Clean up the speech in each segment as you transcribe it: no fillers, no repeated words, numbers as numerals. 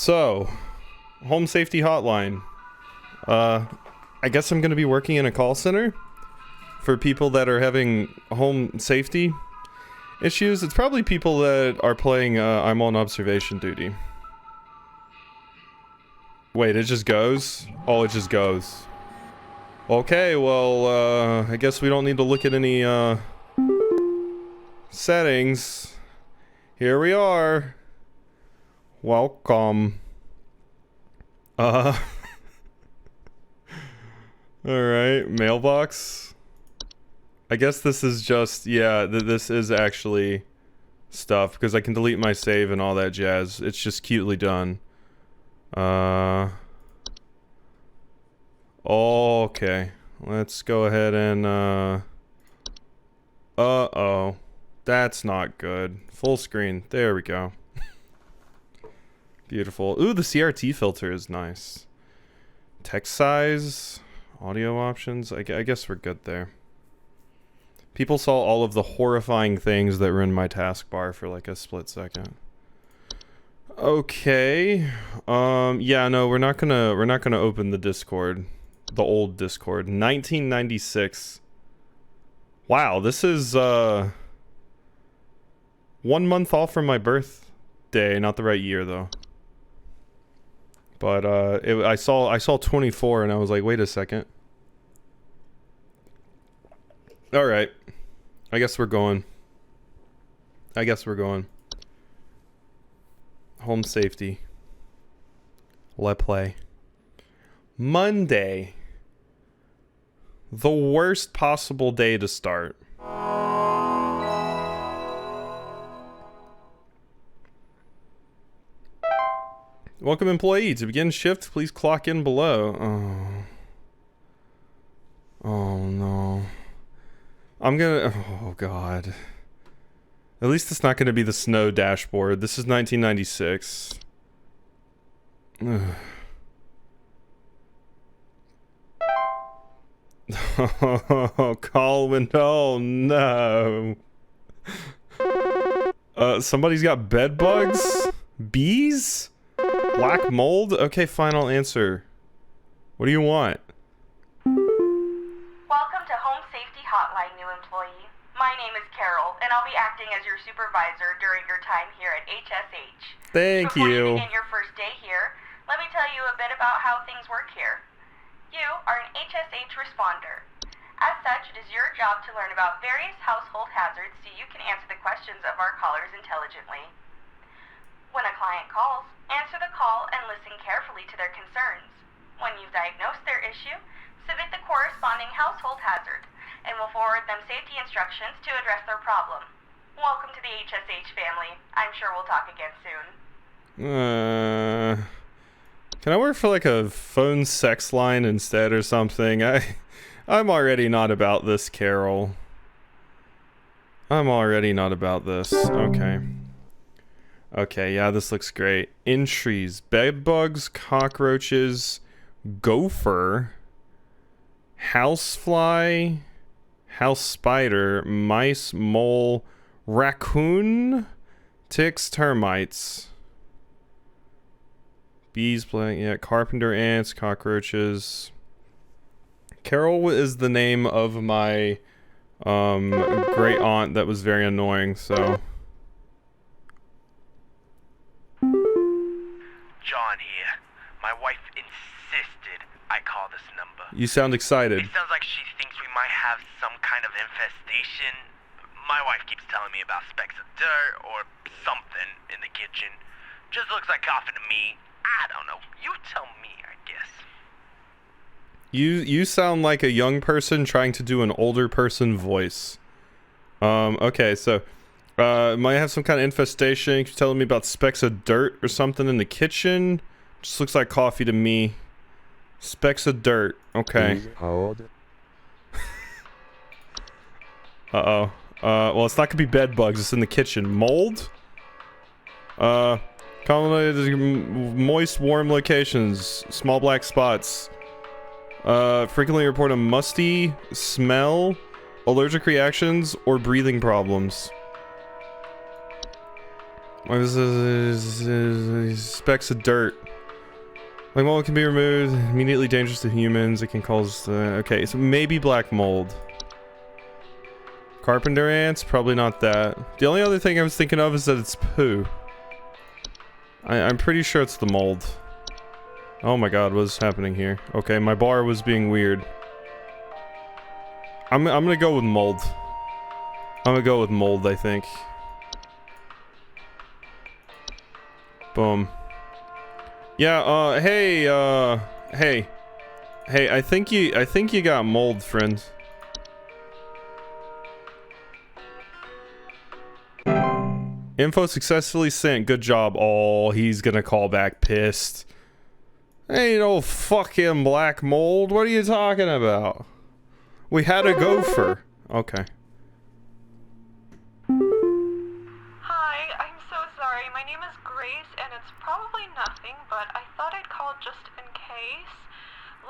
So, home safety hotline. I guess I'm gonna be working in a call center for people that are having home safety issues. It's probably people that are playing I'm on observation duty. Wait, it just goes? Oh, it just goes. Okay, well, I guess we don't need to look at any settings. Here we are. Welcome. Alright, mailbox. I guess this is just, yeah, this is actually stuff, because I can delete my save and all that jazz. It's just cutely done. Okay. Let's go ahead and, uh-oh. That's not good. Full screen. There we go. Beautiful. Ooh, the CRT filter is nice. Text size, audio options. I guess we're good there. People saw all of the horrifying things that were in my taskbar for like a split second. Okay. Yeah, no, we're not gonna open the Discord. The old Discord. 1996. Wow, this is 1 month off from my birthday. Not the right year though. But I saw 24 and I was like, wait a second. All right, I guess we're going. Home safety. Let's play. Monday. The worst possible day to start. Welcome, employee. To begin shift, please clock in below. Oh no. Oh god. At least it's not gonna be the snow dashboard. This is 1996. Oh, call window. Oh no. Somebody's got bed bugs? Bees? Black mold? Okay, fine, I'll answer. What do you want? Welcome to Home Safety Hotline, new employee. My name is Carol, and I'll be acting as your supervisor during your time here at HSH. Thank Before you. you begin your first day here, let me tell you a bit about how things work here. You are an HSH responder. As such, it is your job to learn about various household hazards so you can answer the questions of our callers intelligently. When a client calls, answer the call and listen carefully to their concerns. When you've diagnosed their issue, submit the corresponding household hazard, and we'll forward them safety instructions to address their problem. Welcome to the HSH family. I'm sure we'll talk again soon. Can I work for like a phone sex line instead or something? I'm already not about this, Carol. I'm already not about this. Okay. Okay, yeah, this looks great. Entries: bed bugs, cockroaches, gopher, housefly, house spider, mice, mole, raccoon, ticks, termites, bees, playing, yeah, carpenter ants, cockroaches. Carol is the name of my great aunt that was very annoying, so. John here. My wife insisted I call this number. You sound excited. It sounds like she thinks we might have some kind of infestation. My wife keeps telling me about specks of dirt or something in the kitchen. Just looks like coffee to me. I don't know. You tell me, I guess. You sound like a young person trying to do an older person voice. Okay, so might have some kind of infestation. You're telling me about specks of dirt or something in the kitchen. Just looks like coffee to me. Specks of dirt. Okay. Uh-oh. Well, it's not gonna be bed bugs. It's in the kitchen. Mold? Moist, warm locations. Small black spots. Frequently report a musty smell, allergic reactions, or breathing problems. What is this? Specks of dirt. Like mold can be removed. Immediately dangerous to humans. It can cause. Okay, so maybe black mold. Carpenter ants? Probably not that. The only other thing I was thinking of is that it's poo. I'm pretty sure it's the mold. Oh my god, what's happening here? Okay, my bar was being weird. I'm gonna go with mold. I'm gonna go with mold, I think. Boom. Yeah, hey, I think you got mold, friend. Info successfully sent. Good job. Oh, he's gonna call back pissed. Ain't no fucking black mold. What are you talking about? We had a gopher. Okay. Hi, I'm so sorry. My name is Grace, and it's probably nothing, but I thought I'd call just in case.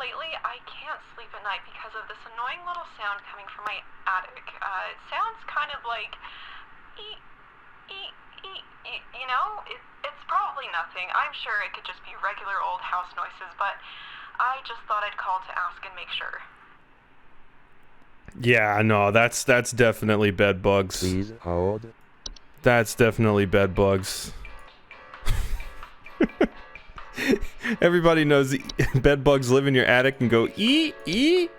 Lately, I can't sleep at night because of this annoying little sound coming from my attic. It sounds kind of like... You know, it's probably nothing. I'm sure it could just be regular old house noises, but I just thought I'd call to ask and make sure. Yeah, no, that's definitely bed bugs. Please hold. That's definitely bed bugs. Everybody knows bed bugs live in your attic and go ee.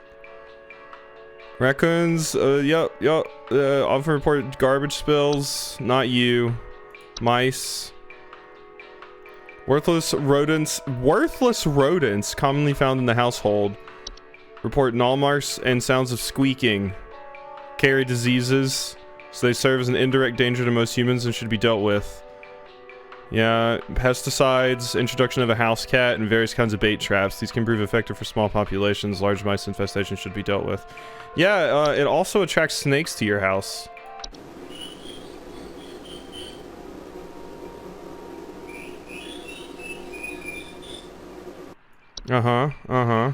Raccoons, yep. Often report garbage spills. Not you. Mice. Worthless rodents commonly found in the household. Report null marks and sounds of squeaking. Carry diseases, so they serve as an indirect danger to most humans and should be dealt with. Yeah, pesticides, introduction of a house cat, and various kinds of bait traps. These can prove effective for small populations. Large mice infestation should be dealt with. Yeah, it also attracts snakes to your house. Uh-huh.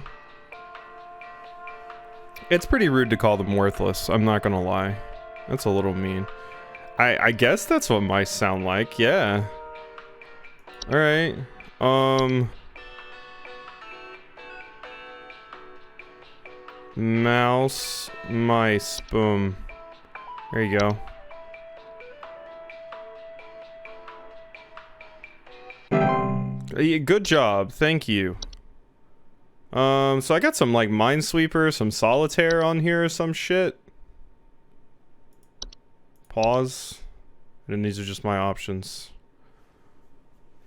It's pretty rude to call them worthless, I'm not gonna lie. That's a little mean. I guess that's what mice sound like, yeah. Alright. Mouse, mice, boom. There you go. Good job, thank you. So I got some like Minesweeper, some Solitaire on here or some shit. Pause. And these are just my options.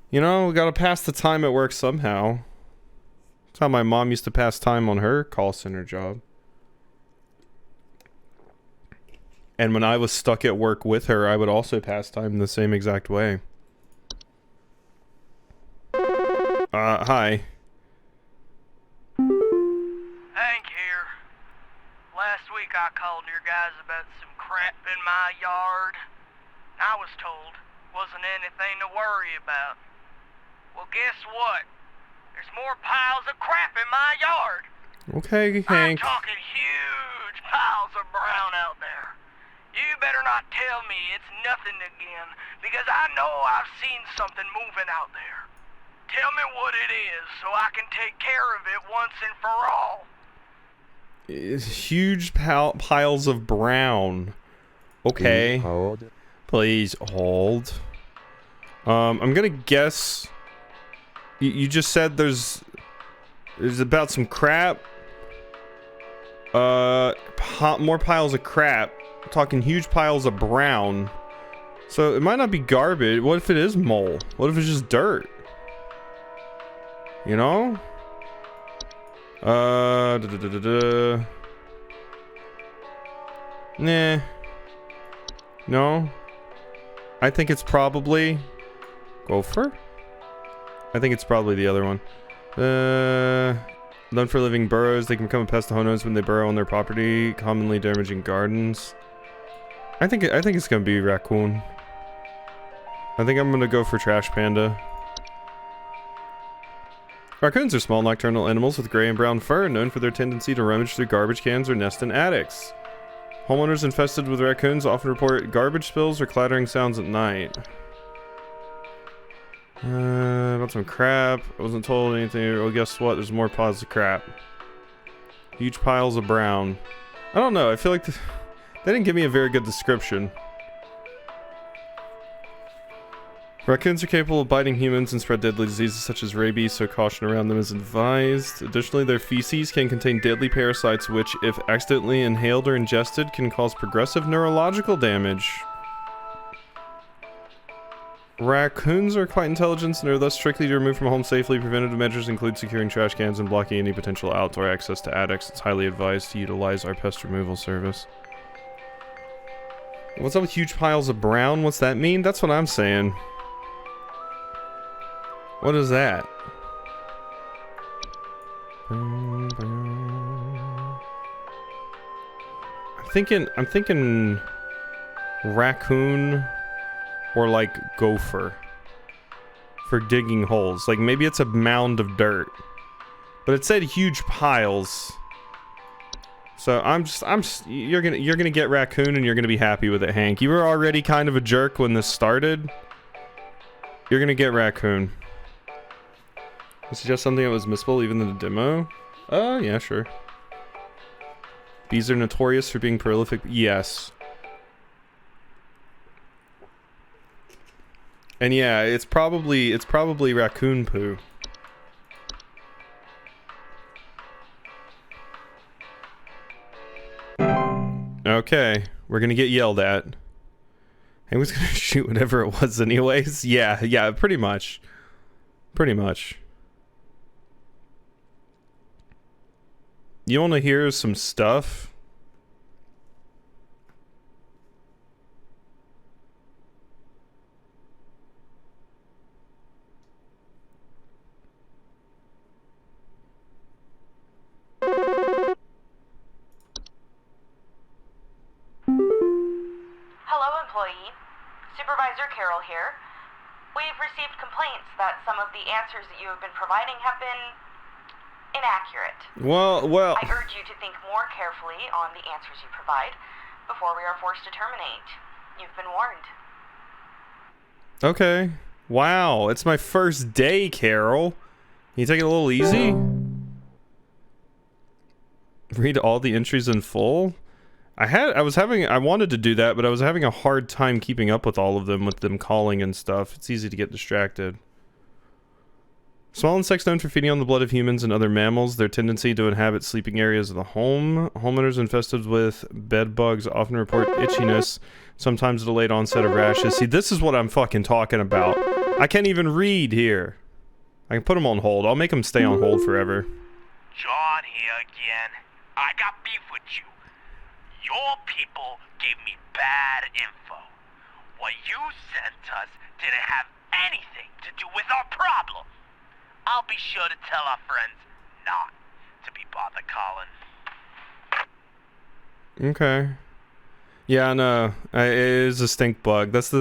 You know, we gotta pass the time at work somehow. That's how my mom used to pass time on her call center job. And when I was stuck at work with her, I would also pass time the same exact way. Hi. Hank here. Last week I called your guys about some crap in my yard. I was told wasn't anything to worry about. Well, guess what? There's more piles of crap in my yard. Okay, I'm Hank. talking huge piles of brown out there. You better not tell me it's nothing again, because I know I've seen something moving out there. Tell me what it is so I can take care of it once and for all. Huge piles of brown. Okay. Please hold. Please hold. I'm gonna guess. You just said there's about some crap. More piles of crap. I'm talking huge piles of brown. So it might not be garbage. What if it is mole? What if it's just dirt? You know? Nah. No. I think it's probably gopher. I think it's probably the other one. Known for living burrows, they can become a pest to homeowners when they burrow on their property, commonly damaging gardens. I think it's gonna be raccoon. I think I'm gonna go for trash panda. Raccoons are small nocturnal animals with gray and brown fur, known for their tendency to rummage through garbage cans or nest in attics. Homeowners infested with raccoons often report garbage spills or clattering sounds at night. About some crap. I wasn't told anything. Well, guess what? There's more piles of crap. Huge piles of brown. I don't know. I feel like they didn't give me a very good description. Raccoons are capable of biting humans and spread deadly diseases such as rabies, so caution around them is advised. Additionally, their feces can contain deadly parasites which, if accidentally inhaled or ingested, can cause progressive neurological damage. Raccoons are quite intelligent and are thus strictly removed from home safely. Preventative measures include securing trash cans and blocking any potential outdoor access to attics. It's highly advised to utilize our pest removal service. What's up with huge piles of brown? What's that mean? That's what I'm saying. What is that? I'm thinking raccoon or like gopher for digging holes. Like maybe it's a mound of dirt. But it said huge piles. So you're gonna get raccoon and you're gonna be happy with it, Hank. You were already kind of a jerk when this started. You're gonna get raccoon. You suggest something that was missable even in the demo? Oh, yeah, sure. Bees are notorious for being prolific. Yes. And yeah, it's probably raccoon poo. Okay, we're gonna get yelled at. I was gonna shoot whatever it was anyways. Yeah, pretty much. Pretty much. You want to hear some stuff? Hello, employee. Supervisor Carol here. We've received complaints that some of the answers that you have been providing have been inaccurate. Well. I urge you to think more carefully on the answers you provide before we are forced to terminate. You've been warned. Okay. Wow, it's my first day, Carol. Can you take it a little easy? Read all the entries in full? I wanted to do that, but I was having a hard time keeping up with all of them, with them calling and stuff. It's easy to get distracted. Small insects known for feeding on the blood of humans and other mammals. Their tendency to inhabit sleeping areas of the home. Homeowners infested with bed bugs often report itchiness, sometimes a delayed onset of rashes. See, this is what I'm fucking talking about. I can't even read here. I can put them on hold. I'll make them stay on hold forever. John here again. I got beef with you. Your people gave me bad info. What you sent us didn't have anything to do with our problem. I'll be sure to tell our friends not to be bothered calling. Okay. Yeah, no, it is a stink bug. That's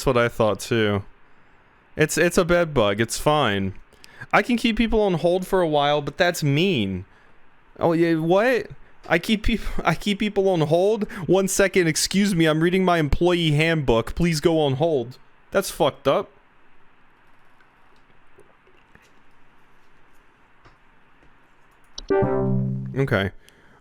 what I thought too. It's a bed bug. It's fine. I can keep people on hold for a while, but that's mean. Oh yeah, what? I keep people on hold? 1 second, excuse me, I'm reading my employee handbook. Please go on hold. That's fucked up. Okay.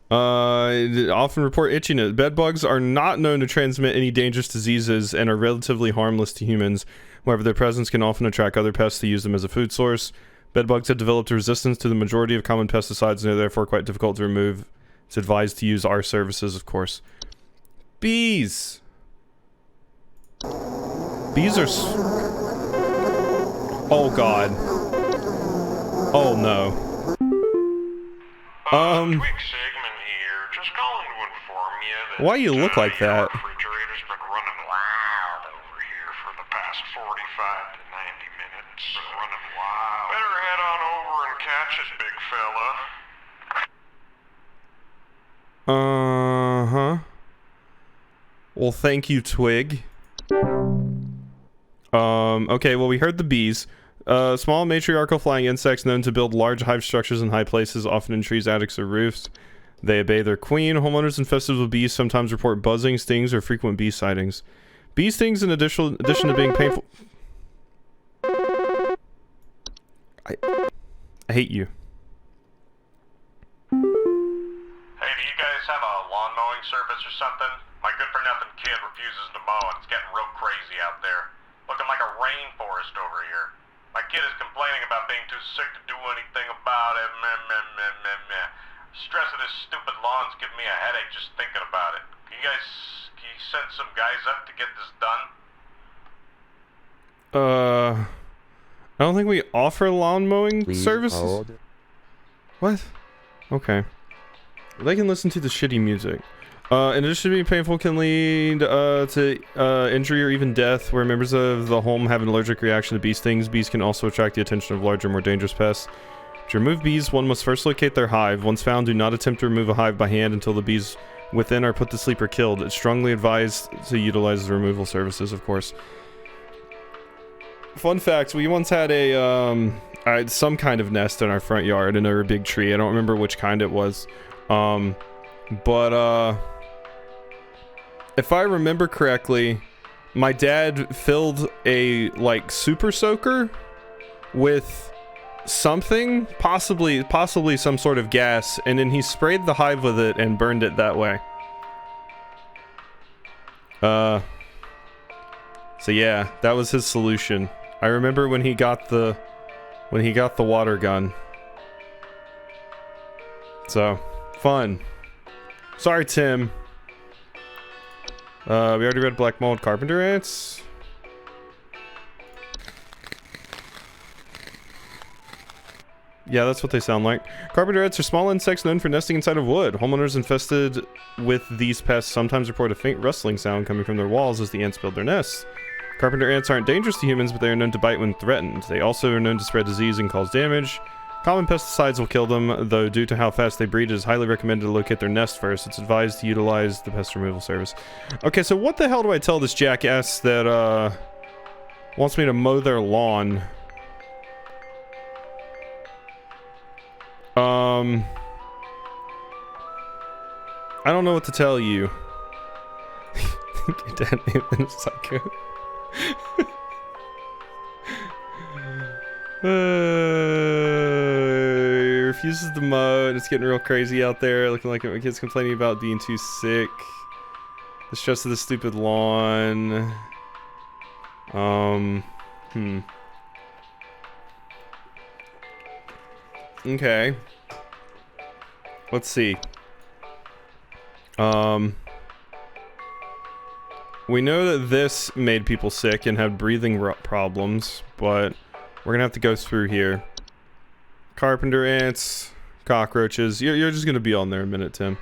Often report itchiness. Bed bugs are not known to transmit any dangerous diseases and are relatively harmless to humans. However, their presence can often attract other pests to use them as a food source. Bed bugs have developed a resistance to the majority of common pesticides and are therefore quite difficult to remove. It's advised to use our services, of course. Bees! Bees are oh god. Oh no. Quick segment here. Just calling to inform you that why you look like that? Your refrigerator's been running wild over here for the past 45 to 90 minutes. Been running wild. Better head on over and catch it, big fella. Uh-huh. Well, thank you, Twig. Okay, well, we heard the bees. Small matriarchal flying insects known to build large hive structures in high places, often in trees, attics, or roofs. They obey their queen. Homeowners infested with bees sometimes report buzzing, stings, or frequent bee sightings. Bee stings, in addition to being painful... I hate you. Hey, do you guys have a lawn mowing service or something? My good-for-nothing kid refuses to mow, and it's getting real crazy out there. Looking like a rainforest over here. My kid is complaining about being too sick to do anything about it. Meh, meh, meh, meh, meh. Stress of this stupid lawn's giving me a headache just thinking about it. Can you send some guys up to get this done? I don't think we offer lawn mowing Please services. hold. What? Okay. They can listen to the shitty music. In addition to being painful, can lead to injury or even death, where members of the home have an allergic reaction to bee stings. Bees can also attract the attention of larger, more dangerous pests. To remove bees, one must first locate their hive. Once found, do not attempt to remove a hive by hand until the bees within are put to sleep or killed. It's strongly advised to utilize the removal services, of course. Fun fact, we once had some kind of nest in our front yard in a big tree. I don't remember which kind it was. But if I remember correctly, my dad filled a, like, super soaker with something, possibly some sort of gas, and then he sprayed the hive with it and burned it that way. So yeah, that was his solution. I remember when he got the water gun. So, fun. Sorry, Tim. We already read Black Mold Carpenter Ants. Yeah, that's what they sound like. Carpenter ants are small insects known for nesting inside of wood. Homeowners infested with these pests sometimes report a faint rustling sound coming from their walls as the ants build their nests. Carpenter ants aren't dangerous to humans, but they are known to bite when threatened. They also are known to spread disease and cause damage. Common pesticides will kill them, though due to how fast they breed, it is highly recommended to locate their nest first. It's advised to utilize the pest removal service. Okay, so what the hell do I tell this jackass that, wants me to mow their lawn? I don't know what to tell you. Your dad named him Psycho. He refuses to mow, and it's getting real crazy out there. Looking like my kid's complaining about being too sick. The stress of the stupid lawn. Okay. Let's see. We know that this made people sick and had breathing problems, but we're gonna have to go through here. Carpenter ants, cockroaches. You're just gonna be on there a minute, Tim.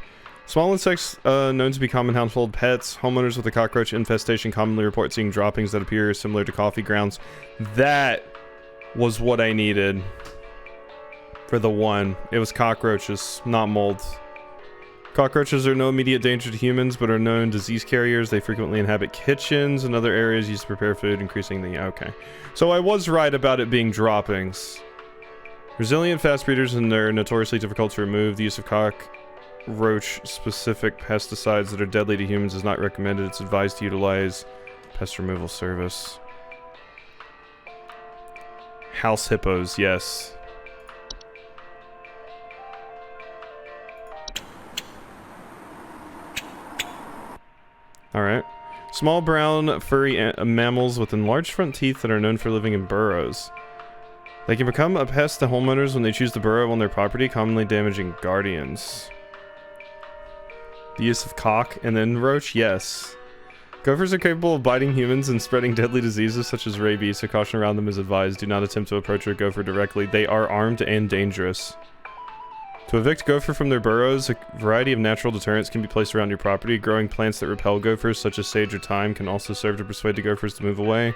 Small insects known to be common household pets. Homeowners with a cockroach infestation commonly report seeing droppings that appear similar to coffee grounds. That was what I needed for the one. It was cockroaches, not mold. Cockroaches are no immediate danger to humans, but are known disease carriers. They frequently inhabit kitchens and other areas used to prepare food, increasing the... Okay. So I was right about it being droppings. Resilient fast breeders, and they're notoriously difficult to remove. The use of cockroach-specific pesticides that are deadly to humans is not recommended. It's advised to utilize pest removal service. House hippos, yes. Alright. Small brown furry mammals with enlarged front teeth that are known for living in burrows. They can become a pest to homeowners when they choose to burrow on their property, commonly damaging guardians. The use of cock and then roach? Yes. Gophers are capable of biting humans and spreading deadly diseases such as rabies, so caution around them is advised. Do not attempt to approach a gopher directly. They are armed and dangerous. To evict gopher from their burrows, a variety of natural deterrents can be placed around your property. Growing plants that repel gophers, such as sage or thyme, can also serve to persuade the gophers to move away.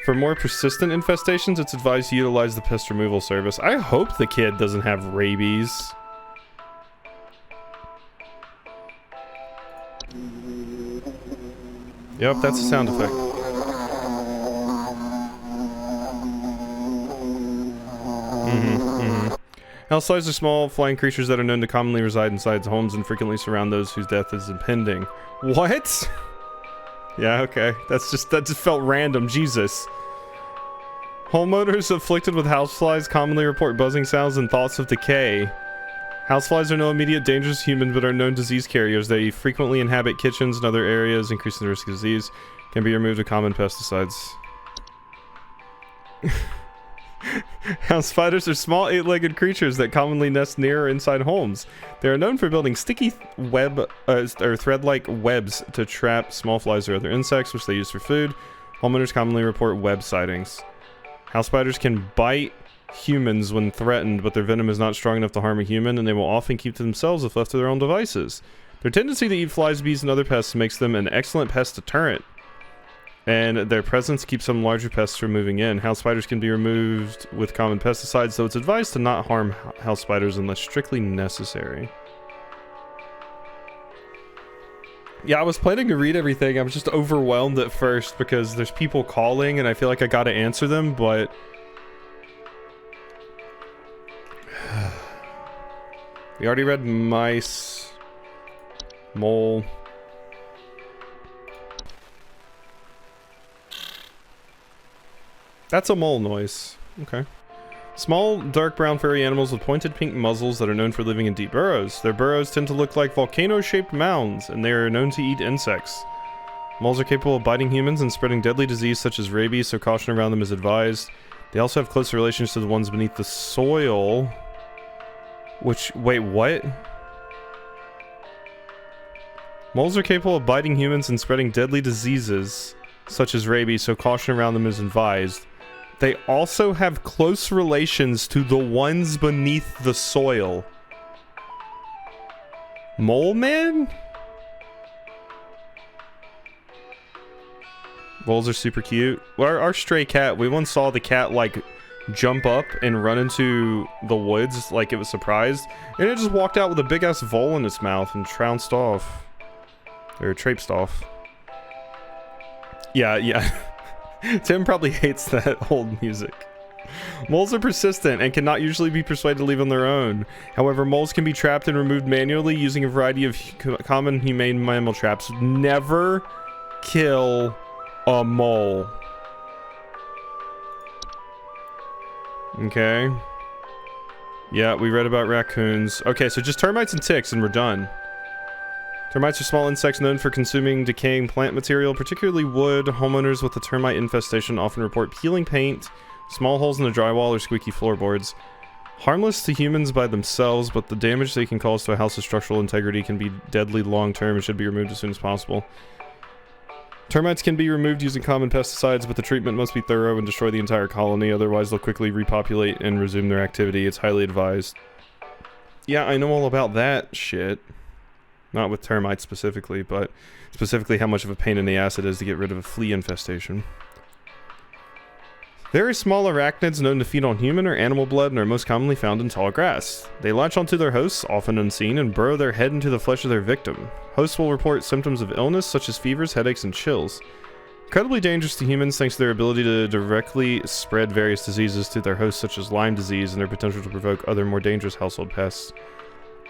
For more persistent infestations, it's advised to utilize the pest removal service. I hope the kid doesn't have rabies. Yep, that's a sound effect. Houseflies are small, flying creatures that are known to commonly reside inside homes and frequently surround those whose death is impending. What? Yeah, okay. That just felt random. Jesus. Homeowners afflicted with houseflies commonly report buzzing sounds and thoughts of decay. Houseflies are no immediate dangers to humans, but are known disease carriers. They frequently inhabit kitchens and other areas, increasing the risk of disease. Can be removed with common pesticides. House spiders are small eight-legged creatures that commonly nest near or inside homes. They are known for building sticky web or thread-like webs to trap small flies or other insects, which they use for food. Homeowners commonly report web sightings. House spiders can bite humans when threatened, but their venom is not strong enough to harm a human, and they will often keep to themselves if left to their own devices. Their tendency to eat flies, bees, and other pests makes them an excellent pest deterrent, and their presence keeps some larger pests from moving in. House spiders can be removed with common pesticides, so it's advised to not harm house spiders unless strictly necessary. Yeah, I was planning to read everything. I was just overwhelmed at first because there's people calling and I feel like I gotta answer them, but... we already read mice. Mole. That's a mole noise. Okay. Small, dark brown furry animals with pointed pink muzzles that are known for living in deep burrows. Their burrows tend to look like volcano-shaped mounds, and they are known to eat insects. Moles are capable of biting humans and spreading deadly disease such as rabies, so caution around them is advised. They also have close relations to the ones beneath the soil. Which, wait, what? Moles are capable of biting humans and spreading deadly diseases such as rabies, so caution around them is advised. They also have close relations to the ones beneath the soil. Mole man? Moles are super cute. Our stray cat, we once saw the cat like jump up and run into the woods like it was surprised, and it just walked out with a big ass vole in its mouth and trounced off. Or traipsed off. Yeah. Tim probably hates that old music. Moles are persistent and cannot usually be persuaded to leave on their own. However, moles can be trapped and removed manually using a variety of common humane mammal traps. Never kill a mole. Okay. Yeah, we read about raccoons. Okay, so just termites and ticks and we're done. Termites are small insects known for consuming decaying plant material, particularly wood. Homeowners with a termite infestation often report peeling paint, small holes in the drywall, or squeaky floorboards. Harmless to humans by themselves, but the damage they can cause to a house's structural integrity can be deadly long-term and should be removed as soon as possible. Termites can be removed using common pesticides, but the treatment must be thorough and destroy the entire colony, otherwise they'll quickly repopulate and resume their activity. It's highly advised. Yeah, I know all about that shit. Not with termites specifically, but specifically how much of a pain in the ass it is to get rid of a flea infestation. Very small arachnids known to feed on human or animal blood and are most commonly found in tall grass. They latch onto their hosts, often unseen, and burrow their head into the flesh of their victim. Hosts will report symptoms of illness such as fevers, headaches, and chills. Incredibly dangerous to humans thanks to their ability to directly spread various diseases to their hosts such as Lyme disease and their potential to provoke other more dangerous household pests.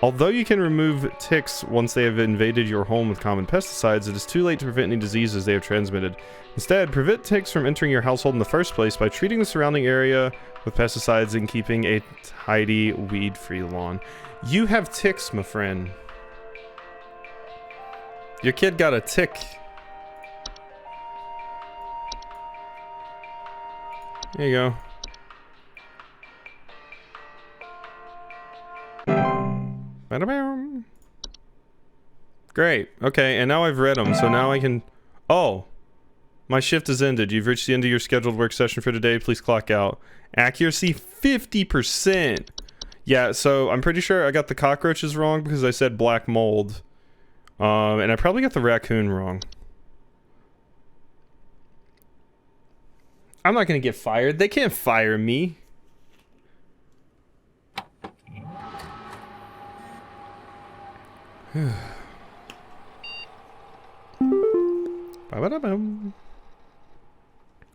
Although you can remove ticks once they have invaded your home with common pesticides, it is too late to prevent any diseases they have transmitted. Instead, prevent ticks from entering your household in the first place by treating the surrounding area with pesticides and keeping a tidy, weed-free lawn. You have ticks, my friend. Your kid got a tick. There you go. Great. Okay, and now I've read them, so now I can... Oh! My shift has ended. You've reached the end of your scheduled work session for today. Please clock out. Accuracy 50%! Yeah, so I'm pretty sure I got the cockroaches wrong because I said black mold. And I probably got the raccoon wrong. I'm not gonna get fired. They can't fire me.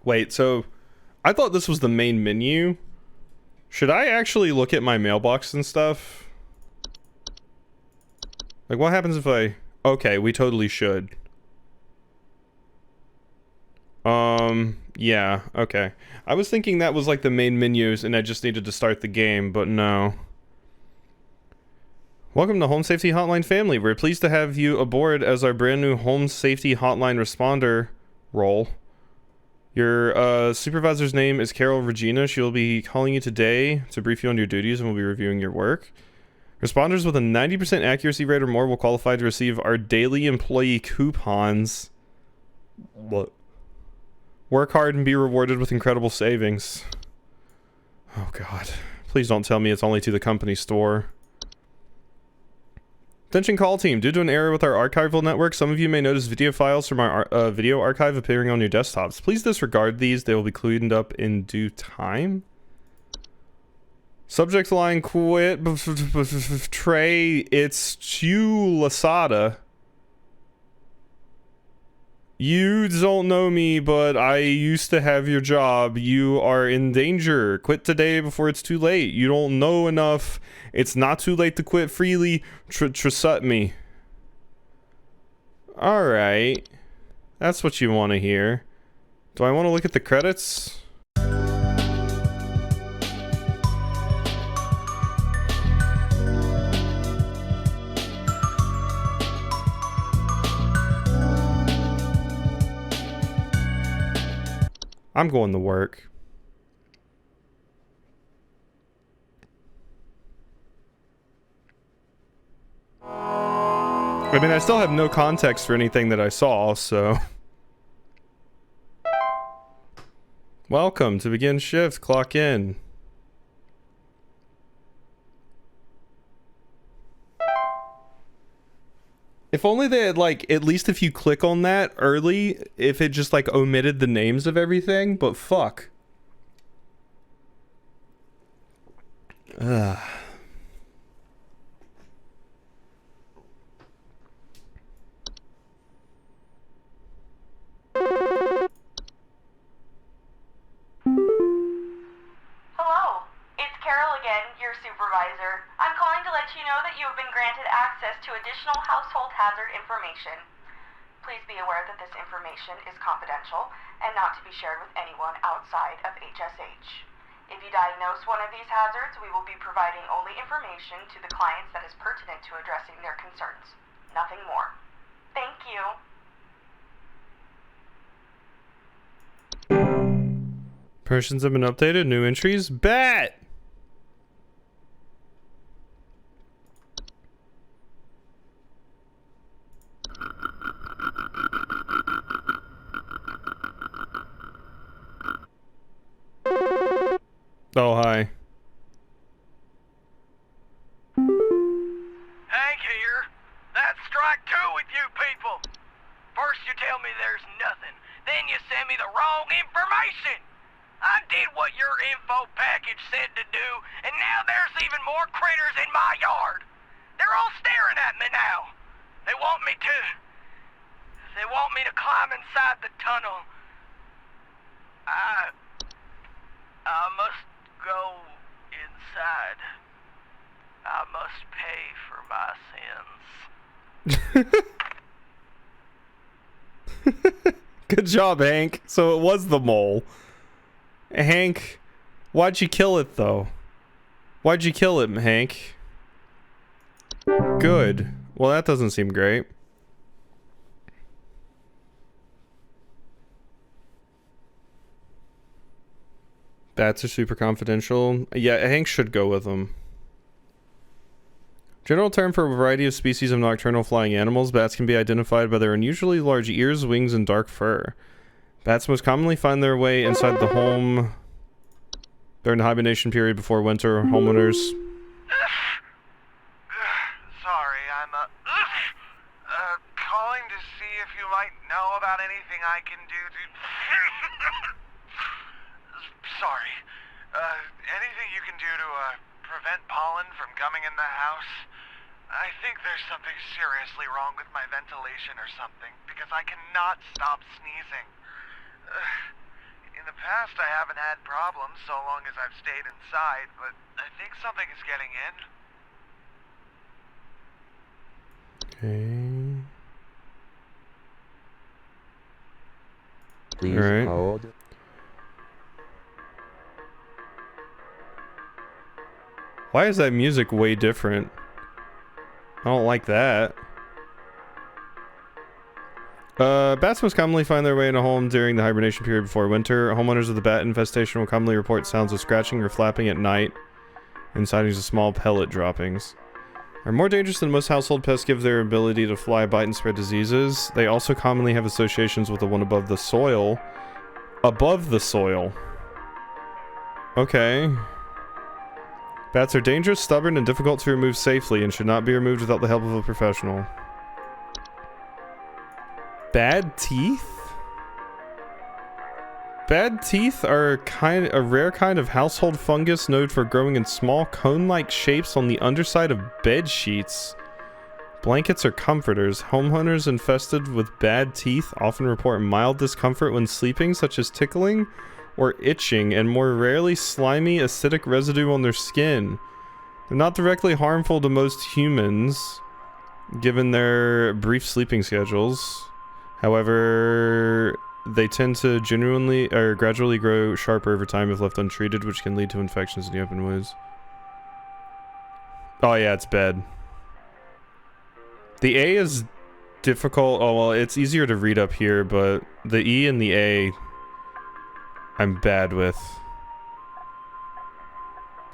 Wait, so I thought this was the main menu. Should I actually look at my mailbox and stuff? Like, what happens if I... Okay, we totally should. Yeah, okay. I was thinking that was like the main menus and I just needed to start the game, but no. Welcome to Home Safety Hotline family. We're pleased to have you aboard as our brand new Home Safety Hotline responder role. Your supervisor's name is Carol Regina. She'll be calling you today to brief you on your duties and we'll be reviewing your work. Responders with a 90% accuracy rate or more will qualify to receive our daily employee coupons. What? Work hard and be rewarded with incredible savings. Oh god. Please don't tell me it's only to the company store. Attention call team. Due to an error with our archival network, some of you may notice video files from our video archive appearing on your desktops. Please disregard these. They will be cleaned up in due time. Subject line quit. Trey, it's Chu Lasada. You don't know me, but I used to have your job. You are in danger. Quit today before it's too late. You don't know enough. It's not too late to quit freely. Trust me. Alright. That's what you want to hear. Do I want to look at the credits? I'm going to work. I mean, I still have no context for anything that I saw, so... Welcome to begin shift. Clock in. If only they had, like, at least if you click on that early, if it just, like, omitted the names of everything, but fuck. Ugh. Hello, it's Carol again, your supervisor. I'm calling to let you know that you have been granted access to additional household hazard information. Please be aware that this information is confidential and not to be shared with anyone outside of HSH. If you diagnose one of these hazards, we will be providing only information to the clients that is pertinent to addressing their concerns. Nothing more. Thank you. Permissions have been updated. New entries. Bet! Oh, hi. Hank here. That's strike two with you people. First you tell me there's nothing, then you send me the wrong information. I did what your info package said to do, and now there's even more critters in my yard. They're all staring at me now. They want me to climb inside the tunnel. I must go inside. I must pay for my sins. Good job, Hank. So it was the mole. Hank, why'd you kill it, though? Why'd you kill it, Hank? Good. Well, that doesn't seem great. Bats are super confidential. Yeah, Hank should go with them. General term for a variety of species of nocturnal flying animals, bats can be identified by their unusually large ears, wings, and dark fur. Bats most commonly find their way inside the home during the hibernation period before winter. Homeowners. Sorry, I'm calling to see if you might know about anything I can do to... Sorry. Anything you can do to prevent pollen from coming in the house? I think there's something seriously wrong with my ventilation or something, because I cannot stop sneezing. In the past, I haven't had problems so long as I've stayed inside, but I think something is getting in. Okay. Please Alright. hold. Why is that music way different? I don't like that. Bats most commonly find their way in a home during the hibernation period before winter. Homeowners with the bat infestation will commonly report sounds of scratching or flapping at night and sightings of small pellet droppings. Are more dangerous than most household pests give their ability to fly, bite, and spread diseases. They also commonly have associations with the one above the soil. Above the soil. Okay. Bats are dangerous, stubborn, and difficult to remove safely and should not be removed without the help of a professional. Bad teeth? Bad teeth are a rare kind of household fungus known for growing in small cone-like shapes on the underside of bed sheets, blankets, or comforters. Homeowners infested with bad teeth often report mild discomfort when sleeping, such as tickling or itching, and more rarely slimy, acidic residue on their skin. They're not directly harmful to most humans, given their brief sleeping schedules. However, they tend to gradually grow sharper over time if left untreated, which can lead to infections in the open wounds. Oh yeah, it's bed. The A is difficult. Oh well, it's easier to read up here, but the E and the A I'm bad with.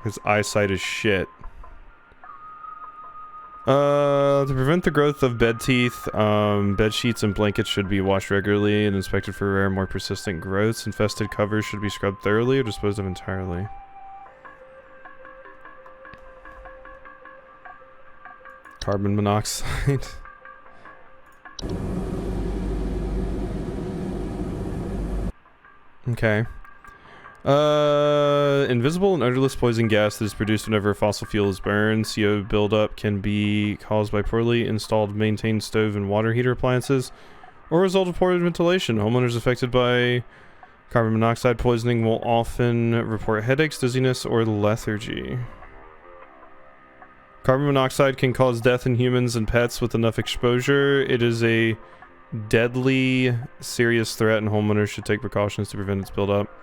His eyesight is shit. To prevent the growth of bed teeth, bed sheets and blankets should be washed regularly and inspected for rare, more persistent growths. Infested covers should be scrubbed thoroughly or disposed of entirely. Carbon monoxide. Okay. Invisible and odorless poison gas that is produced whenever a fossil fuel is burned. CO buildup can be caused by poorly installed maintained stove and water heater appliances, or result of poor ventilation. Homeowners affected by carbon monoxide poisoning will often report headaches, dizziness, or lethargy. Carbon monoxide can cause death in humans and pets with enough exposure. It is a deadly, serious threat, and homeowners should take precautions to prevent its buildup.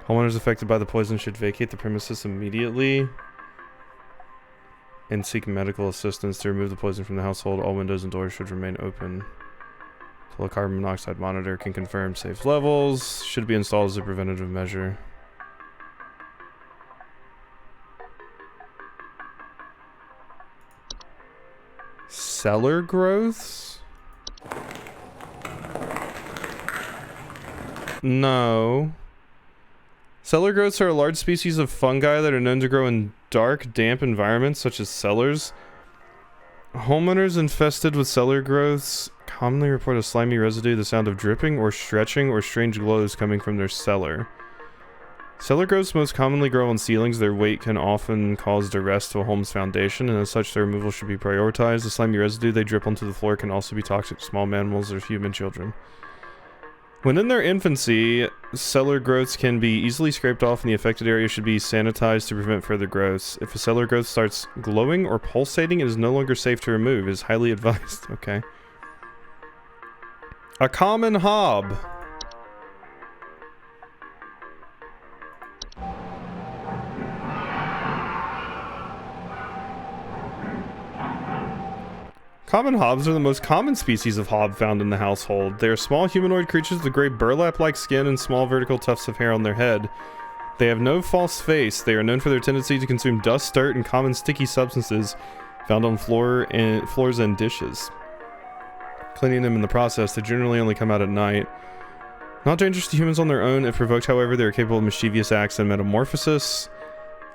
Homeowners affected by the poison should vacate the premises immediately and seek medical assistance to remove the poison from the household. All windows and doors should remain open until a carbon monoxide monitor can confirm safe levels. Should be installed as a preventative measure. Cellar growths? No. Cellar growths are a large species of fungi that are known to grow in dark, damp environments such as cellars. Homeowners infested with cellar growths commonly report a slimy residue, the sound of dripping or stretching, or strange glows coming from their cellar. Cellar growths most commonly grow on ceilings. Their weight can often cause duress to a home's foundation, and as such their removal should be prioritized. The slimy residue they drip onto the floor can also be toxic to small mammals or human children. When in their infancy, cellar growths can be easily scraped off and the affected area should be sanitized to prevent further growths. If a cellar growth starts glowing or pulsating, it is no longer safe to remove. It is highly advised. Okay. A common hob. Common hobs are the most common species of hob found in the household. They are small humanoid creatures with gray burlap-like skin and small vertical tufts of hair on their head. They have no false face. They are known for their tendency to consume dust, dirt, and common sticky substances found on floors and dishes. Cleaning them in the process, they generally only come out at night. Not dangerous to humans on their own. If provoked, however, they are capable of mischievous acts and metamorphosis.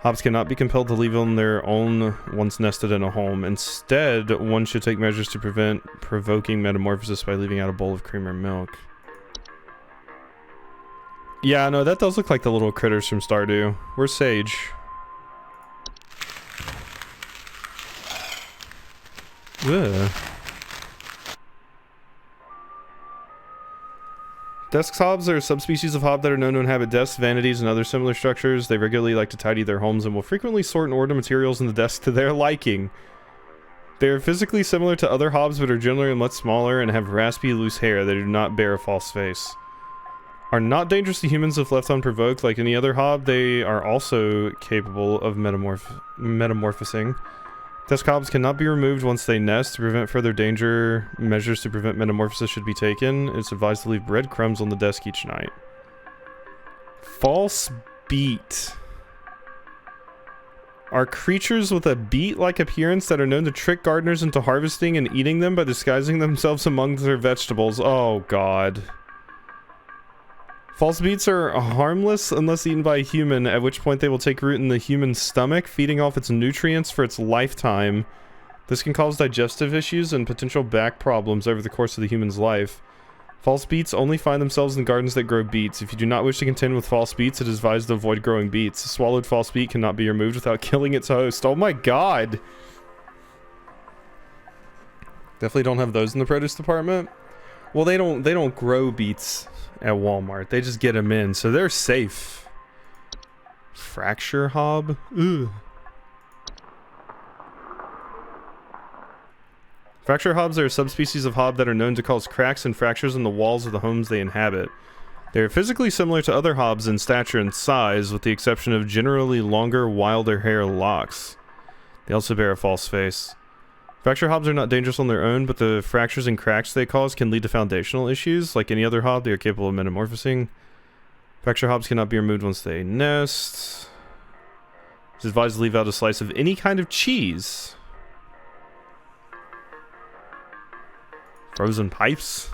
Hobs cannot be compelled to leave on their own once nested in a home. Instead, one should take measures to prevent provoking metamorphosis by leaving out a bowl of cream or milk. Yeah, no, that does look like the little critters from Stardew. Where's Sage? Ugh. Desk hobs are a subspecies of hob that are known to inhabit desks, vanities, and other similar structures. They regularly like to tidy their homes and will frequently sort and order materials in the desk to their liking. They are physically similar to other hobs but are generally much smaller and have raspy, loose hair. They do not bear a false face. are not dangerous to humans if left unprovoked. Like any other hob, they are also capable of metamorphosing. Desk hobs cannot be removed once they nest. To prevent further danger, measures to prevent metamorphosis should be taken. It's advised to leave breadcrumbs on the desk each night. False beat. Are creatures with a beet-like appearance that are known to trick gardeners into harvesting and eating them by disguising themselves among their vegetables. Oh god. False beets are harmless unless eaten by a human, at which point they will take root in the human's stomach, feeding off its nutrients for its lifetime. This can cause digestive issues and potential back problems over the course of the human's life. False beets only find themselves in gardens that grow beets. If you do not wish to contend with false beets, it is advised to avoid growing beets. A swallowed false beet cannot be removed without killing its host. Oh my god! Definitely don't have those in the produce department. Well, they don't grow beets at Walmart. They just get them in, so they're safe. Fracture hob? Ugh. Fracture hobs are a subspecies of hob that are known to cause cracks and fractures in the walls of the homes they inhabit. They are physically similar to other hobs in stature and size, with the exception of generally longer, wilder hair locks. They also bear a false face. Fracture hobs are not dangerous on their own, but the fractures and cracks they cause can lead to foundational issues. Like any other hob, they are capable of metamorphosing. Fracture hobs cannot be removed once they nest. It's advised to leave out a slice of any kind of cheese. Frozen pipes?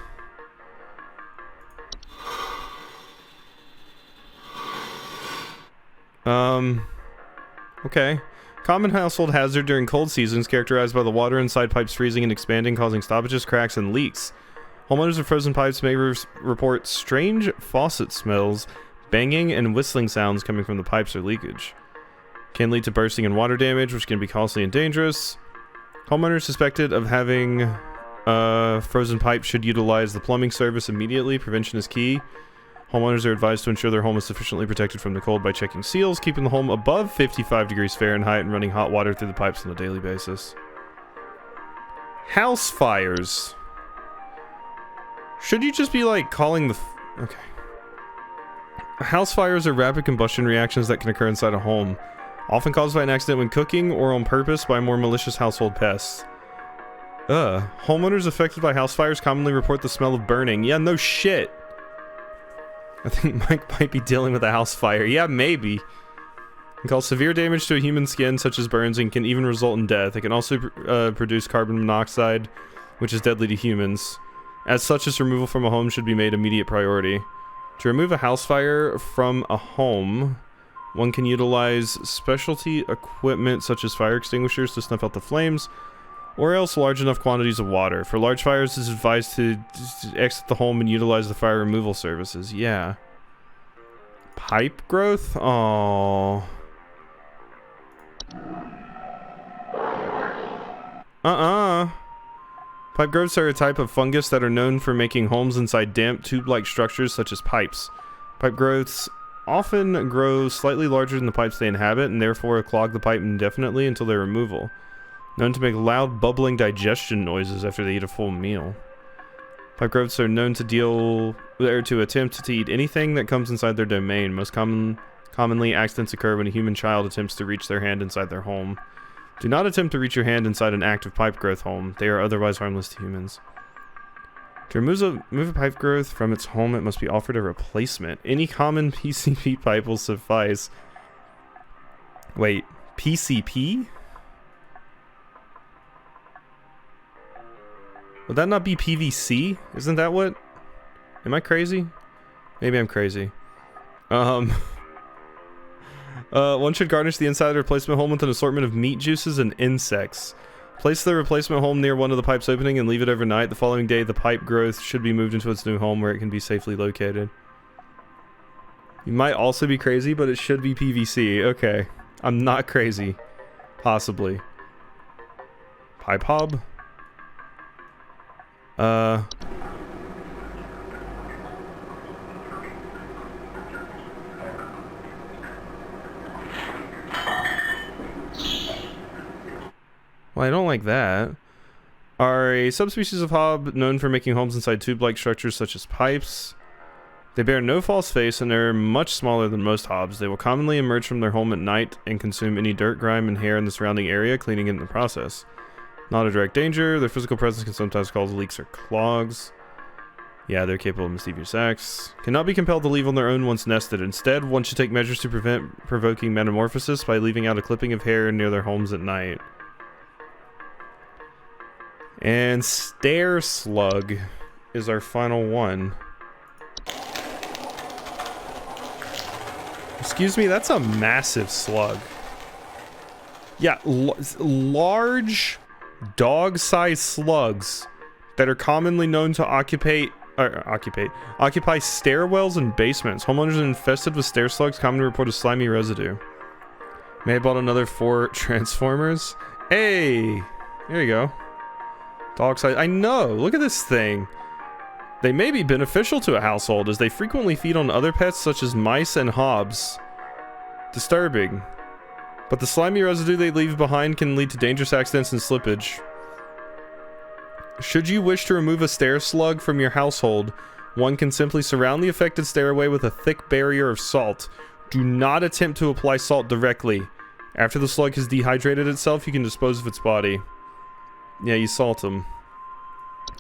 Okay. Common household hazard during cold seasons, characterized by the water inside pipes freezing and expanding, causing stoppages, cracks, and leaks. Homeowners of frozen pipes may report strange faucet smells, banging, and whistling sounds coming from the pipes or leakage. Can lead to bursting and water damage, which can be costly and dangerous. Homeowners suspected of having frozen pipes should utilize the plumbing service immediately. Prevention is key. Homeowners are advised to ensure their home is sufficiently protected from the cold by checking seals, keeping the home above 55 degrees Fahrenheit, and running hot water through the pipes on a daily basis. House fires. Should you just be like calling the... Okay. House fires are rapid combustion reactions that can occur inside a home, often caused by an accident when cooking or on purpose by more malicious household pests. Homeowners affected by house fires commonly report the smell of burning. Yeah, no shit. I think Mike might be dealing with a house fire. Yeah, maybe. It can cause severe damage to a human skin, such as burns, and can even result in death. It can also produce carbon monoxide, which is deadly to humans. As such, its removal from a home should be made immediate priority. To remove a house fire from a home, one can utilize specialty equipment such as fire extinguishers to snuff out the flames, or else large enough quantities of water. For large fires, it is advised to exit the home and utilize the fire removal services. Yeah. Pipe growth? Oh. Pipe growths are a type of fungus that are known for making homes inside damp, tube-like structures such as pipes. Pipe growths often grow slightly larger than the pipes they inhabit, and therefore clog the pipe indefinitely until their removal. Known to make loud, bubbling digestion noises after they eat a full meal. Pipe growths are known to attempt to eat anything that comes inside their domain. Most commonly, accidents occur when a human child attempts to reach their hand inside their home. Do not attempt to reach your hand inside an active pipe growth home. They are otherwise harmless to humans. To remove a pipe growth from its home, it must be offered a replacement. Any common PCP pipe will suffice. Wait, PCP? Would that not be PVC? Isn't that what? Am I crazy? Maybe I'm crazy. One should garnish the inside of the replacement home with an assortment of meat juices and insects. Place the replacement home near one of the pipe's opening and leave it overnight. The following day, the pipe growth should be moved into its new home where it can be safely located. You might also be crazy, but it should be PVC. Okay. I'm not crazy. Possibly. Pipe hob? Well, I don't like that. Are a subspecies of hob known for making homes inside tube-like structures such as pipes. They bear no false face and are much smaller than most hobs. They will commonly emerge from their home at night and consume any dirt, grime, and hair in the surrounding area, cleaning it in the process. Not a direct danger. Their physical presence can sometimes cause leaks or clogs. Yeah, they're capable of mischievous acts. Cannot be compelled to leave on their own once nested. Instead, one should take measures to prevent provoking metamorphosis by leaving out a clipping of hair near their homes at night. And Stair Slug is our final one. Excuse me, that's a massive slug. Yeah, large dog-sized slugs that are commonly known to occupy stairwells and basements. Homeowners infested with stair slugs commonly report a slimy residue. May have bought another 4 transformers. Hey, there you go. Dog size. I know. Look at this thing. They may be beneficial to a household as they frequently feed on other pets such as mice and hobs. Disturbing. But the slimy residue they leave behind can lead to dangerous accidents and slippage. Should you wish to remove a stair slug from your household, one can simply surround the affected stairway with a thick barrier of salt. Do not attempt to apply salt directly. After the slug has dehydrated itself, you can dispose of its body. Yeah, you salt them.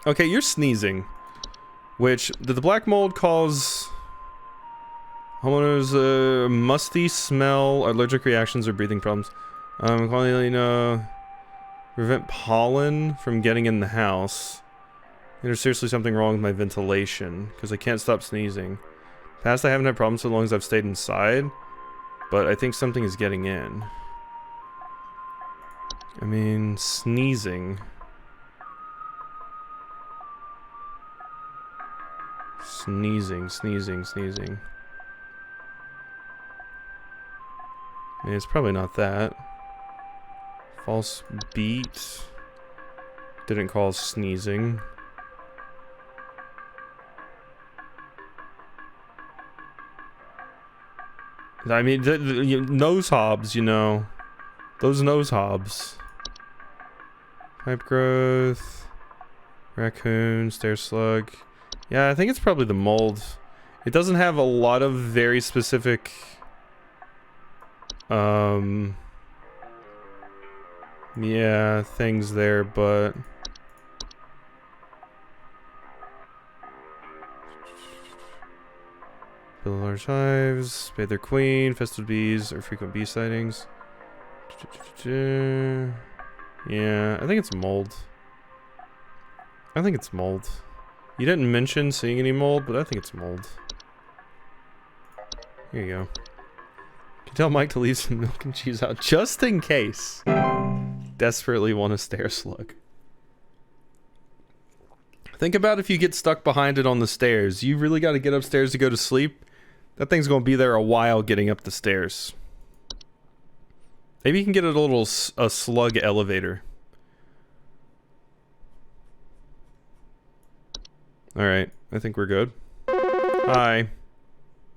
Okay, you're sneezing. Which, did the black mold cause homeowners musty smell, allergic reactions, or breathing problems? Prevent pollen from getting in the house. There's seriously something wrong with my ventilation, because I can't stop sneezing. Past, I haven't had problems so long as I've stayed inside, but I think something is getting in. I mean, sneezing. Sneezing. I mean, it's probably not that. False beat. Didn't cause sneezing. I mean, nose hobs, you know. Those nose hobs. Pipe growth. Raccoon, stair slug. Yeah, I think it's probably the mold. It doesn't have a lot of very specific yeah, things there, but build large hives, bathe their queen, festive bees, or frequent bee sightings. Yeah, I think it's mold. You didn't mention seeing any mold, but I think it's mold. Here you go. You can tell Mike to leave some milk and cheese out just in case. Desperately want a stair slug. Think about if you get stuck behind it on the stairs. You really got to get upstairs to go to sleep. That thing's going to be there a while getting up the stairs. Maybe you can get a slug elevator. Alright, I think we're good. Hi.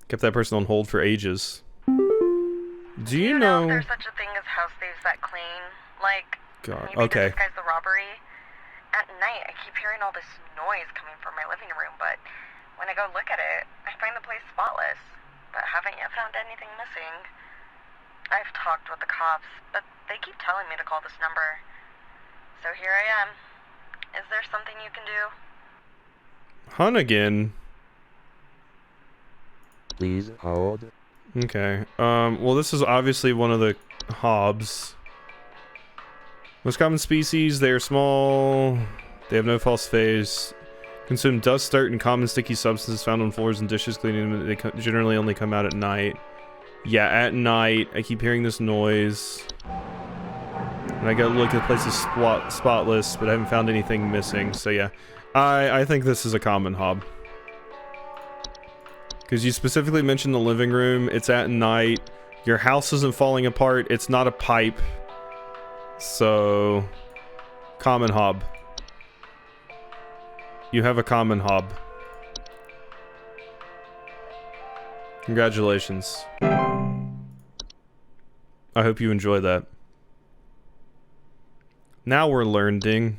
Kept that person on hold for ages. Do you know if there's such a thing as house thieves that clean? Like, God, maybe okay. to disguise the robbery? At night, I keep hearing all this noise coming from my living room, but when I go look at it, I find the place spotless, but haven't yet found anything missing. I've talked with the cops, but they keep telling me to call this number. So here I am. Is there something you can do? Hunnigan. Please hold. Okay. Well, this is obviously one of the hobs. Most common species, they are small. They have no false face. Consume dust, dirt, and common sticky substances found on floors and dishes. Cleaning them, they generally only come out at night. Yeah, at night. I keep hearing this noise. And I gotta look at the place is spotless, but I haven't found anything missing. So yeah, I think this is a common hob. Because you specifically mentioned the living room. It's at night. Your house isn't falling apart. It's not a pipe. So, common hob. You have a common hob. Congratulations. I hope you enjoy that. Now we're learning.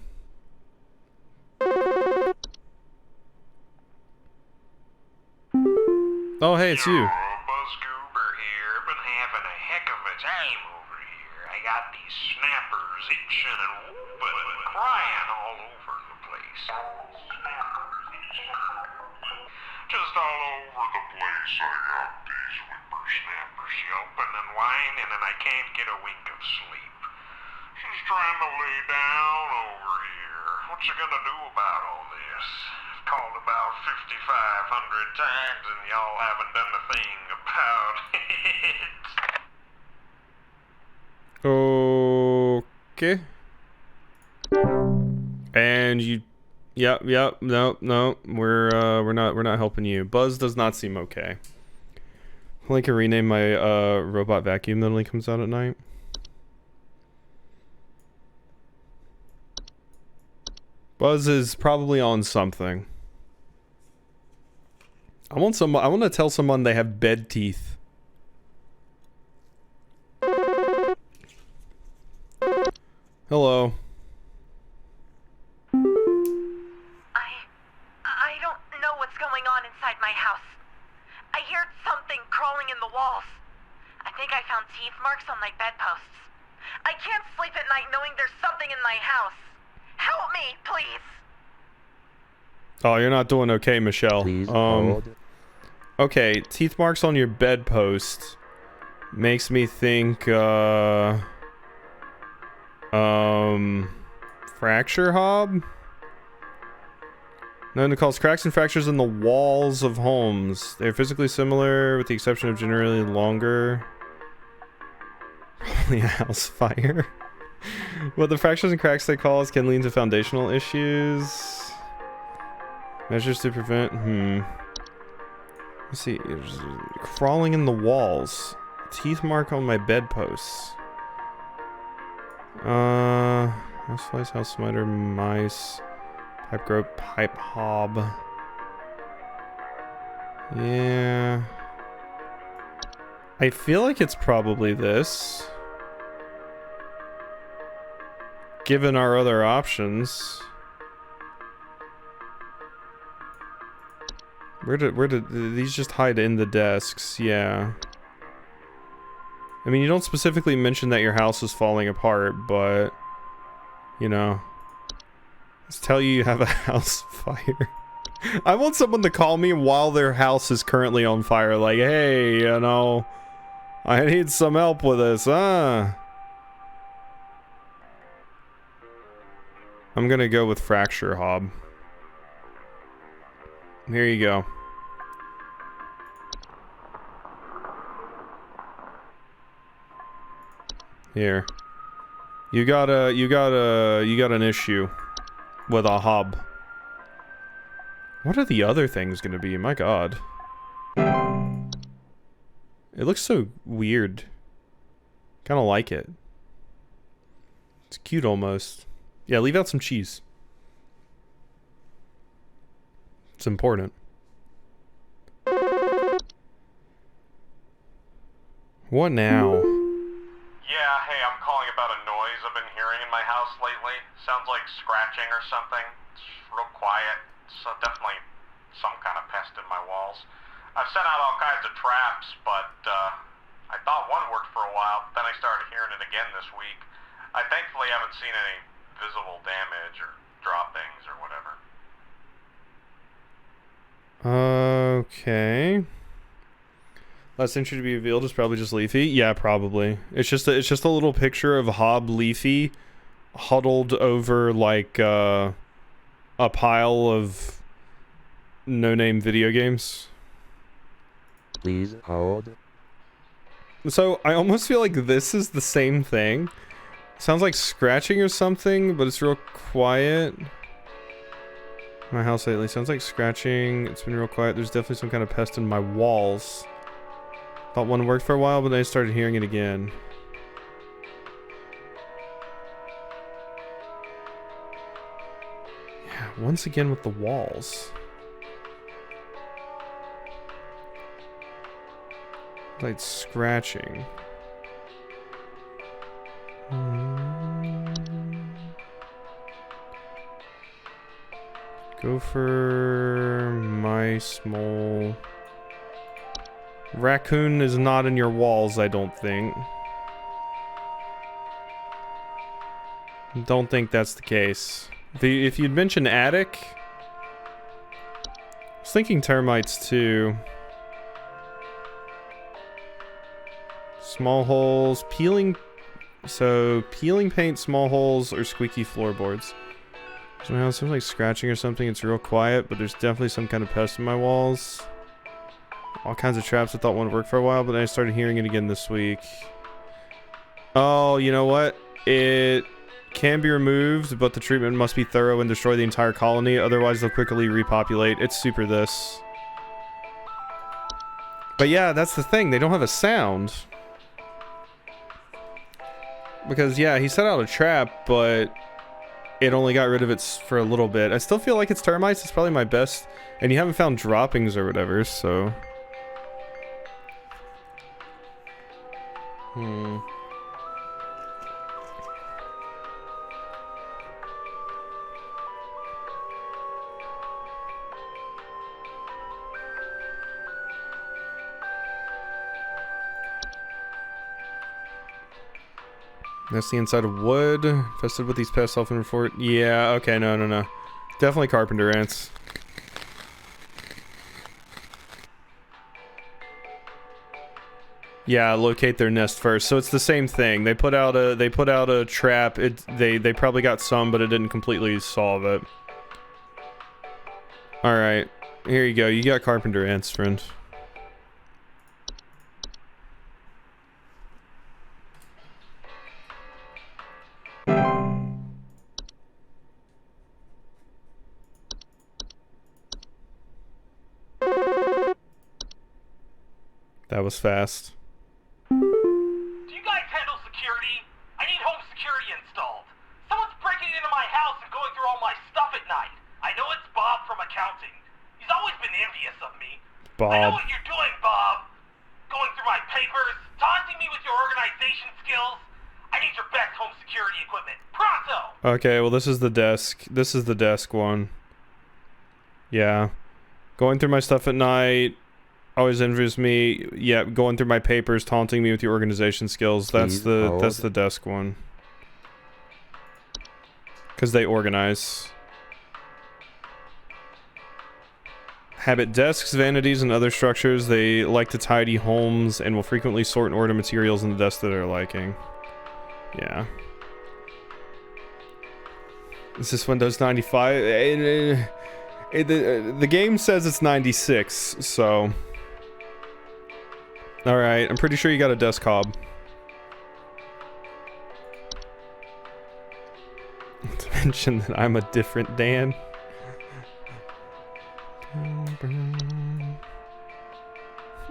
Oh, hey, it's you. Buzz Goober here. Been having a heck of a time over here. I got these snappers itching and whooping and crying all over the place. Just all over the place I got these whippersnappers yelping and whining, and I can't get a wink of sleep. She's trying to lay down over here. What you gonna do about all this? I've called about 5,500 times and y'all haven't done a thing about it. Okay. And you, yep, no, we're not helping you. Buzz does not seem okay. I can rename my robot vacuum that only comes out at night. Buzz is probably on something. I want to tell someone they have bed teeth. Hello. I don't know what's going on inside my house. I heard something crawling in the walls. I think I found teeth marks on my bedposts. I can't sleep at night knowing there's something in my house. Help me, please. Oh, you're not doing okay, Michelle. Please hold. Okay, teeth marks on your bedpost makes me think fracture hob? Known to cause cracks and fractures in the walls of homes. They're physically similar with the exception of generally longer. Probably a house fire. What the fractures and cracks they cause can lead to foundational issues. Measures to prevent, Let's see, crawling in the walls. Teeth mark on my bedposts. House flies, house spider, mice, pipe grope, pipe hob. Yeah. I feel like it's probably this. Given our other options. Where did these just hide in the desks? Yeah. I mean, you don't specifically mention that your house is falling apart, but you know, let's tell you have a house fire. I want someone to call me while their house is currently on fire, like, hey, you know, I need some help with this, I'm gonna go with fracture hob. Here you go. Here. You got an issue with a hob. What are the other things gonna be? My god. It looks so weird. Kinda like it. It's cute almost. Yeah, leave out some cheese. It's important. What now? Yeah, hey, I'm calling about a noise I've been hearing in my house lately. Sounds like scratching or something. It's real quiet. So definitely some kind of pest in my walls. I've sent out all kinds of traps, but I thought one worked for a while, but then I started hearing it again this week. I thankfully haven't seen any visible damage or droppings or whatever. Okay. Last entry to be revealed is probably just Leafy. Yeah, probably. It's just a little picture of Hob Leafy huddled over like a pile of no-name video games. Please hold. So I almost feel like this is the same thing. Sounds like scratching or something, but it's real quiet. My house lately sounds like scratching. It's been real quiet. There's definitely some kind of pest in my walls. Thought one worked for a while, but then I started hearing it again. Yeah, once again with the walls. Like scratching. Go for mice, mole. Raccoon is not in your walls, I don't think. Don't think that's the case. If you'd mentioned attic... I was thinking termites too. Small holes, peeling... So, peeling paint, small holes, or squeaky floorboards. Somehow it seems like scratching or something. It's real quiet, but there's definitely some kind of pest in my walls. All kinds of traps I thought wouldn't work for a while, but then I started hearing it again this week. Oh, you know what? It can be removed, but the treatment must be thorough and destroy the entire colony, otherwise they'll quickly repopulate. It's super this. But yeah, that's the thing. They don't have a sound. Because, yeah, he set out a trap, but it only got rid of it for a little bit. I still feel like it's termites. It's probably my best. And you haven't found droppings or whatever, so... That's the inside of wood. Infested with these pests often report. Yeah, okay, no. Definitely carpenter ants. Yeah, locate their nest first. So it's the same thing. They put out a trap. They probably got some, but it didn't completely solve it. All right, here you go. You got carpenter ants, friend. That was fast. Do you guys handle security? I need home security installed. Someone's breaking into my house and going through all my stuff at night. I know it's Bob from accounting. He's always been envious of me. Bob. I know what you're doing, Bob. Going through my papers, taunting me with your organization skills. I need your best home security equipment. Pronto! Okay, well this is the desk. This is the desk one. Yeah. Going through my stuff at night. Always envious me. Yeah, going through my papers, taunting me with your organization skills. That's the desk one. Because they organize. Habit desks, vanities, and other structures. They like to tidy homes and will frequently sort and order materials in the desks that they're liking. Yeah. Is this Windows 95? The game says it's 96, so... Alright, I'm pretty sure you got a desk hob. To mention that I'm a different Dan.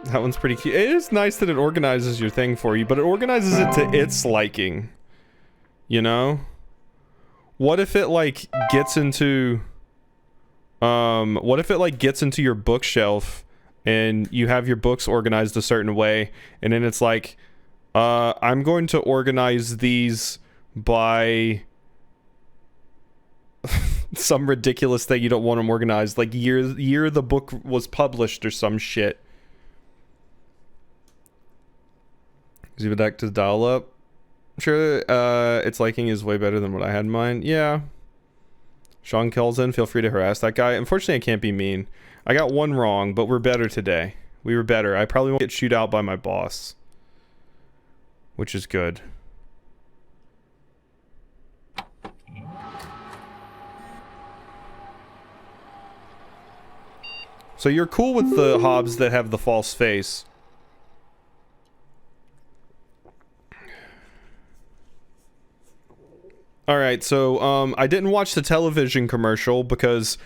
That one's pretty cute. It is nice that it organizes your thing for you, but it organizes it to its liking. You know? What if it, like, gets into... what if it, like, gets into your bookshelf... and you have your books organized a certain way, and then it's like, I'm going to organize these by some ridiculous thing you don't want them organized, like year the book was published or some shit. Is it back to dial up? Sure, its liking is way better than what I had in mind. Yeah. Sean Kelson, feel free to harass that guy. Unfortunately, I can't be mean. I got one wrong, but we're better today. We were better. I probably won't get chewed out by my boss. Which is good. So you're cool with the hobs that have the false face. Alright, so I didn't watch the television commercial because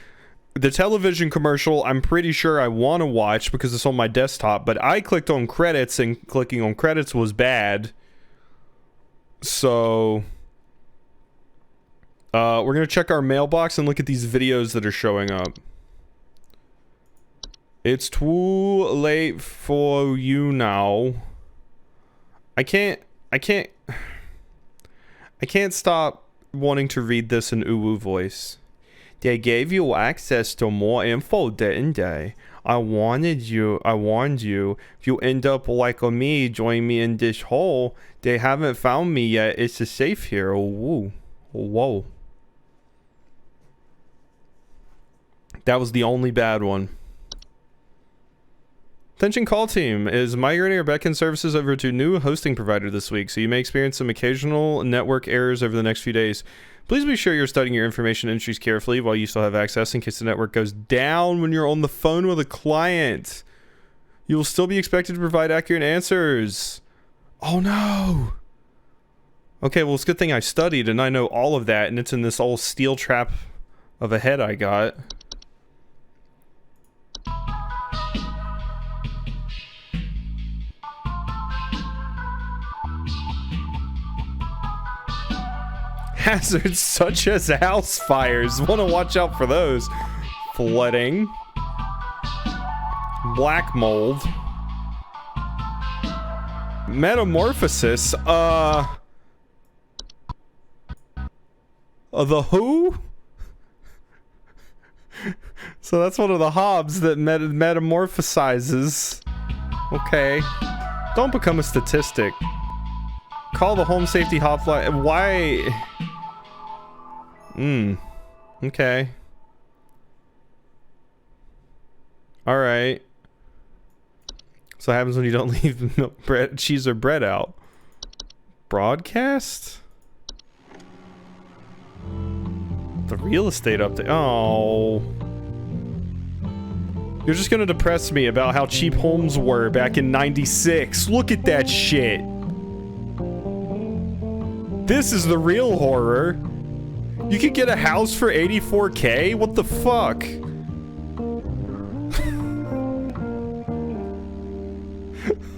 the television commercial I'm pretty sure I want to watch because it's on my desktop, but I clicked on credits and clicking on credits was bad. So we're gonna check our mailbox and look at these videos that are showing up. It's too late for you now. I can't stop wanting to read this in uwu voice. They gave you access to more info, didn't they? I warned you. If you end up like me, join me in this hole. They haven't found me yet. It's a safe here. Oh, whoa. Whoa. That was the only bad one. Attention call team is migrating our backend services over to new hosting provider this week, so you may experience some occasional network errors over the next few days. Please be sure you're studying your information entries carefully while you still have access in case the network goes down when you're on the phone with a client. You will still be expected to provide accurate answers. Oh no! Okay, well it's a good thing I studied and I know all of that, and it's in this old steel trap of a head I got. Hazards such as house fires. Want to watch out for those. Flooding. Black mold. Metamorphosis. The who? So that's one of the hobs that metamorphosizes. Okay. Don't become a statistic. Call the home safety hotline. Why? Okay. Alright. So what happens when you don't leave milk, bread, cheese, or bread out? Broadcast? The real estate update. Oh. You're just gonna depress me about how cheap homes were back in '96. Look at that shit. This is the real horror. You could get a house for $84K? What the fuck?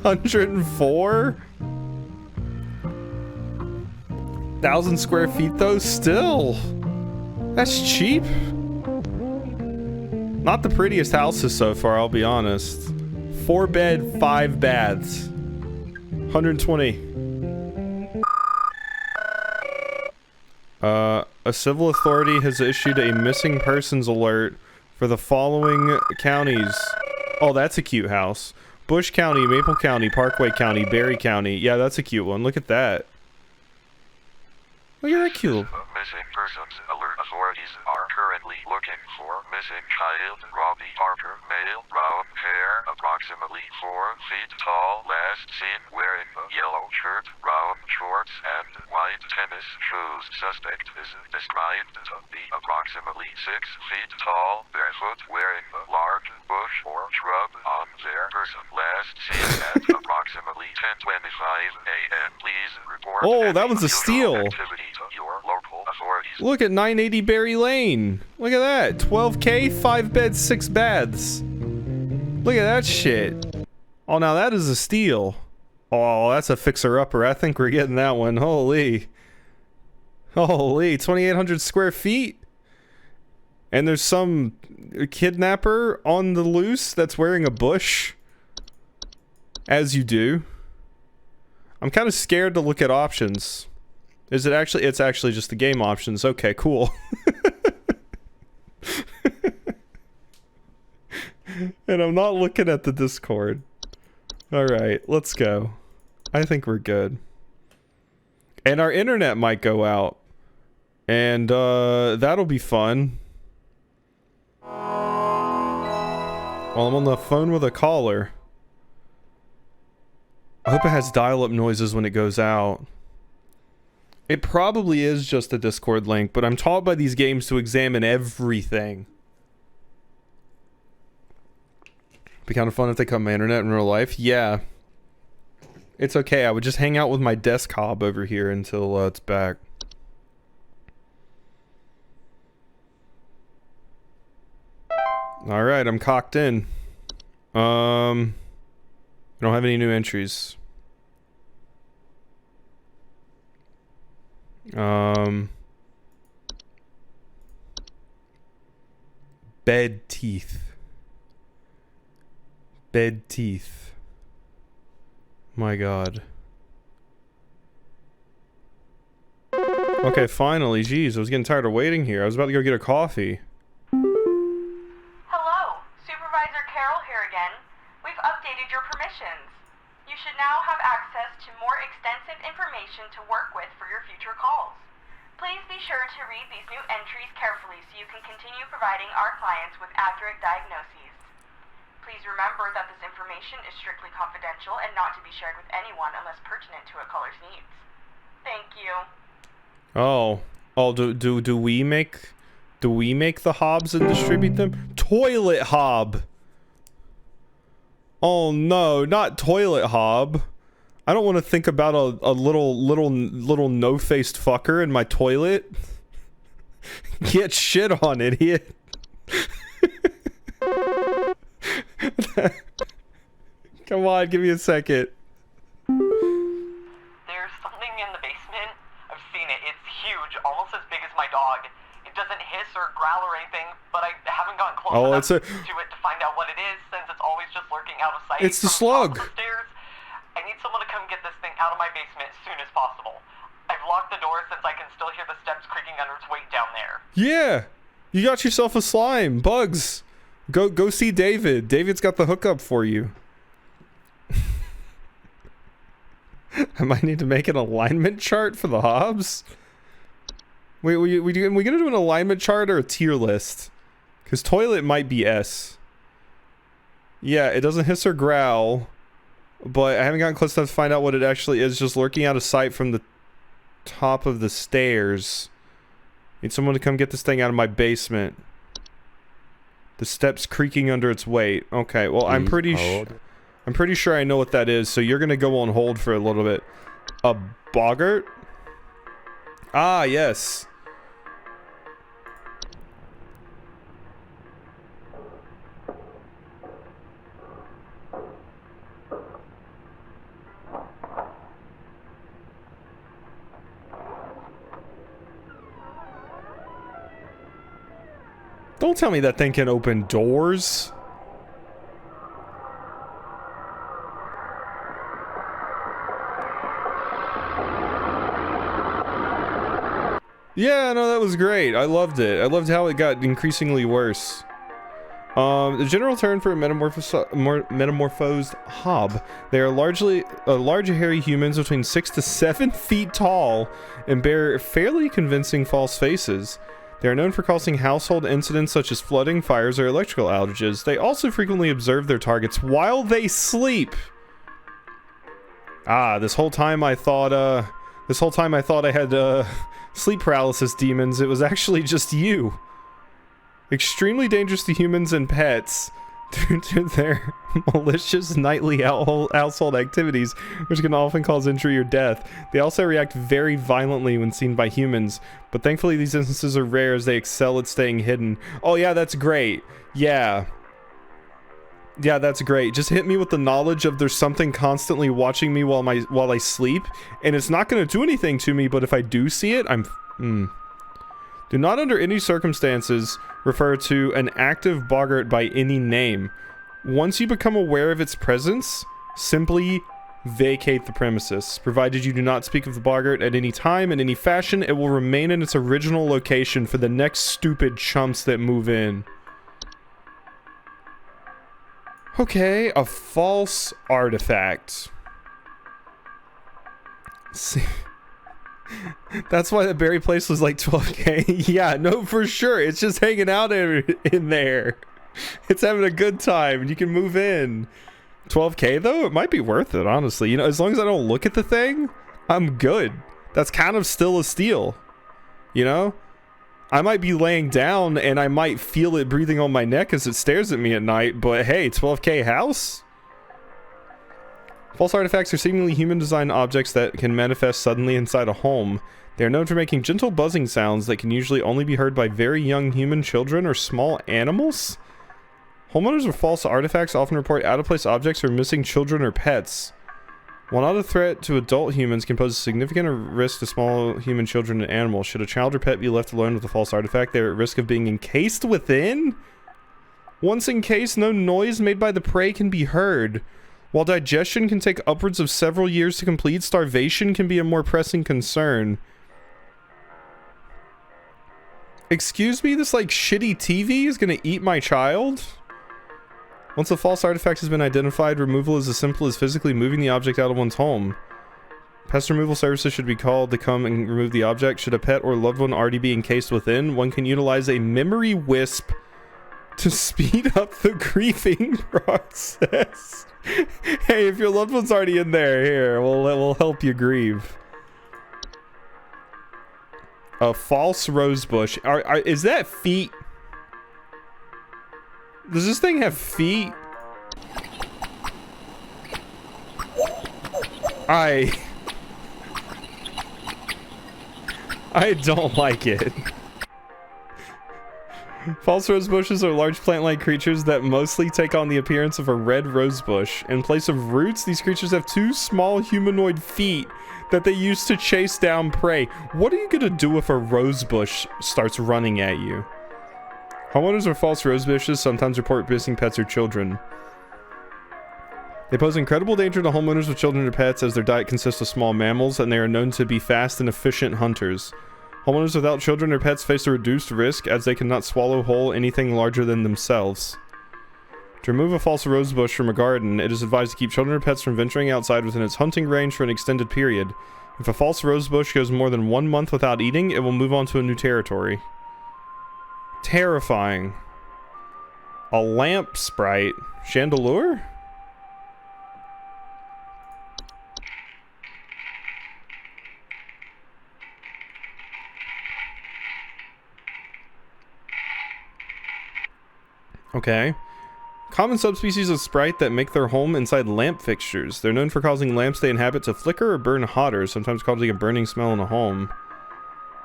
$104,000 square feet though? Still. That's cheap. Not the prettiest houses so far, I'll be honest. 4 bed, 5 baths. 120. A civil authority has issued a missing persons alert for the following counties. Oh, that's a cute house. Bush County, Maple County, Parkway County, Berry County. Yeah, that's a cute one. Look at that. Look at that cute. Missing persons alert. Authorities are currently looking for missing child Robbie Parker, male, brown hair, approximately 4 feet tall, last seen wearing a yellow shirt, brown shorts, and white tennis shoes. Suspect is described to be approximately 6 feet tall, barefoot, wearing a large bush or shrub on their person. Last seen at approximately 10:25 a.m. Please report. Oh, that one's a steal. Activity to your local authorities. Look at 980 Berry Lane. Look at that. 12K, 5 beds, 6 baths. Look at that shit. Oh, now that is a steal. Oh, that's a fixer-upper. I think we're getting that one. Holy. Holy. 2,800 square feet? And there's some kidnapper on the loose that's wearing a bush. As you do. I'm kind of scared to look at options. Is it actually? It's actually just the game options. Okay, cool. And I'm not looking at the Discord. Alright, let's go. I think we're good. And our internet might go out. And that'll be fun. While I'm on the phone with a caller. I hope it has dial-up noises when it goes out. It probably is just a Discord link, but I'm taught by these games to examine everything. Be kind of fun if they cut my internet in real life. Yeah. It's okay. I would just hang out with my desk hob over here until it's back. Alright, I'm cocked in. I don't have any new entries. Bed teeth. Bed teeth. My god. Okay, finally. Jeez, I was getting tired of waiting here. I was about to go get a coffee. Hello, Supervisor Carol future calls. Please be sure to read these new entries carefully so you can continue providing our clients with accurate diagnoses. Please remember that this information is strictly confidential and not to be shared with anyone unless pertinent to a caller's needs. Thank you. Do we make the hobs and distribute them? Toilet hob. Oh no, not toilet hob. I don't want to think about a little no-faced fucker in my toilet. Get shit on, idiot. Come on, give me a second. There's something in the basement. I've seen it. It's huge, almost as big as my dog. It doesn't hiss or growl or anything, but I haven't gotten close enough to it to find out what it is, since it's always just lurking out of sight. It's the From slug. the top of the stairs. I need someone to come get this thing out of my basement as soon as possible. I've locked the door since I can still hear the steps creaking under its weight down there. Yeah, you got yourself a slime. Bugs. Go see David. David's got the hookup for you. I might need to make an alignment chart for the hobs. Wait, we gonna do an alignment chart or a tier list? Because toilet might be S. Yeah, it doesn't hiss or growl, but I haven't gotten close enough to find out what it actually is. Just lurking out of sight from the top of the stairs. Need someone to come get this thing out of my basement. The steps creaking under its weight. Okay, well, I'm pretty sure I know what that is, so you're gonna go on hold for a little bit. A boggart? Ah, yes. Don't tell me that thing can open doors. Yeah, no, that was great. I loved it. I loved how it got increasingly worse. The general term for a metamorphosed hob. They are large hairy humans between 6 to 7 feet tall and bear fairly convincing false faces. They are known for causing household incidents such as flooding, fires, or electrical outages. They also frequently observe their targets while they sleep. Ah, this whole time I thought I had sleep paralysis demons. It was actually just you. Extremely dangerous to humans and pets due to their malicious nightly household activities, which can often cause injury or death. They also react very violently when seen by humans, but thankfully these instances are rare as they excel at staying hidden. Oh yeah, that's great. Yeah, that's great. Just hit me with the knowledge of there's something constantly watching me while I sleep, and it's not going to do anything to me, but if I do see it, Do not under any circumstances refer to an active boggart by any name. Once you become aware of its presence, simply vacate the premises. Provided you do not speak of the boggart at any time in any fashion, it will remain in its original location for the next stupid chumps that move in. Okay, a false artifact. See, that's why the berry place was like 12K. Yeah, no, for sure. It's just hanging out in there. It's having a good time. You can move in. 12K though, it might be worth it, honestly. You know, as long as I don't look at the thing, I'm good. That's kind of still a steal. You know? I might be laying down and I might feel it breathing on my neck as it stares at me at night, but hey, 12K house? False artifacts are seemingly human-designed objects that can manifest suddenly inside a home. They are known for making gentle buzzing sounds that can usually only be heard by very young human children or small animals. Homeowners of false artifacts often report out-of-place objects or missing children or pets. While not a threat to adult humans, can pose a significant risk to small human children and animals. Should a child or pet be left alone with a false artifact, they are at risk of being encased within? Once encased, no noise made by the prey can be heard. While digestion can take upwards of several years to complete, starvation can be a more pressing concern. Excuse me, this like shitty TV is gonna eat my child? Once a false artifact has been identified, removal is as simple as physically moving the object out of one's home. Pest removal services should be called to come and remove the object. Should a pet or loved one already be encased within, one can utilize a memory wisp to speed up the grieving process. Hey, if your loved one's already in there, here, we'll help you grieve. A false rosebush. Is that feet? Does this thing have feet? I don't like it. False rose bushes are large plant-like creatures that mostly take on the appearance of a red rose bush. In place of roots, these creatures have two small humanoid feet that they use to chase down prey. What are you gonna do if a rose bush starts running at you? Homeowners of false rose bushes sometimes report missing pets or children. They pose incredible danger to homeowners with children or pets as their diet consists of small mammals, and they are known to be fast and efficient hunters. Homeowners without children or pets face a reduced risk as they cannot swallow whole anything larger than themselves. To remove a false rosebush from a garden, it is advised to keep children or pets from venturing outside within its hunting range for an extended period. If a false rosebush goes more than 1 month without eating, it will move on to a new territory. Terrifying. A lamp sprite. Chandelure? Okay. Common subspecies of sprite that make their home inside lamp fixtures. They're known for causing lamps they inhabit to flicker or burn hotter, sometimes causing a burning smell in a home.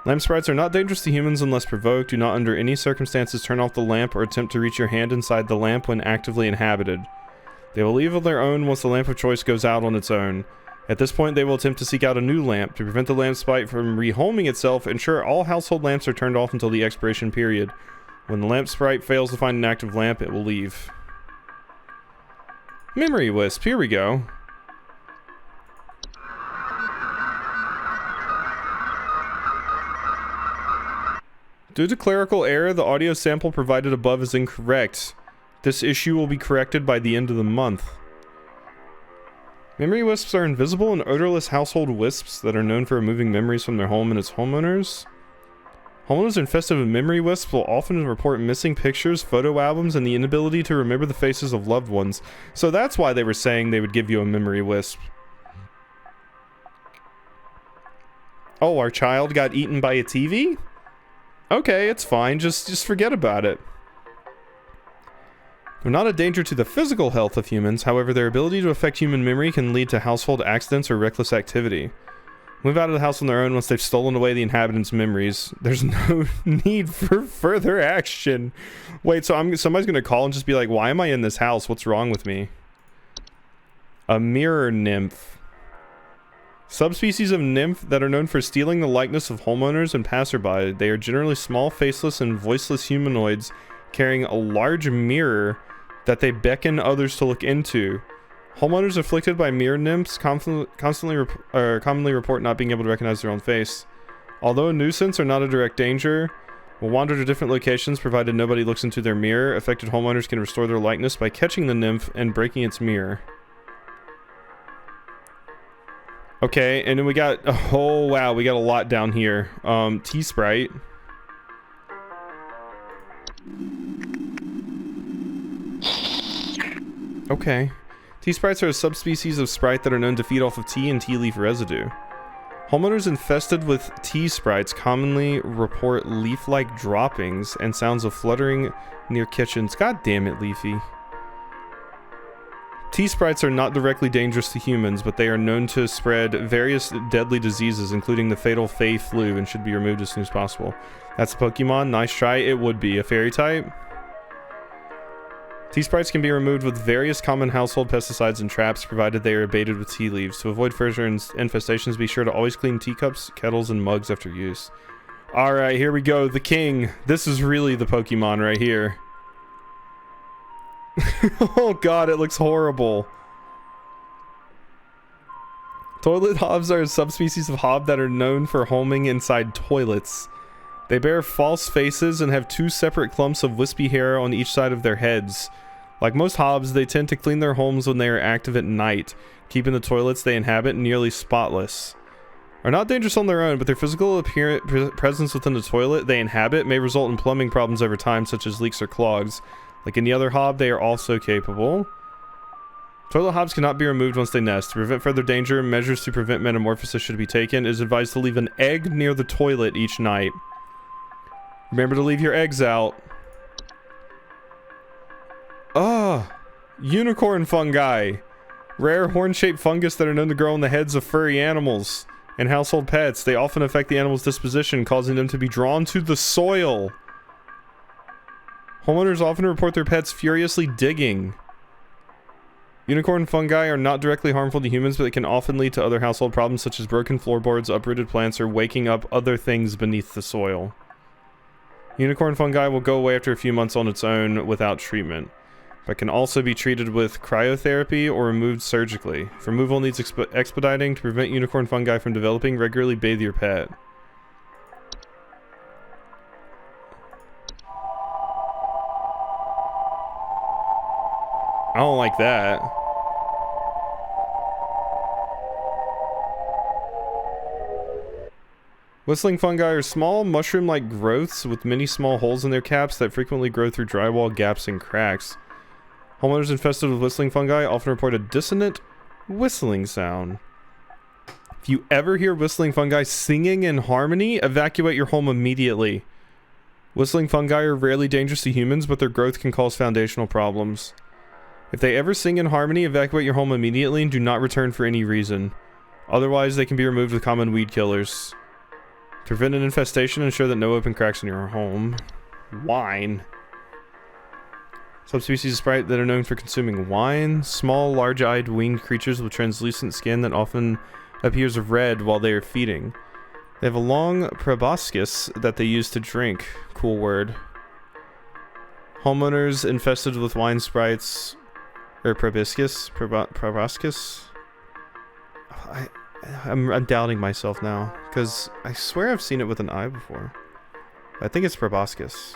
Lamp sprites are not dangerous to humans unless provoked. Do not under any circumstances turn off the lamp or attempt to reach your hand inside the lamp when actively inhabited. They will leave on their own once the lamp of choice goes out on its own. At this point, they will attempt to seek out a new lamp. To prevent the lamp sprite from rehoming itself, ensure all household lamps are turned off until the expiration period. When the lamp sprite fails to find an active lamp, it will leave. Memory wisp, here we go. Due to clerical error, the audio sample provided above is incorrect. This issue will be corrected by the end of the month. Memory wisps are invisible and odorless household wisps that are known for removing memories from their home and its homeowners. Homeowners infested with memory wisps will often report missing pictures, photo albums, and the inability to remember the faces of loved ones. So that's why they were saying they would give you a memory wisp. Oh, our child got eaten by a TV? Okay, it's fine. Just forget about it. They're not a danger to the physical health of humans, however, their ability to affect human memory can lead to household accidents or reckless activity. Move out of the house on their own once they've stolen away the inhabitants' memories. There's no need for further action. Wait, so somebody's gonna call and just be like, why am I in this house? What's wrong with me? A mirror nymph. Subspecies of nymph that are known for stealing the likeness of homeowners and passerby. They are generally small, faceless, and voiceless humanoids carrying a large mirror that they beckon others to look into. Homeowners afflicted by mirror nymphs commonly report not being able to recognize their own face. Although a nuisance or not a direct danger, will wander to different locations provided nobody looks into their mirror. Affected homeowners can restore their likeness by catching the nymph and breaking its mirror. Okay, and then we got, oh wow, we got a lot down here. T-Sprite. Okay. Tea-sprites are a subspecies of sprite that are known to feed off of tea and tea leaf residue. Homeowners infested with tea-sprites commonly report leaf-like droppings and sounds of fluttering near kitchens. God damn it, Leafy. Tea-sprites are not directly dangerous to humans, but they are known to spread various deadly diseases, including the fatal Fey flu, and should be removed as soon as possible. That's a Pokemon. Nice try. It would be a fairy type. Tea-sprites can be removed with various common household pesticides and traps, provided they are baited with tea leaves. To avoid further infestations, be sure to always clean teacups, kettles, and mugs after use. Alright, here we go. The king. This is really the Pokemon right here. Oh god, it looks horrible. Toilet hobs are a subspecies of hob that are known for homing inside toilets. They bear false faces and have two separate clumps of wispy hair on each side of their heads. Like most hobs, they tend to clean their homes when they are active at night, keeping the toilets they inhabit nearly spotless. Are not dangerous on their own, but their physical presence within the toilet they inhabit may result in plumbing problems over time, such as leaks or clogs. Like any other hob, they are also capable. Toilet hobs cannot be removed once they nest. To prevent further danger, measures to prevent metamorphosis should be taken. It is advised to leave an egg near the toilet each night. Remember to leave your eggs out. Unicorn fungi. Rare horn-shaped fungus that are known to grow on the heads of furry animals and household pets. They often affect the animal's disposition, causing them to be drawn to the soil. Homeowners often report their pets furiously digging. Unicorn fungi are not directly harmful to humans, but they can often lead to other household problems such as broken floorboards, uprooted plants, or waking up other things beneath the soil. Unicorn fungi will go away after a few months on its own without treatment, but can also be treated with cryotherapy or removed surgically. If removal needs expediting, to prevent unicorn fungi from developing, regularly bathe your pet. I don't like that. Whistling fungi are small, mushroom-like growths with many small holes in their caps that frequently grow through drywall gaps and cracks. Homeowners infested with whistling fungi often report a dissonant whistling sound. If you ever hear whistling fungi singing in harmony, evacuate your home immediately. Whistling fungi are rarely dangerous to humans, but their growth can cause foundational problems. If they ever sing in harmony, evacuate your home immediately and do not return for any reason. Otherwise, they can be removed with common weed killers. To prevent an infestation, ensure that no open cracks in your home. Wine. Subspecies of sprite that are known for consuming wine. Small, large-eyed, winged creatures with translucent skin that often appears red while they are feeding. They have a long proboscis that they use to drink. Cool word. Homeowners infested with wine sprites... or proboscis? Proboscis? I'm doubting myself now, because I swear I've seen it with an eye before. I think it's proboscis.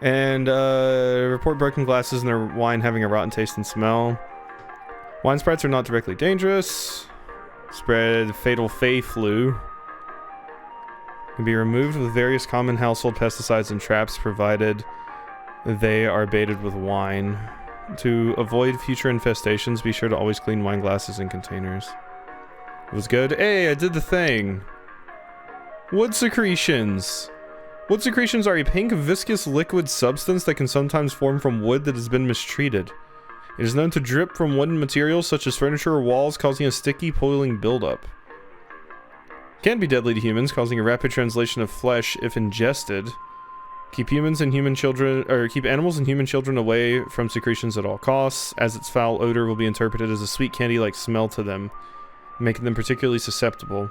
And, report broken glasses in their wine having a rotten taste and smell. Wine sprites are not directly dangerous. Spread fatal fey flu. Can be removed with various common household pesticides and traps, provided they are baited with wine. To avoid future infestations, be sure to always clean wine glasses and containers. It was good. Hey, I did the thing. Wood secretions. Wood secretions are a pink, viscous liquid substance that can sometimes form from wood that has been mistreated. It is known to drip from wooden materials such as furniture or walls, causing a sticky, boiling buildup. It can be deadly to humans, causing a rapid translation of flesh if ingested. Keep humans and human children, or keep animals and human children away from secretions at all costs, as its foul odor will be interpreted as a sweet candy-like smell to them, making them particularly susceptible.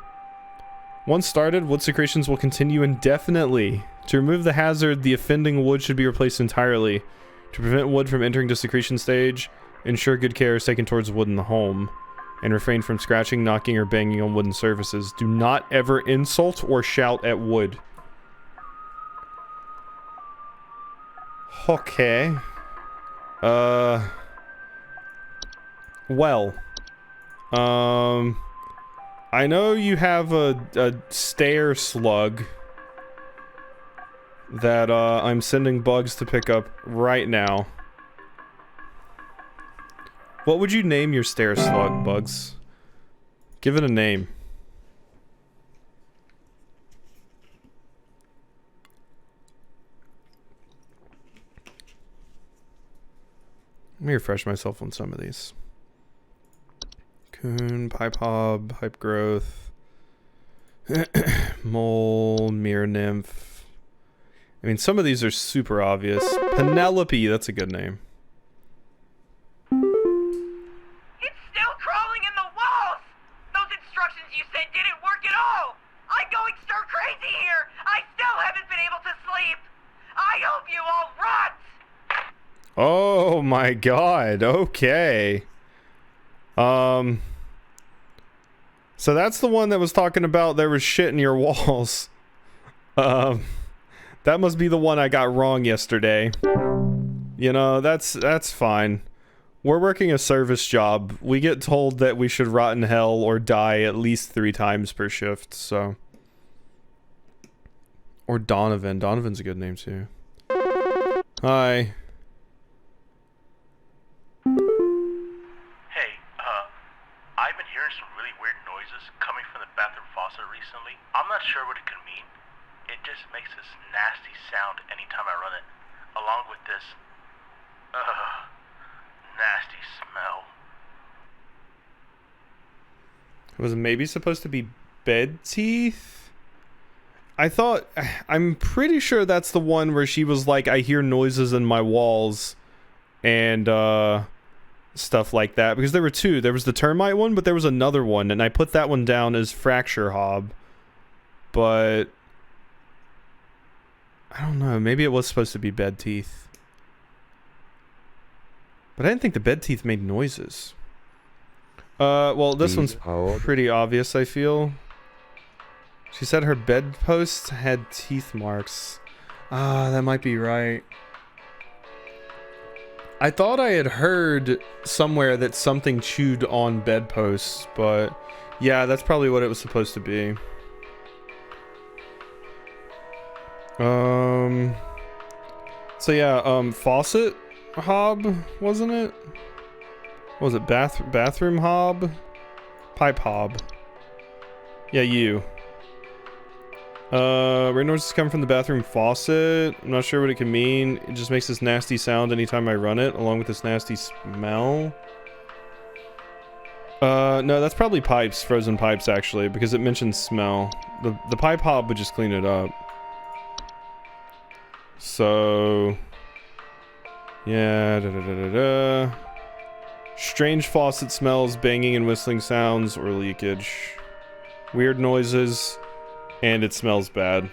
Once started, wood secretions will continue indefinitely. To remove the hazard, the offending wood should be replaced entirely. To prevent wood from entering the secretion stage, ensure good care is taken towards wood in the home, and refrain from scratching, knocking, or banging on wooden surfaces. Do not ever insult or shout at wood. Okay. Well. I know you have a stair slug that, I'm sending bugs to pick up right now. What would you name your stair slug, Bugs? Give it a name. Let me refresh myself on some of these. Coon, pipe hob, pipe growth, mole, mirror nymph. I mean, some of these are super obvious. Penelope, that's a good name. It's still crawling in the walls! Those instructions you said didn't work at all! I'm going stir crazy here! I still haven't been able to sleep! I hope you all rot! Oh my god, okay. So that's the one that was talking about there was shit in your walls. That must be the one I got wrong yesterday. You know, that's fine. We're working a service job. We get told that we should rot in hell or die at least 3 times per shift, so. Or Donovan. Donovan's a good name, too. Hi. Hey, I've been hearing some really weird noises coming from the bathroom faucet recently. I'm not sure what it could mean. It just makes this nasty sound anytime I run it, along with this, nasty smell. Was it maybe supposed to be bed teeth? I'm pretty sure that's the one where she was like, I hear noises in my walls and stuff like that, because there were 2. There was the termite one, but there was another one, and I put that one down as fracture hob. But I don't know, maybe it was supposed to be bed teeth. But I didn't think the bed teeth made noises. Well, this one's pretty obvious, I feel. She said her bedpost had teeth marks. Ah, that might be right. I thought I had heard somewhere that something chewed on bedposts, but yeah, that's probably what it was supposed to be. So yeah, faucet hob, wasn't it? What was it? Bathroom hob? Pipe hob. Yeah, you. Red noises come from the bathroom faucet. I'm not sure what it can mean. It just makes this nasty sound anytime I run it, along with this nasty smell. No, that's probably pipes, frozen pipes, actually, because it mentions smell. The pipe hob would just clean it up. So, yeah, strange faucet smells, banging and whistling sounds, or leakage. Weird noises. And it smells bad.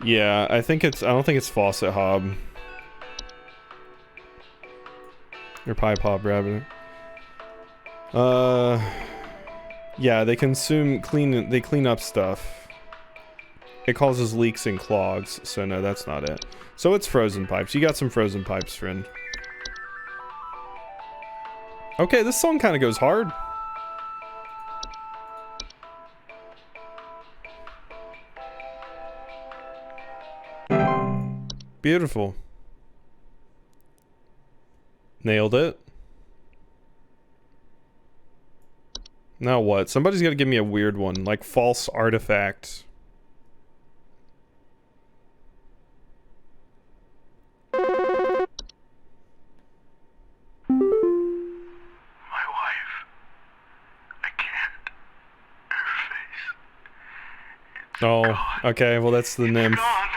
Yeah, I don't think it's faucet hob. Or pipe hob, rather. Yeah, they clean up stuff. It causes leaks and clogs, so no, that's not it. So it's frozen pipes. You got some frozen pipes, friend. Okay, this song kind of goes hard. Beautiful. Nailed it. Now what? Somebody's got to give me a weird one, like false artifact. My wife. I can't. Her face. It's gone. Okay, well that's the nymph. Gone.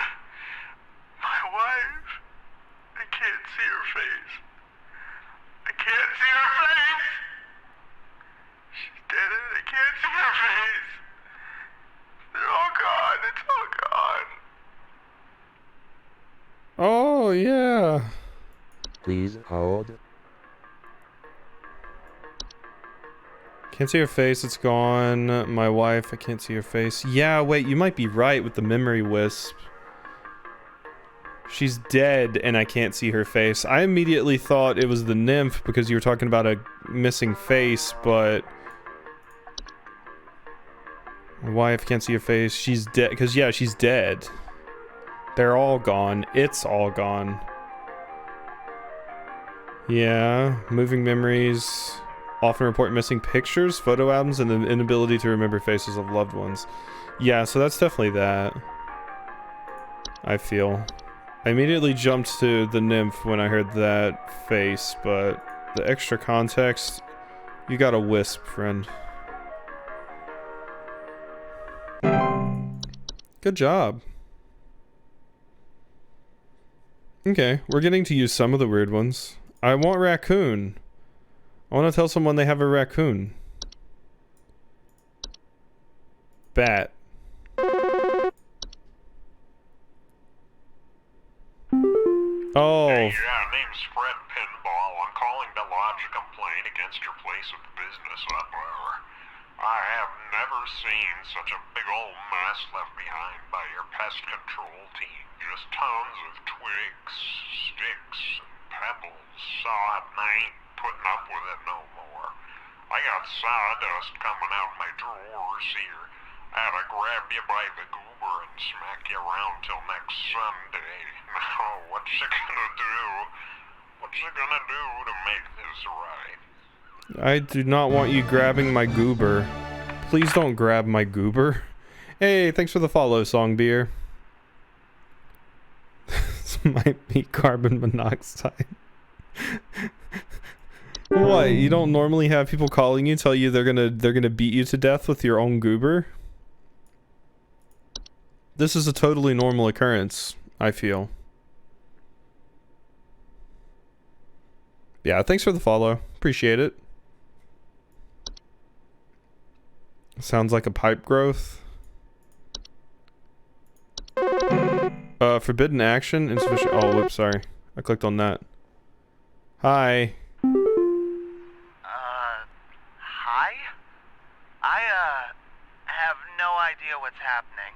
Oh, yeah. Please hold. Can't see her face, it's gone. My wife, I can't see her face. Yeah, wait, you might be right with the memory wisp. She's dead and I can't see her face. I immediately thought it was the nymph because you were talking about a missing face, but... My wife can't see her face. She's dead, because yeah, she's dead. They're all gone. It's all gone. Yeah, moving memories. Often report missing pictures, photo albums, and the inability to remember faces of loved ones. Yeah, so that's definitely that. I feel. I immediately jumped to the nymph when I heard that face, but the extra context, you got a wisp, friend. Good job. Okay, we're getting to use some of the weird ones. I want raccoon. I want to tell someone they have a raccoon. Bat. Oh. Hey, yeah, name's Fred Pinball. I'm calling to lodge a complaint against your place of business. I have never seen such a big old mess left behind by your pest control team. Just tons of twigs, sticks, and pebbles. Sod, and I ain't putting up with it no more. I got sawdust coming out my drawers here. I had to grab you by the goober and smack you around till next Sunday. Now, what's you gonna do? What's you gonna do to make this right? I do not want you grabbing my goober. Please don't grab my goober. Hey, thanks for the follow, Song Beer. This might be carbon monoxide. What? You don't normally have people calling you, tell you they're gonna beat you to death with your own goober? This is a totally normal occurrence, I feel. Yeah, thanks for the follow. Appreciate it. Sounds like a pipe growth. Forbidden action, insufficient. Oh, whoops, sorry. I clicked on that. Hi. Hi? I, have no idea what's happening.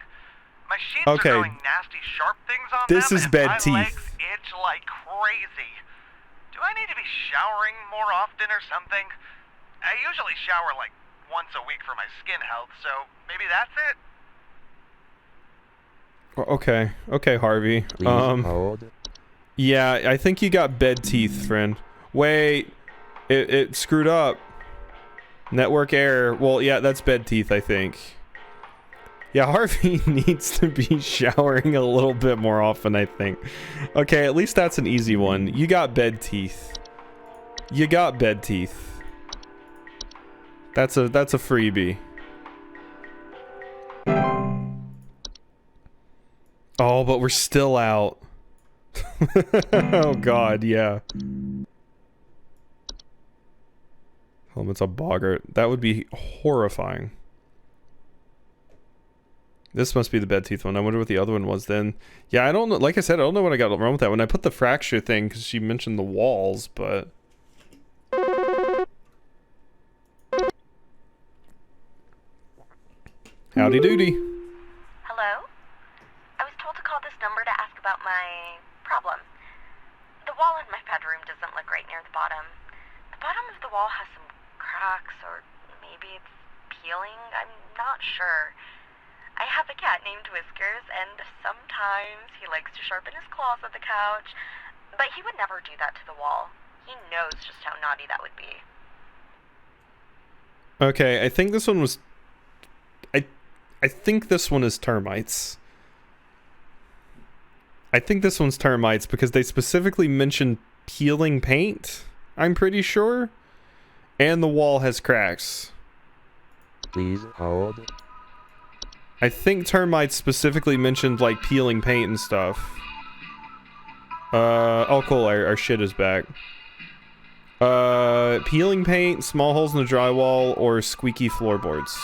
My sheets are growing nasty sharp things on this them, is and bed my teeth. legs itch like crazy. Do I need to be showering more often or something? I usually shower like once a week for my skin health, so maybe that's it? Okay. Okay, Harvey. Please hold. Yeah, I think you got bed teeth, friend. Wait. It screwed up. Network error. Well, yeah, that's bed teeth, I think. Yeah, Harvey needs to be showering a little bit more often, I think. Okay, at least that's an easy one. You got bed teeth. You got bed teeth. That's a freebie. Oh, but we're still out. Oh god, yeah. Helmet's a boggart. That would be horrifying. This must be the bed teeth one. I wonder what the other one was then. Yeah, I don't know. Like I said, I don't know what I got wrong with that one. I put the fracture thing because she mentioned the walls, but... Howdy doody. Hello? I was told to call this number to ask about my problem. The wall in my bedroom doesn't look right near the bottom. The bottom of the wall has some cracks, or maybe it's peeling. I'm not sure. I have a cat named Whiskers, and sometimes he likes to sharpen his claws at the couch, but he would never do that to the wall. He knows just how naughty that would be. Okay, I think this one was... I think this one is termites. I think this one's termites because they specifically mentioned peeling paint, I'm pretty sure. And the wall has cracks. Please hold. I think termites specifically mentioned like peeling paint and stuff. Oh cool, our shit is back. Peeling paint, small holes in the drywall, or squeaky floorboards.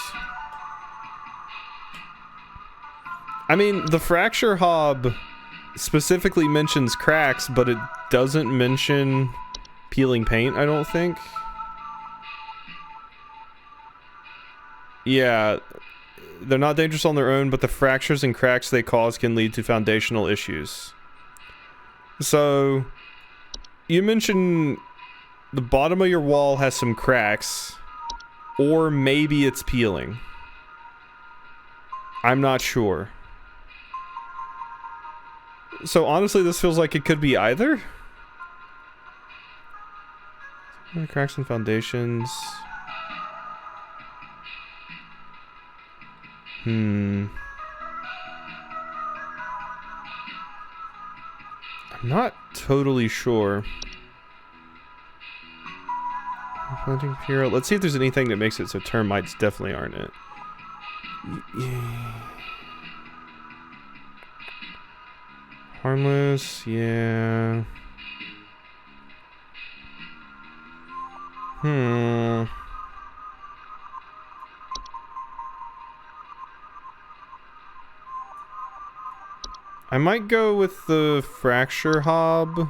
I mean, the fracture hob specifically mentions cracks, but it doesn't mention peeling paint, I don't think. Yeah, they're not dangerous on their own, but the fractures and cracks they cause can lead to foundational issues. So, you mentioned the bottom of your wall has some cracks, or maybe it's peeling. I'm not sure. So honestly, this feels like it could be either. Cracks and foundations. I'm not totally sure. Planting material. Let's see if there's anything that makes it so termites definitely aren't it. Harmless, yeah. I might go with the fracture hob.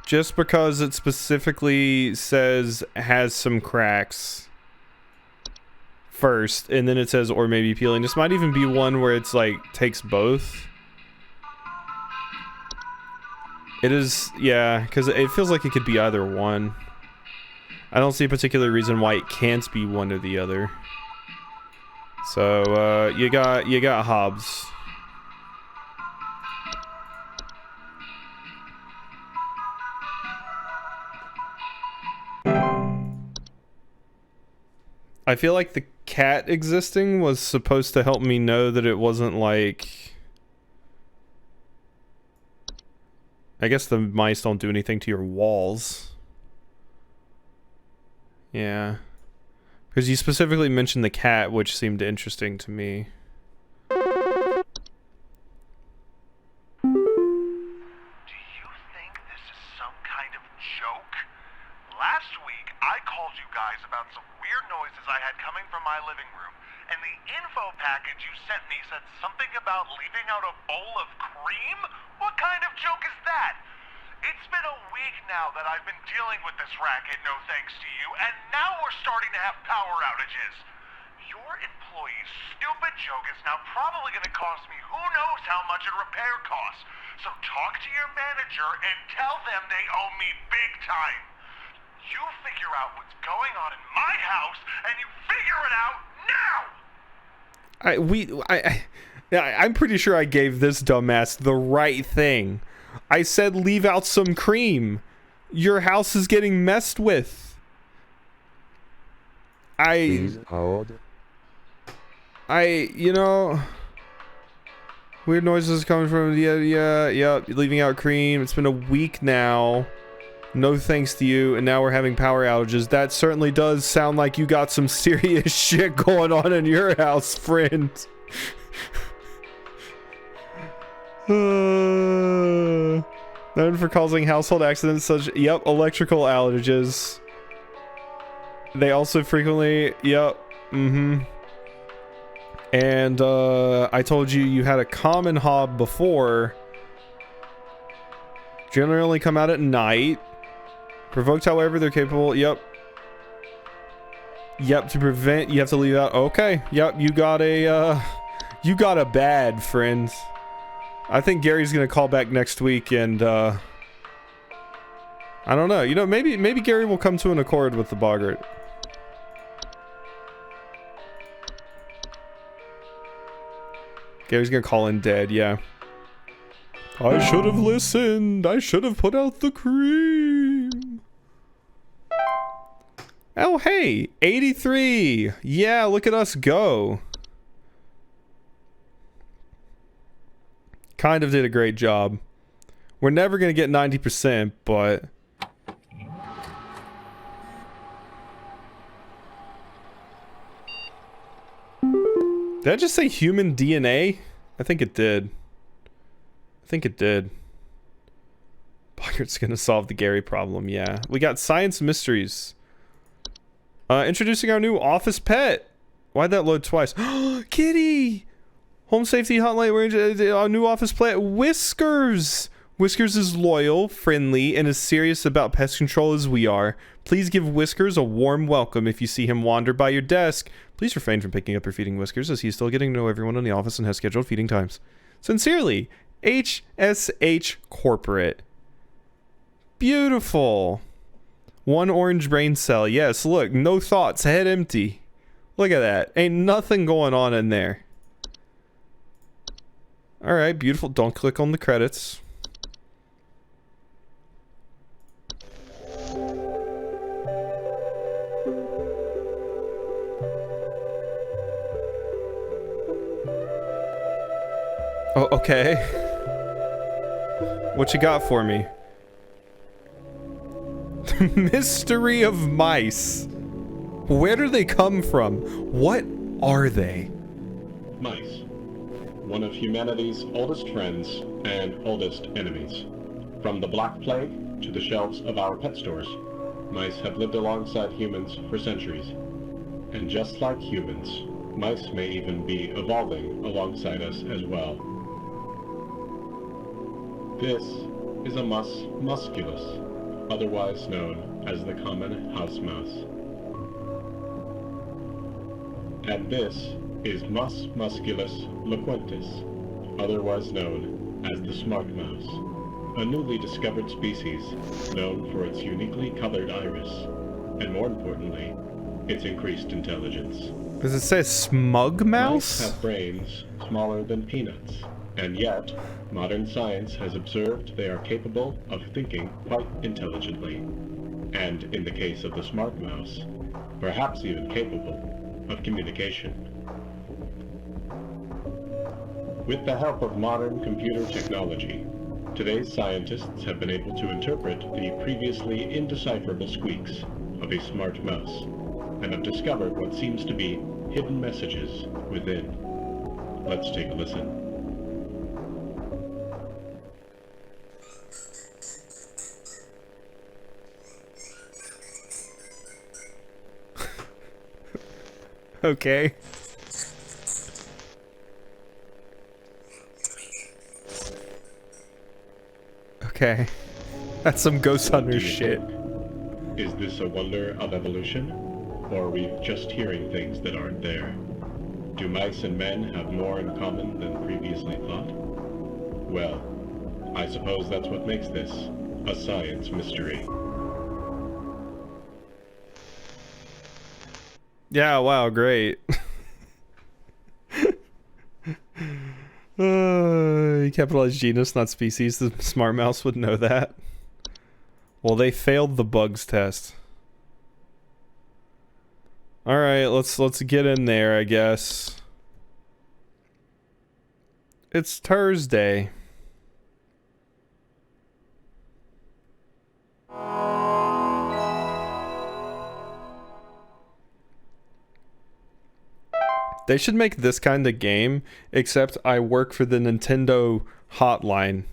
just because it specifically says has some cracks first, and then it says or maybe peeling. This might even be one where it's like takes both. It is, yeah, because it feels like it could be either one. I don't see a particular reason why it can't be one or the other. So you got Hobbs. I feel like the cat existing was supposed to help me know that it wasn't like... I guess the mice don't do anything to your walls. Yeah. Because you specifically mentioned the cat, which seemed interesting to me. Do you think this is some kind of joke? Last week, I called you guys about some weird noises I had coming from my living room, and the info package you sent me said something about leaving out a bowl of cream? What kind of joke is that? It's been a week now that I've been dealing with this racket, no thanks to you, and now we're starting to have power outages. Your employee's stupid joke is now probably going to cost me who knows how much in repair costs. So talk to your manager and tell them they owe me big time. You figure out what's going on in my house, and you figure it out now! I'm pretty sure I gave this dumbass the right thing. I said leave out some cream. Your house is getting messed with. Please hold. You know, weird noises coming from, yeah, leaving out cream. It's been a week now. No thanks to you, and now we're having power outages. That certainly does sound like you got some serious shit going on in your house, friend. Known for causing household accidents such, electrical outages. They also frequently, And I told you you had a common hob before. Generally only come out at night. Provoked, however, they're capable. To prevent, you have to leave out. Okay. You got a bad, friend. I think Gary's gonna call back next week, and I don't know. You know, maybe Gary will come to an accord with the boggart. Gary's gonna call in dead. Yeah. I should have listened. I should have put out the cream. Oh, hey, 83. Yeah, look at us go. Kind of did a great job. We're never going to get 90%, but... Did I just say human DNA? I think it did. Boggart's going to solve the Gary problem, yeah. We got science mysteries. Introducing our new office pet. Why'd that load twice? Kitty! Home safety hotline, our new office pet, Whiskers! Whiskers is loyal, friendly, and as serious about pest control as we are. Please give Whiskers a warm welcome if you see him wander by your desk. Please refrain from picking up or feeding Whiskers, as he's still getting to know everyone in the office and has scheduled feeding times. Sincerely, HSH Corporate. Beautiful. One orange brain cell. Yes, look, no thoughts, head empty. Look at that. Ain't nothing going on in there. Alright, beautiful. Don't click on the credits. Oh, okay. What you got for me? Mystery of mice. Where do they come from? What are they? Mice. One of humanity's oldest friends and oldest enemies. From the Black Plague to the shelves of our pet stores, mice have lived alongside humans for centuries. And just like humans, mice may even be evolving alongside us as well. This is a mus musculus, otherwise known as the common house mouse. And this is Mus musculus loquentis, otherwise known as the smart mouse, a newly discovered species known for its uniquely colored iris, and more importantly, its increased intelligence. Does it say smug Mice mouse? have brains smaller than peanuts, and yet, modern science has observed they are capable of thinking quite intelligently, and in the case of the smart mouse, perhaps even capable of communication. With the help of modern computer technology, today's scientists have been able to interpret the previously indecipherable squeaks of a smart mouse, and have discovered what seems to be hidden messages within. Let's take a listen. Okay. Okay. That's some Ghost Hunter shit. Is this a wonder of evolution? Or are we just hearing things that aren't there? Do mice and men have more in common than previously thought? Well, I suppose that's what makes this a science mystery. Yeah, wow, great. You capitalized genus, not species. The smart mouse would know that. Well, they failed the bugs test. Alright, let's get in there, I guess. It's Thursday. They should make this kind of game, except I work for the Nintendo Hotline.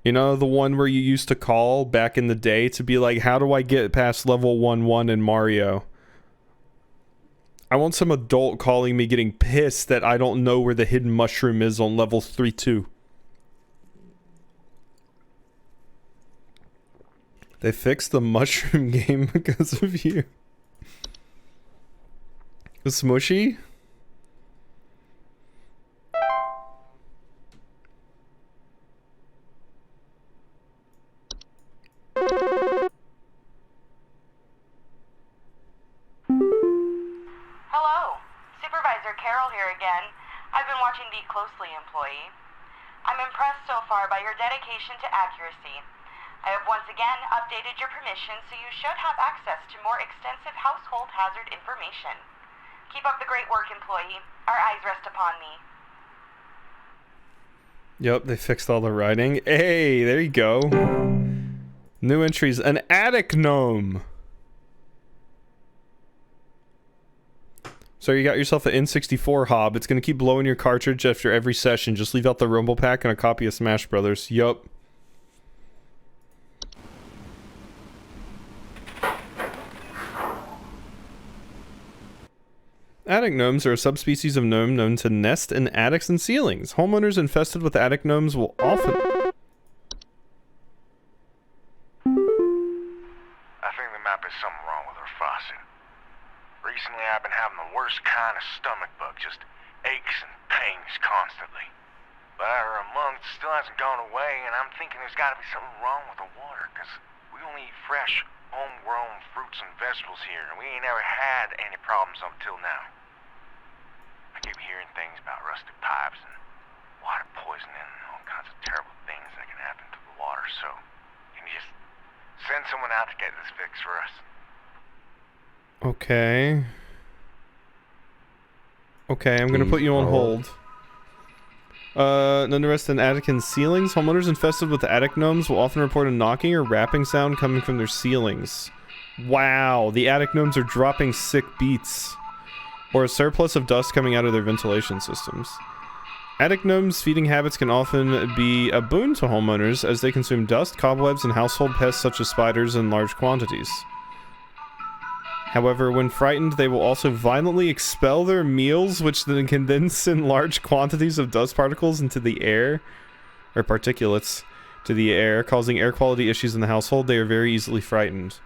You know, the one where you used to call back in the day to be like, how do I get past level 1-1 in Mario? I want some adult calling me getting pissed that I don't know where the hidden mushroom is on level 3-2. They fixed the mushroom game because of you. Smushy? Hello, Supervisor Carol here again. I've been watching thee closely, employee. I'm impressed so far by your dedication to accuracy. I have once again updated your permission, so you should have access to more extensive household hazard information. Keep up the great work, employee. Our eyes rest upon thee. Yep, they fixed all the writing. Hey, there you go. New entries. An attic gnome. So you got yourself an N64 hob. It's going to keep blowing your cartridge after every session. Just leave out the rumble pack and a copy of Smash Brothers. Yup. Attic gnomes are a subspecies of gnome known to nest in attics and ceilings. Homeowners infested with attic gnomes will often... I think there might be something wrong with her faucet. Recently I've been having the worst kind of stomach bug, just aches and pains constantly. But after a month, it still hasn't gone away, and I'm thinking there's gotta be something wrong with the water, because we only eat fresh, homegrown fruits and vegetables here, and we ain't ever had any problems up till now. I keep hearing things about rusted pipes and water poisoning and all kinds of terrible things that can happen to the water, so can you just send someone out to get this fixed for us? Okay. Okay, I'm gonna put you on hold. None the rest in attic and ceilings. Homeowners infested with attic gnomes will often report a knocking or rapping sound coming from their ceilings. Wow, the attic gnomes are dropping sick beats. Or a surplus of dust coming out of their ventilation systems. Attic gnomes' feeding habits can often be a boon to homeowners as they consume dust, cobwebs, and household pests such as spiders in large quantities. However, when frightened, they will also violently expel their meals, which then can then send large quantities of dust particles into the air, or particulates, to the air, causing air quality issues in the household. They are very easily frightened.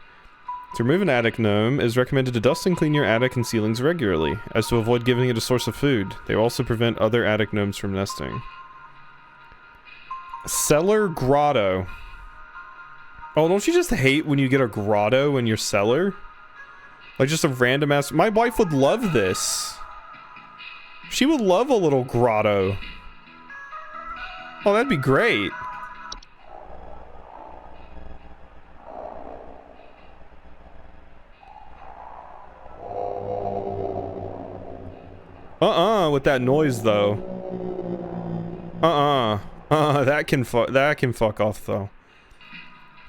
To remove an attic gnome, it is recommended to dust and clean your attic and ceilings regularly, as to avoid giving it a source of food. They will also prevent other attic gnomes from nesting. Cellar grotto. Oh, don't you just hate when you get a grotto in your cellar? Like just a random ass... My wife would love this. She would love a little grotto. Oh, that'd be great. With that noise though. That can fuck off though.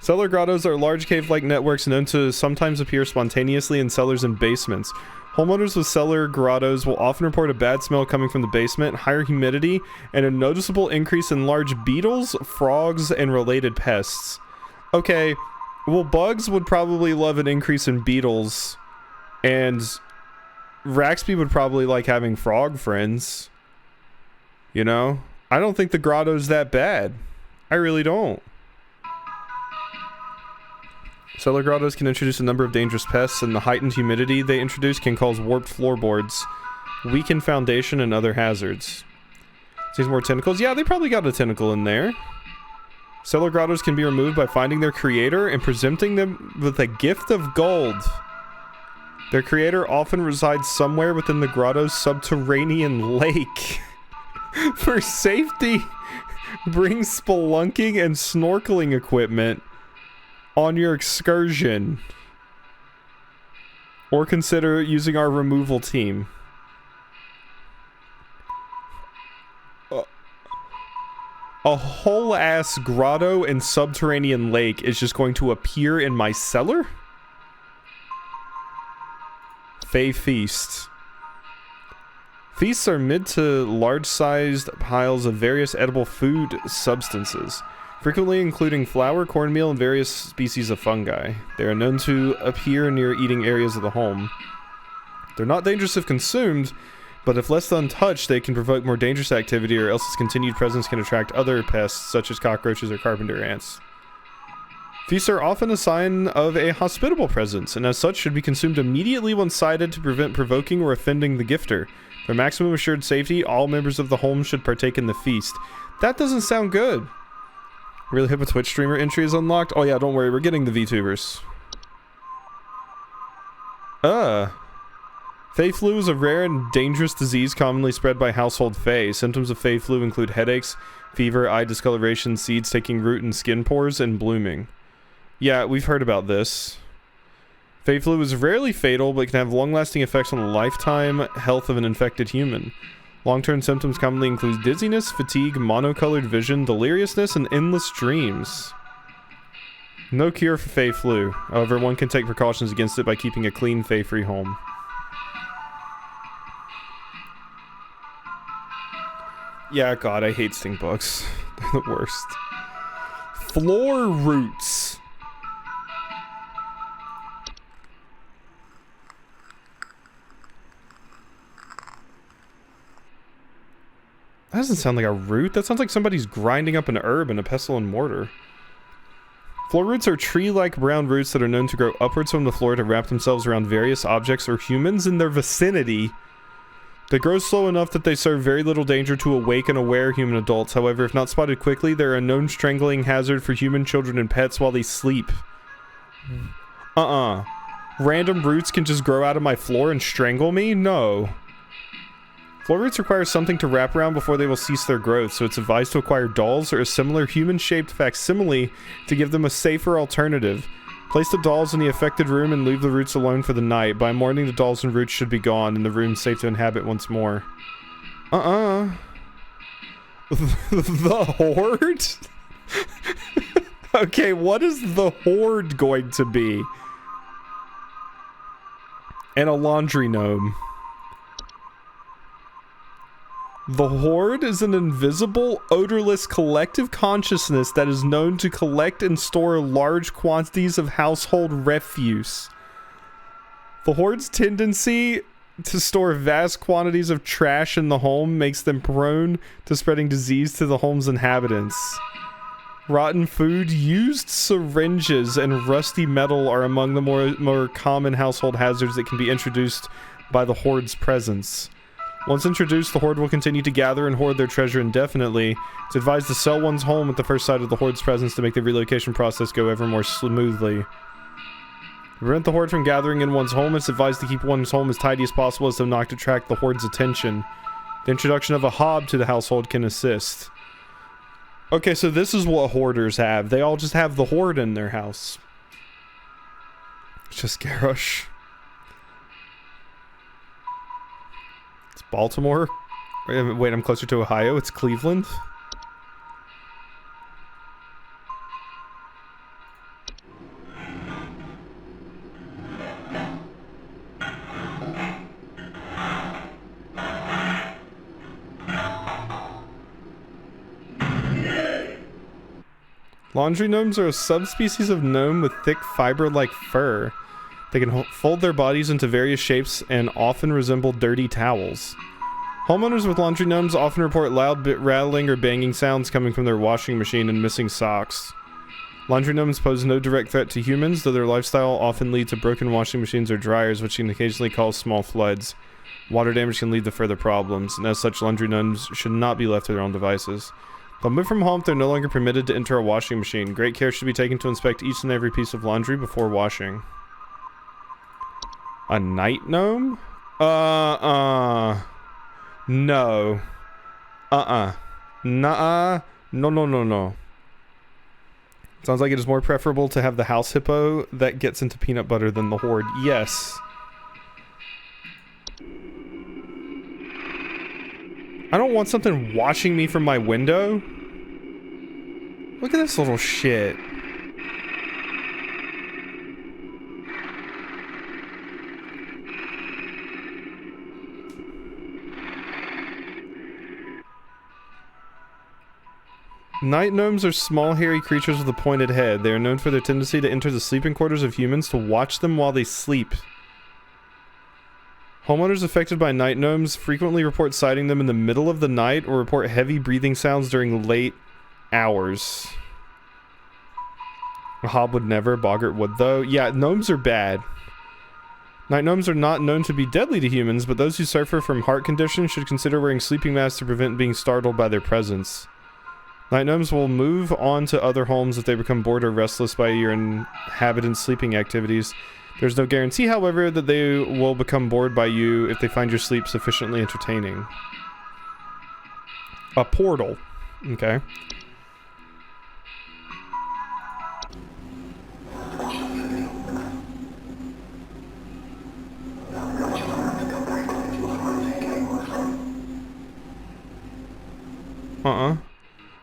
Cellar grottos are large cave-like networks known to sometimes appear spontaneously in cellars and basements. Homeowners with cellar grottos will often report a bad smell coming from the basement, higher humidity, and a noticeable increase in large beetles, frogs, and related pests. Okay, well, bugs would probably love an increase in beetles, and Raxby would probably like having frog friends. You know? I don't think the grotto's that bad. I really don't. Cellar grottos can introduce a number of dangerous pests, and the heightened humidity they introduce can cause warped floorboards, weaken foundation, and other hazards. Seems more tentacles? Yeah, they probably got a tentacle in there. Cellar grottos can be removed by finding their creator and presenting them with a gift of gold. Their creator often resides somewhere within the grotto's subterranean lake. For safety, bring spelunking and snorkeling equipment on your excursion. Or consider using our removal team. A whole ass grotto and subterranean lake is just going to appear in my cellar? Fey Feast. Feasts are mid to large-sized piles of various edible food substances, frequently including flour, cornmeal, and various species of fungi. They are known to appear near eating areas of the home. They're not dangerous if consumed, but if left untouched, they can provoke more dangerous activity, or else its continued presence can attract other pests, such as cockroaches or carpenter ants. Feasts are often a sign of a hospitable presence, and as such should be consumed immediately once sighted to prevent provoking or offending the gifter. For maximum assured safety, all members of the home should partake in the feast. That doesn't sound good. Really hope a Twitch streamer entry is unlocked. Oh yeah, don't worry, we're getting the VTubers. Fey flu is a rare and dangerous disease commonly spread by household Fey. Symptoms of Fey flu include headaches, fever, eye discoloration, seeds taking root in skin pores, and blooming. Yeah, we've heard about this. Fey flu is rarely fatal, but can have long-lasting effects on the lifetime health of an infected human. Long-term symptoms commonly include dizziness, fatigue, monocolored vision, deliriousness, and endless dreams. No cure for Fey flu. However, one can take precautions against it by keeping a clean, Fey-free home. Yeah, God, I hate stink bugs. They're the worst. Floor roots. That doesn't sound like a root. That sounds like somebody's grinding up an herb in a pestle and mortar. Floor roots are tree-like brown roots that are known to grow upwards from the floor to wrap themselves around various objects or humans in their vicinity. They grow slow enough that they serve very little danger to awake and aware human adults. However, if not spotted quickly, they're a known strangling hazard for human children and pets while they sleep. Random roots can just grow out of my floor and strangle me? No. Floor roots require something to wrap around before they will cease their growth, so it's advised to acquire dolls or a similar human-shaped facsimile to give them a safer alternative. Place the dolls in the affected room and leave the roots alone for the night. By morning, the dolls and roots should be gone, and the room safe to inhabit once more. The Horde? Okay, what is the Horde going to be? And a laundry gnome. The Horde is an invisible, odorless collective consciousness that is known to collect and store large quantities of household refuse. The Horde's tendency to store vast quantities of trash in the home makes them prone to spreading disease to the home's inhabitants. Rotten food, used syringes, and rusty metal are among the more common household hazards that can be introduced by the Horde's presence. Once introduced, the Horde will continue to gather and hoard their treasure indefinitely. It's advised to sell one's home at the first sight of the Horde's presence to make the relocation process go ever more smoothly. To prevent the Horde from gathering in one's home, it's advised to keep one's home as tidy as possible as to not attract the Horde's attention. The introduction of a hob to the household can assist. Okay, so this is what hoarders have. They all just have the Horde in their house. It's just Garrosh. It's Baltimore. Wait, I'm closer to Ohio. It's Cleveland. Laundry gnomes are a subspecies of gnome with thick fiber-like fur. They can fold their bodies into various shapes and often resemble dirty towels. Homeowners with laundry gnomes often report loud rattling or banging sounds coming from their washing machine and missing socks. Laundry gnomes pose no direct threat to humans, though their lifestyle often leads to broken washing machines or dryers, which can occasionally cause small floods. Water damage can lead to further problems, and as such, laundry gnomes should not be left to their own devices. They'll move from home if they're no longer permitted to enter a washing machine. Great care should be taken to inspect each and every piece of laundry before washing. A night gnome? No. Nuh-uh. No. Sounds like it is more preferable to have the house hippo that gets into peanut butter than the Horde. Yes. I don't want something watching me from my window. Look at this little shit. Night gnomes are small, hairy creatures with a pointed head. They are known for their tendency to enter the sleeping quarters of humans to watch them while they sleep. Homeowners affected by night gnomes frequently report sighting them in the middle of the night or report heavy breathing sounds during late hours. A hob would never, boggart would though. Yeah, gnomes are bad. Night gnomes are not known to be deadly to humans, but those who suffer from heart conditions should consider wearing sleeping masks to prevent being startled by their presence. Night gnomes will move on to other homes if they become bored or restless by your inhabitants' sleeping activities. There's no guarantee, however, that they will become bored by you if they find your sleep sufficiently entertaining. A portal. Okay.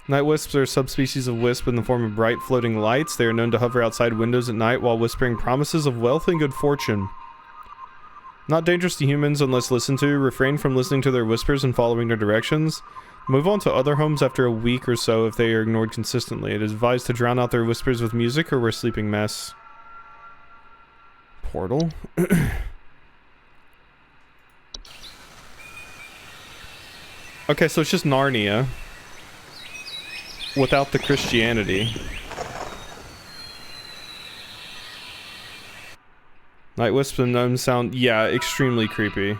Night wisps are a subspecies of wisp in the form of bright floating lights. They are known to hover outside windows at night while whispering promises of wealth and good fortune. Not dangerous to humans unless listened to. Refrain from listening to their whispers and following their directions. Move on to other homes after a week or so if they are ignored consistently. It is advised to drown out their whispers with music or wear sleeping masks. Portal. Okay, so it's just Narnia. Without the Christianity. Night wisps and gnomes sound, yeah, extremely creepy.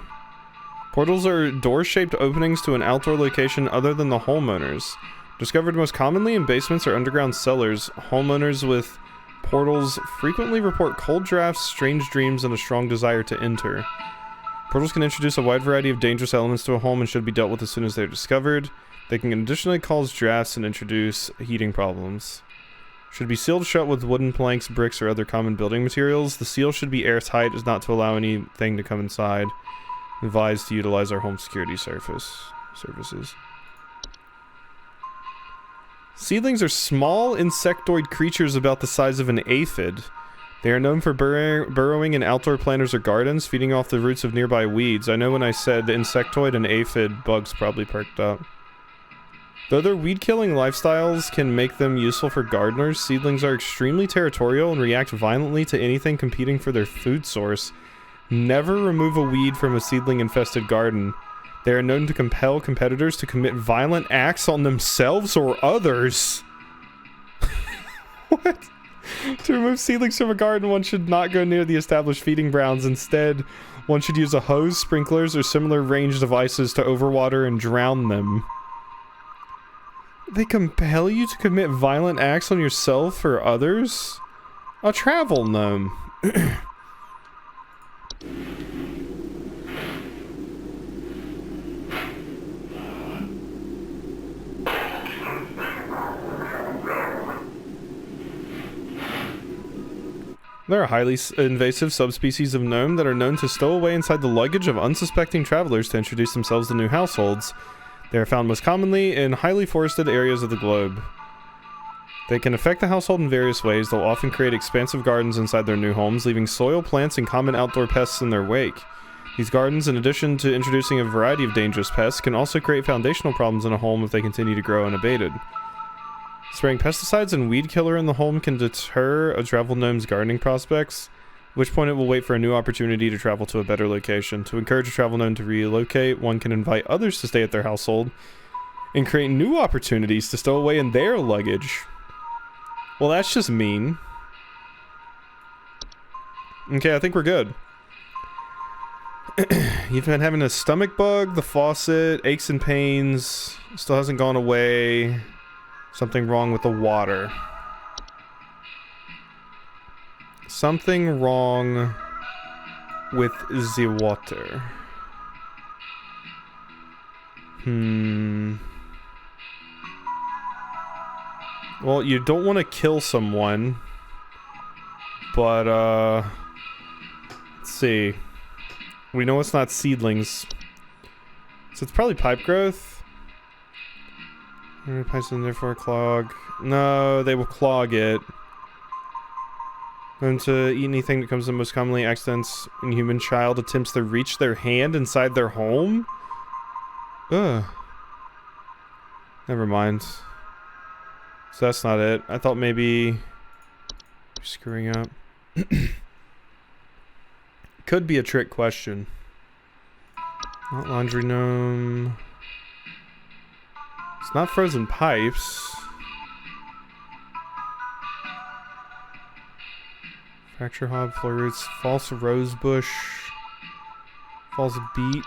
Portals are door-shaped openings to an outdoor location other than the homeowners. Discovered most commonly in basements or underground cellars, homeowners with portals frequently report cold drafts, strange dreams, and a strong desire to enter. Portals can introduce a wide variety of dangerous elements to a home and should be dealt with as soon as they're discovered. They can additionally cause drafts and introduce heating problems. Should be sealed shut with wooden planks, bricks, or other common building materials. The seal should be airtight as not to allow anything to come inside. Advised to utilize our home security services. Seedlings are small insectoid creatures about the size of an aphid. They are known for burrowing in outdoor planters or gardens, feeding off the roots of nearby weeds. I know when I said insectoid and aphid, bugs probably perked up. Though their weed-killing lifestyles can make them useful for gardeners, seedlings are extremely territorial and react violently to anything competing for their food source. Never remove a weed from a seedling-infested garden. They are known to compel competitors to commit violent acts on themselves or others. What? To remove seedlings from a garden, one should not go near the established feeding grounds. Instead, one should use a hose, sprinklers, or similar range devices to overwater and drown them. They compel you to commit violent acts on yourself or others? A travel gnome. There are highly invasive subspecies of gnome that are known to stow away inside the luggage of unsuspecting travelers to introduce themselves to new households. They are found most commonly in highly forested areas of the globe. They can affect the household in various ways. They'll often create expansive gardens inside their new homes, leaving soil, plants, and common outdoor pests in their wake. These gardens, in addition to introducing a variety of dangerous pests, can also create foundational problems in a home if they continue to grow unabated. Spraying pesticides and weed killer in the home can deter a travel gnome's gardening prospects, at which point it will wait for a new opportunity to travel to a better location. To encourage a travel gnome to relocate, one can invite others to stay at their household and create new opportunities to stow away in their luggage. Well, that's just mean. Okay, I think we're good. You've been having a stomach bug, the faucet, aches and pains, still hasn't gone away. Something wrong with the water. Something wrong with the water. Well, you don't want to kill someone. But, let's see. We know it's not seedlings. So it's probably pipe growth. Pipes in there for a clog. No, they will clog it. Going to eat anything that comes in most commonly accidents when human child attempts to reach their hand inside their home? Ugh. Never mind. So that's not it. I thought maybe screwing up. Could be a trick question. Not laundry gnome. It's not frozen pipes. Fracture hob, floor roots, false rose bush, false beet.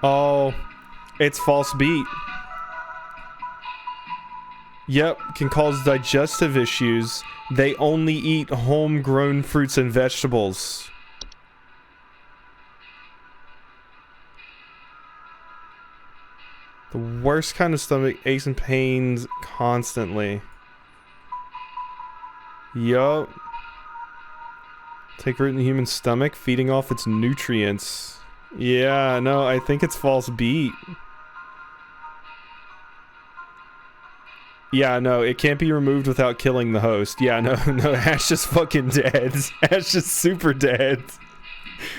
Oh, it's false beet. Yep, can cause digestive issues. They only eat homegrown fruits and vegetables. The worst kind of stomach aches and pains constantly. Yup. Take root in the human stomach, feeding off its nutrients. Yeah, no, I think it's false beet. Yeah, no, it can't be removed without killing the host. Yeah, no, Ash is fucking dead. Ash is super dead.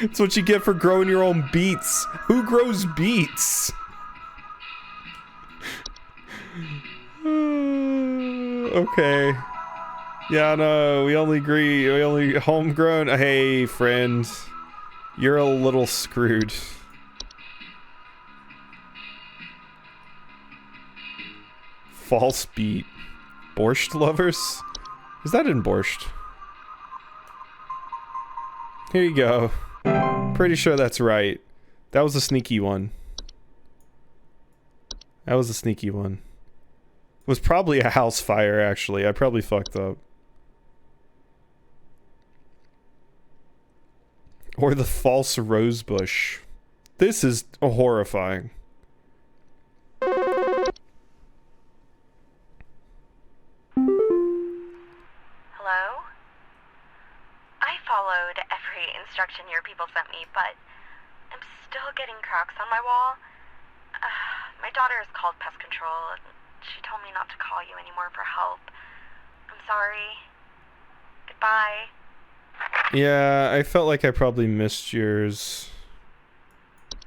It's what you get for growing your own beets. Who grows beets? Okay. Yeah, no, we only homegrown. Hey, friend. You're a little screwed. False beat. Borscht lovers? Is that in borscht? Here you go. Pretty sure that's right. That was a sneaky one. That was a sneaky one. It was probably a house fire, actually. I probably fucked up. Or the false rose bush. This is horrifying. Hello? I followed every instruction your people sent me, but I'm still getting cracks on my wall. My daughter has called pest control, and she told me not to call you anymore for help. I'm sorry. Goodbye. Yeah, I felt like I probably missed yours.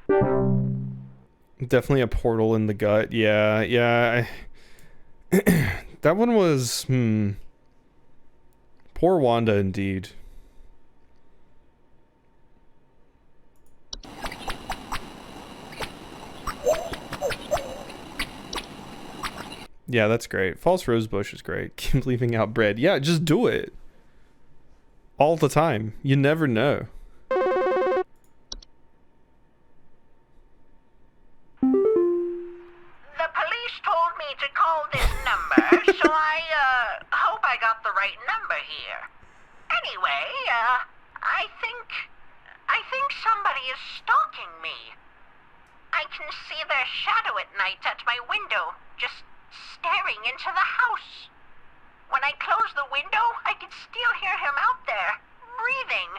Definitely a portal in the gut. Yeah. That one was, Poor Wanda, indeed. Yeah, that's great. False rosebush is great. Keep leaving out bread. Yeah, just do it. All the time. You never know. The police told me to call this number, so I hope I got the right number here. Anyway, I think somebody is stalking me. I can see their shadow at night at my window, just staring into the house. When I close the window, I can still hear him out there, breathing.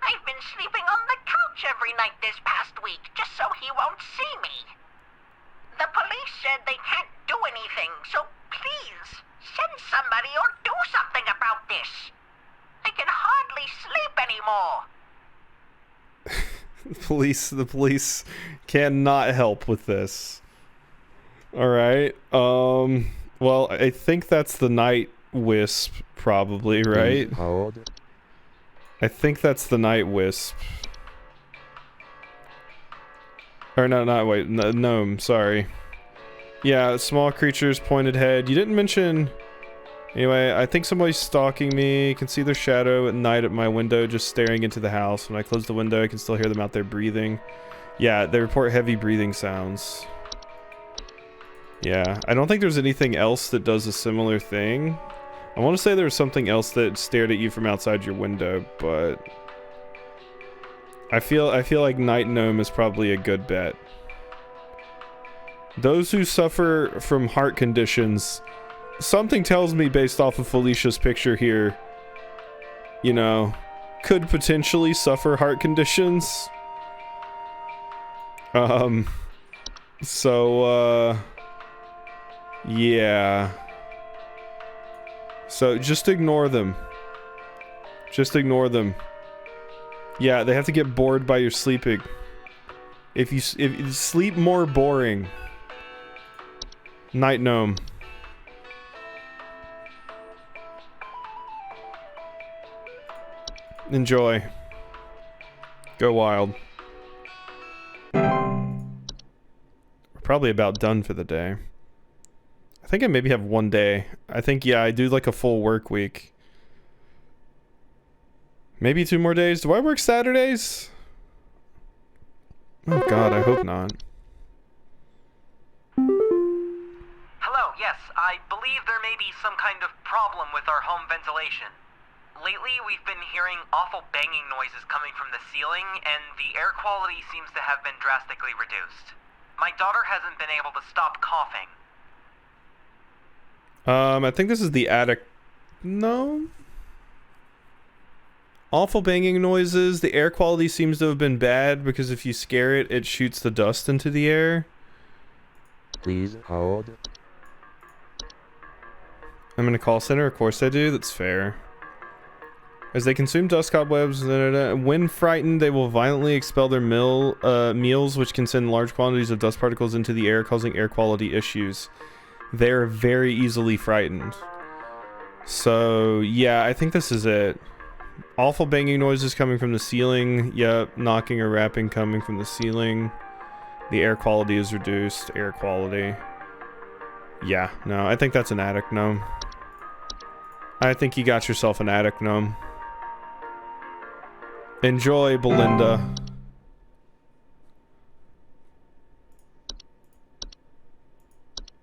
I've been sleeping on the couch every night this past week, just so he won't see me. The police said they can't do anything, so please, send somebody or do something about this. I can hardly sleep anymore. The police cannot help with this. Alright, well, I think that's the night wisp, probably, right? I think that's the night wisp. Or no, not wait, gnome, sorry. Yeah, small creatures, pointed head. You didn't mention... Anyway, I think somebody's stalking me. I can see their shadow at night at my window, just staring into the house. When I close the window, I can still hear them out there breathing. Yeah, they report heavy breathing sounds. Yeah, I don't think there's anything else that does a similar thing. I want to say there was something else that stared at you from outside your window, but... I feel like Night Gnome is probably a good bet. Those who suffer from heart conditions, something tells me based off of Felicia's picture here, you know, could potentially suffer heart conditions. Yeah. So just ignore them. Just ignore them. Yeah, they have to get bored by your sleeping. If you sleep more boring. Night Gnome. Enjoy. Go wild. We're probably about done for the day. I think I maybe have one day. I think, yeah, I do like a full work week. Maybe 2 more days. Do I work Saturdays? Oh god, I hope not. Hello, yes, I believe there may be some kind of problem with our home ventilation. Lately, we've been hearing awful banging noises coming from the ceiling, and the air quality seems to have been drastically reduced. My daughter hasn't been able to stop coughing. I think this is the attic. No? Awful banging noises. The air quality seems to have been bad because if you scare it, it shoots the dust into the air. Please hold. I'm in a call center, of course I do. That's fair. As they consume dust cobwebs, when frightened, they will violently expel their meals, which can send large quantities of dust particles into the air, causing air quality issues. They're very easily frightened. So, yeah, I think this is it. Awful banging noises coming from the ceiling. Yep, knocking or rapping coming from the ceiling. The air quality is reduced. Air quality. Yeah, no, I think that's an attic gnome. I think you got yourself an attic gnome. Enjoy, Belinda.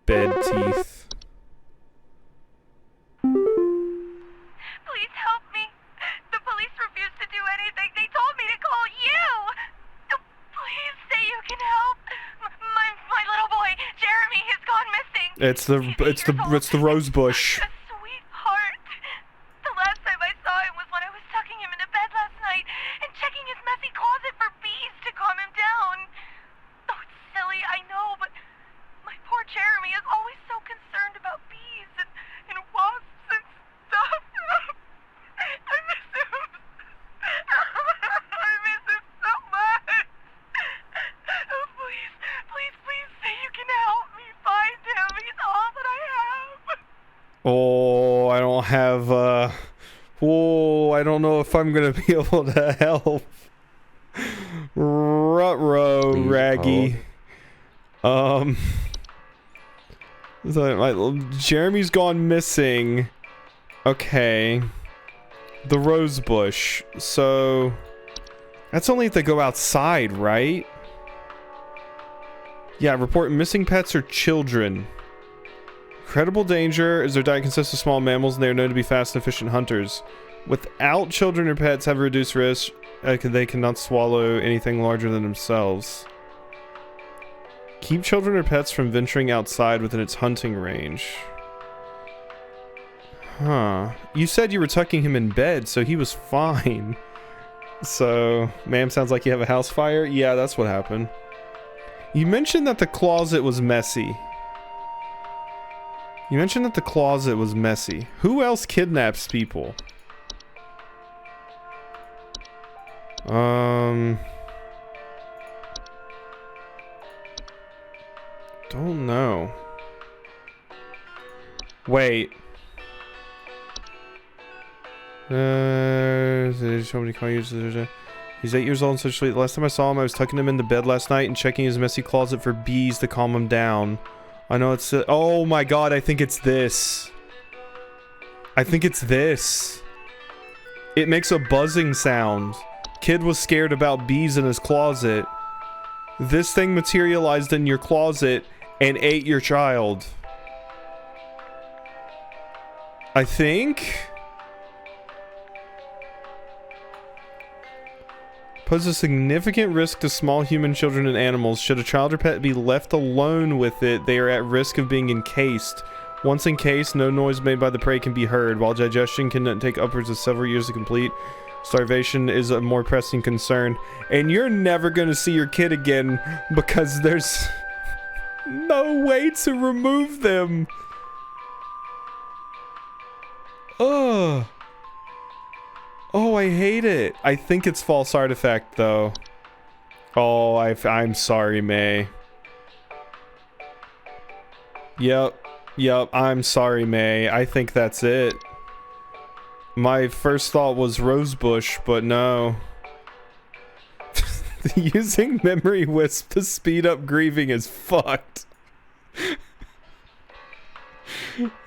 Bed teeth. Please help me. The police refuse to do anything. They told me to call you. Please say you can help. My little boy, Jeremy, has gone missing. It's the rose bush. A sweetheart. The last time I saw him was when I was tucking him into bed last night and checking his messy closet for bees to calm him down. Oh, it's silly, I know, but my poor Jeremy is always so concerned about bees and wasps and stuff. I miss him. I miss him so much. Oh, please say you can help me find him. He's all that I have. Oh, I don't have, oh, I don't know if I'm gonna be able to help. Ruh-roh, Raggy. Jeremy's gone missing. Okay. The rose bush. So that's only if they go outside, right? Yeah, report missing pets or children. Incredible danger is their diet consists of small mammals and they are known to be fast and efficient hunters. Without children or pets have a reduced risk. They cannot swallow anything larger than themselves. Keep children or pets from venturing outside within its hunting range. Huh. You said you were tucking him in bed, so he was fine. So, ma'am, sounds like you have a house fire? Yeah, that's what happened. You mentioned that the closet was messy. Who else kidnaps people? Don't know. Wait. Somebody call you. He's 8 years old and so sweet. Last time I saw him, I was tucking him into bed last night and checking his messy closet for bees to calm him down. I know it's... oh my god, I think it's this. It makes a buzzing sound. Kid was scared about bees in his closet. This thing materialized in your closet and ate your child. I think... pose a significant risk to small human children and animals. Should a child or pet be left alone with it, they are at risk of being encased. Once encased, no noise made by the prey can be heard. While digestion can take upwards of several years to complete, starvation is a more pressing concern. And you're never gonna see your kid again because there's no way to remove them. Ugh. Oh, I hate it. I think it's false artifact, though. Oh, I'm sorry, May. Yep, I'm sorry, May. I think that's it. My first thought was Rosebush, but no. Using Memory Wisp to speed up grieving is fucked.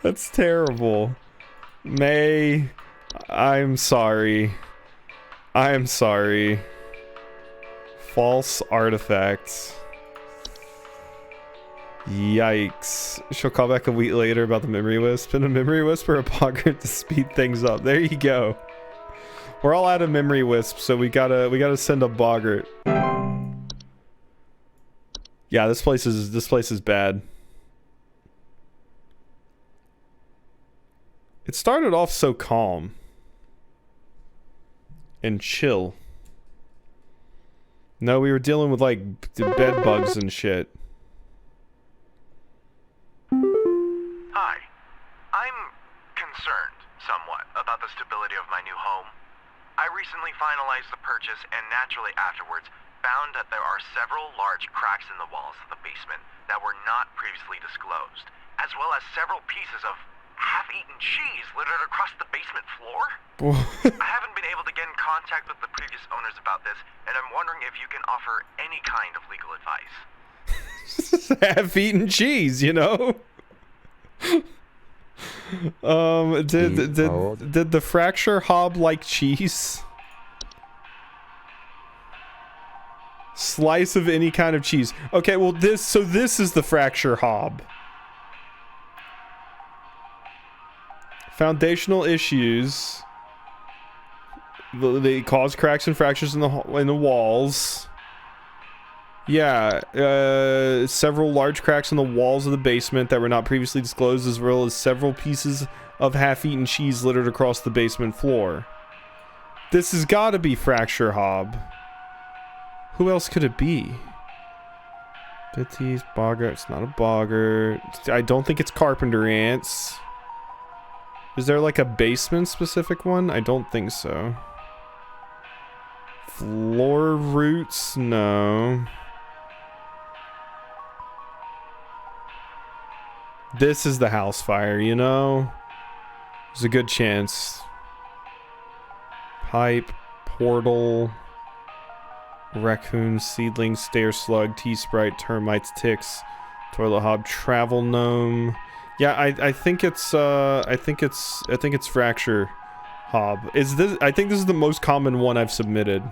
That's terrible. May... I'm sorry. False artifacts. Yikes. She'll call back a week later about the Memory Wisp. And a Memory Wisp or a Boggart to speed things up. There you go. We're all out of Memory Wisp, so we gotta send a Boggart. Yeah, this place is bad. It started off so calm and chill. No, we were dealing with like bed bugs and shit. Hi. I'm concerned somewhat about the stability of my new home. I recently finalized the purchase and naturally afterwards found that there are several large cracks in the walls of the basement that were not previously disclosed, as well as several pieces of half-eaten cheese littered across the basement floor. I haven't been able to get in contact with the previous owners about this, and I'm wondering if you can offer any kind of legal advice. Half-eaten cheese, you know? Did the fracture hob like cheese? Slice of any kind of cheese. Okay, well this is the fracture hob. Foundational issues. They cause cracks and fractures in the walls. Yeah, several large cracks in the walls of the basement that were not previously disclosed, as well as several pieces of half-eaten cheese littered across the basement floor. This has got to be fracture hob. Who else could it be? Bitties, boggart. It's not a boggart. I don't think it's carpenter ants. Is there like a basement specific one? I don't think so. Floor roots? No. This is the house fire, you know? There's a good chance. Pipe, portal, raccoon, seedling, stair slug, T-sprite, termites, ticks, Toilet Hob, Travel Gnome. Yeah, I think it's Fracture Hob. Is this? I think this is the most common one I've submitted.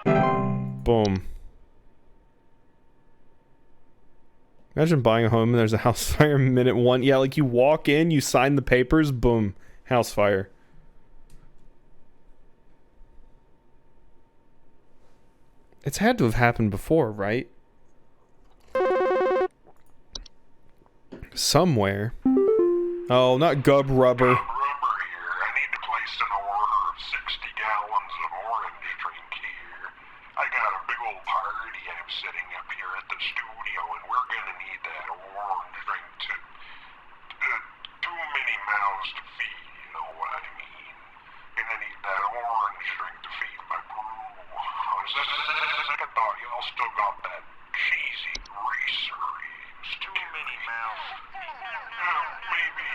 Boom. Imagine buying a home and there's a house fire minute 1. Yeah, like you walk in, you sign the papers, boom, house fire. It's had to have happened before, right? Somewhere. Oh, not Gub Rubber. Rubber here. I need to place an order of 60 gallons of orange drink here. I got a big old party I'm setting up here at the studio, and we're gonna need that orange drink to... too many mouths to feed, you know what I mean? Gonna need that orange drink to feed my brew. I thought y'all still got that cheesy greaser. Too many mouths. Maybe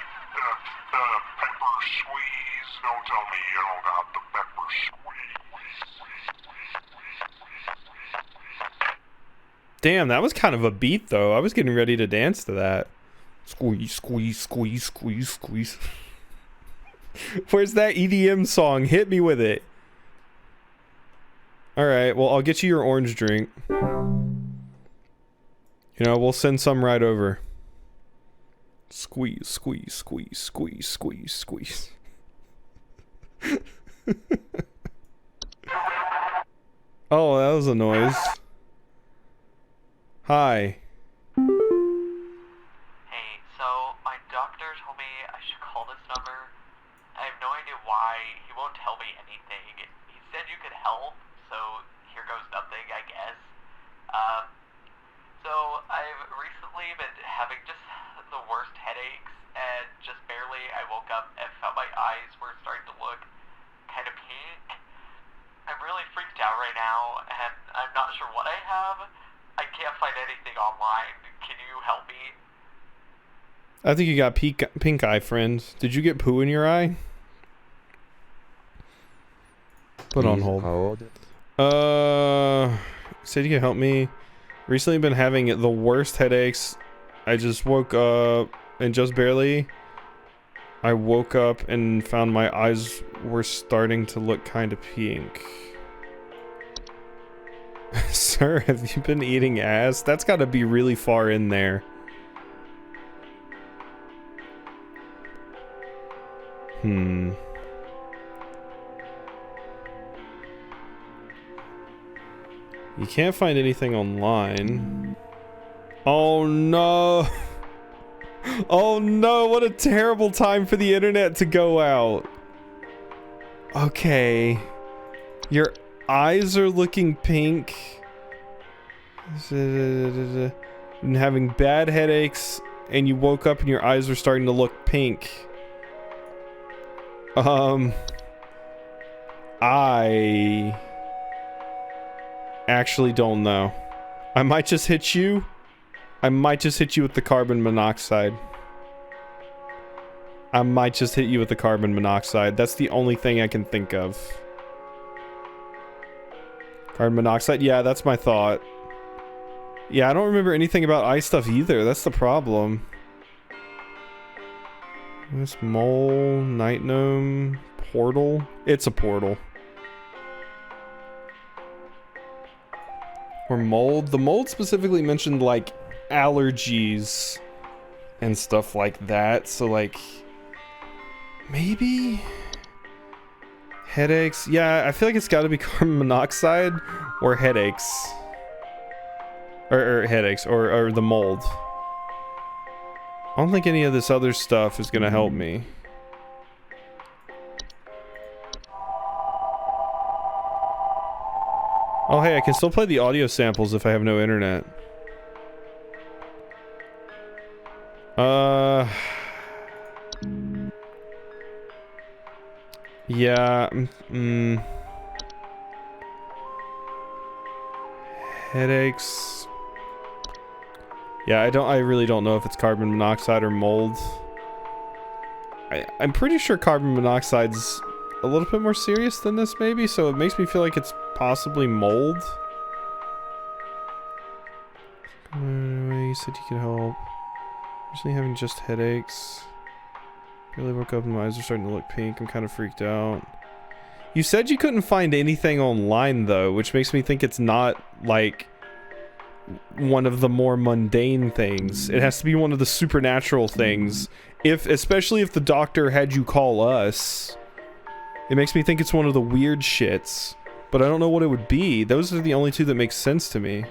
pepper squeeze. Don't tell me you don't got the pepper squeeze. Damn, that was kind of a beat though. I was getting ready to dance to that. Squeeze, squeeze, squeeze, squeeze, squeeze. Where's that EDM song? Hit me with it. Alright, well, I'll get you your orange drink. You know, we'll send some right over. Squeeze, squeeze, squeeze, squeeze, squeeze, squeeze. Oh, that was a noise. Hi. Hey, so my doctor told me I should call this number. I have no idea why. He won't tell me anything. He said you could help, so here goes nothing, I guess. So I've recently been having just the worst headaches, and just barely I woke up and found my eyes were starting to look kind of pink. I'm really freaked out right now, and I'm not sure what I have. I can't find anything online. Can you help me? I think you got pink eye, friend. Did you get poo in your eye? Put on hold. Said you can help me. Recently been having the worst headaches. I just woke up and just barely. I woke up and found my eyes were starting to look kind of pink. Sir, have you been eating ass? That's got to be really far in there. You can't find anything online. Oh no. Oh no, what a terrible time for the internet to go out. Okay. Your eyes are looking pink. And having bad headaches, and you woke up and your eyes were starting to look pink. I actually don't know. I might just hit you. I might just hit you with the carbon monoxide. I might just hit you with the carbon monoxide. That's the only thing I can think of. Carbon monoxide? Yeah, that's my thought. Yeah, I don't remember anything about eye stuff either. That's the problem. This mole, night gnome, portal. It's a portal. Or mold. The mold specifically mentioned like allergies and stuff like that. So like maybe headaches. Yeah, I feel like it's got to be carbon monoxide or headaches. Or headaches or the mold. I don't think any of this other stuff is gonna help me. Oh hey, I can still play the audio samples if I have no internet. Yeah, headaches. Yeah, I really don't know if it's carbon monoxide or mold. I'm pretty sure carbon monoxide's a little bit more serious than this maybe, so it makes me feel like it's possibly mold. you said you could help. Recently having just headaches. Barely woke up and my eyes are starting to look pink. I'm kind of freaked out. You said you couldn't find anything online though, which makes me think it's not like one of the more mundane things. It has to be one of the supernatural things. Especially if the doctor had you call us. It makes me think it's one of the weird shits. But I don't know what it would be. Those are the only two that make sense to me.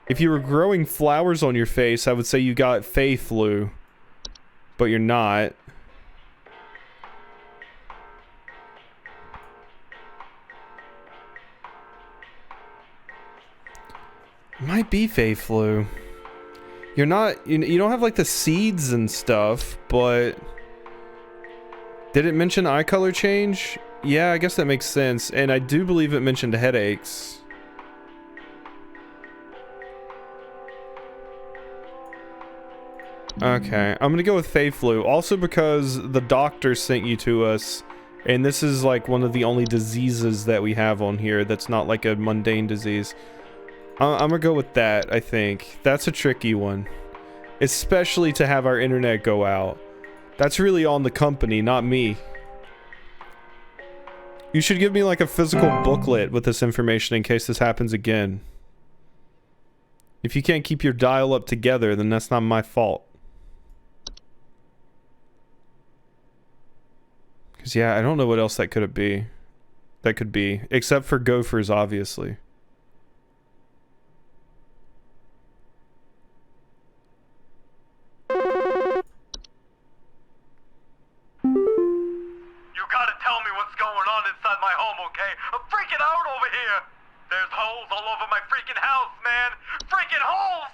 If you were growing flowers on your face, I would say you got Fey flu. But you're not. Might be Fey flu. You're not, you don't have like the seeds and stuff, but did it mention eye color change? Yeah, I guess that makes sense. And I do believe it mentioned headaches. Okay, I'm gonna go with Fey flu. Also because the doctor sent you to us, and this is like one of the only diseases that we have on here that's not like a mundane disease. I'm gonna go with that, I think. That's a tricky one. Especially to have our internet go out. That's really on the company, not me. You should give me like a physical booklet with this information in case this happens again. If you can't keep your dial-up together, then that's not my fault. Because yeah, I don't know what else that could be. That could be. Except for gophers, obviously. You gotta tell me what's going on inside my home, okay? I'm freaking out over here! There's holes all over my freaking house, man! Freaking holes!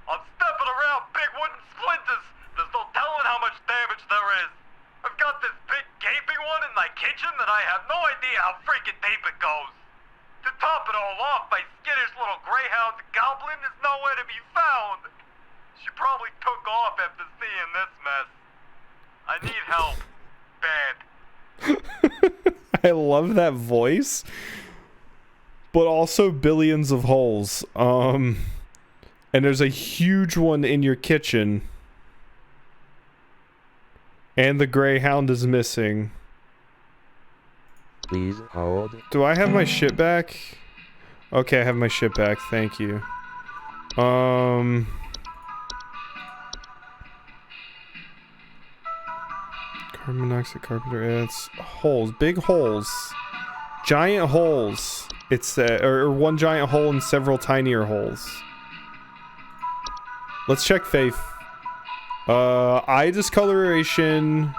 I'm stepping around big wooden splinters! There's no telling how much damage there is! I've got this big gaping one in my kitchen that I have no idea how freaking deep it goes! To top it all off, my skittish little greyhound goblin is nowhere to be found! She probably took off after seeing this mess. I need help. Bad. I love that voice. But also billions of holes. And there's a huge one in your kitchen. And the greyhound is missing. Please hold. Do I have my shit back? Okay, I have my shit back. Thank you. Carbon monoxide, carpenter ants, holes, big holes, giant holes. It's or one giant hole and several tinier holes. Let's check Faith. Eye discoloration,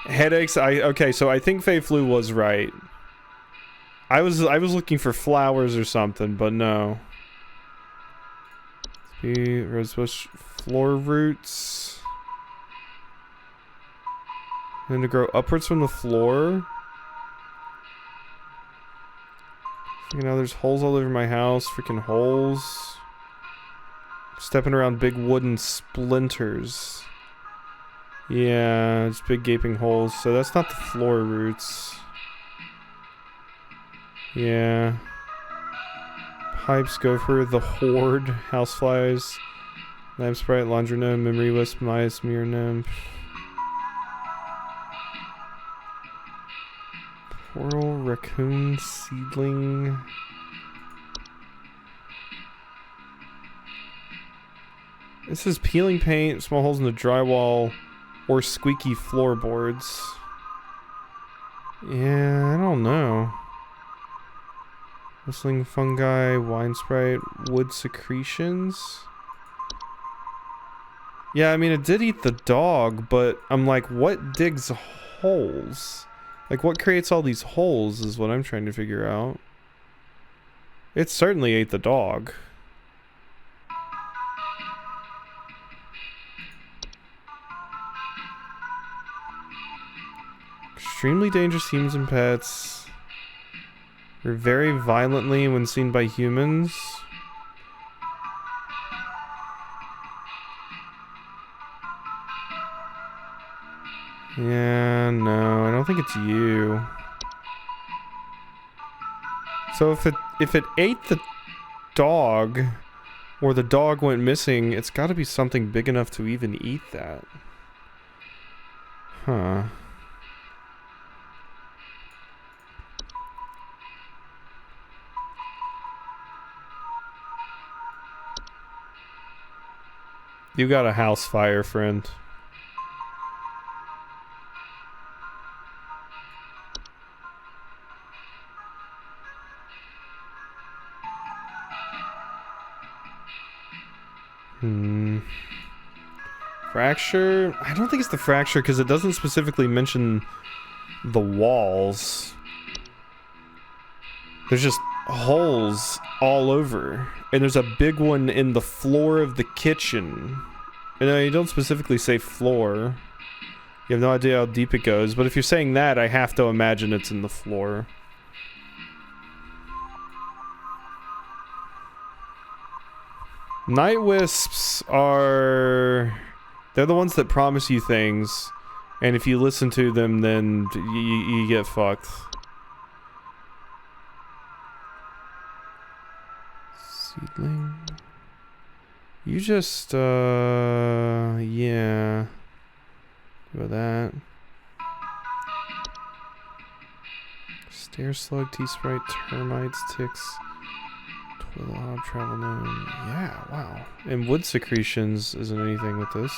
headaches. Okay, so I think Faye flu was right. I was looking for flowers or something, but no. Rosebush floor roots. And to grow upwards from the floor. You know, there's holes all over my house. Freaking holes. Stepping around big wooden splinters. Yeah, it's big gaping holes. So that's not the floor roots. Yeah. Pipes, gopher, the horde, houseflies, lamp sprite, laundry gnome, memory wisp, mice, mirror nymph. Coral, raccoon, seedling. This is peeling paint, small holes in the drywall, or squeaky floorboards. Yeah, I don't know. Whistling fungi, wine sprite, wood secretions. Yeah, I mean, it did eat the dog, but I'm like, what digs holes? Like, what creates all these holes is what I'm trying to figure out. It certainly ate the dog. Extremely dangerous humans and pets. They're very violently when seen by humans. Yeah, no, I don't think it's you. So if it ate the dog, or the dog went missing, it's got to be something big enough to even eat that. Huh. You got a house fire, friend. Fracture? I don't think it's the fracture because it doesn't specifically mention the walls. There's just holes all over. And there's a big one in the floor of the kitchen. And you don't specifically say floor. You have no idea how deep it goes. But if you're saying that, I have to imagine it's in the floor. Night wisps are... They're the ones that promise you things. And if you listen to them, then you get fucked. Seedling. You just, yeah. Do that. Stair slug, T-sprite, termites, ticks, toilet hob, travel gnome. Yeah, wow. And wood secretions isn't anything with this.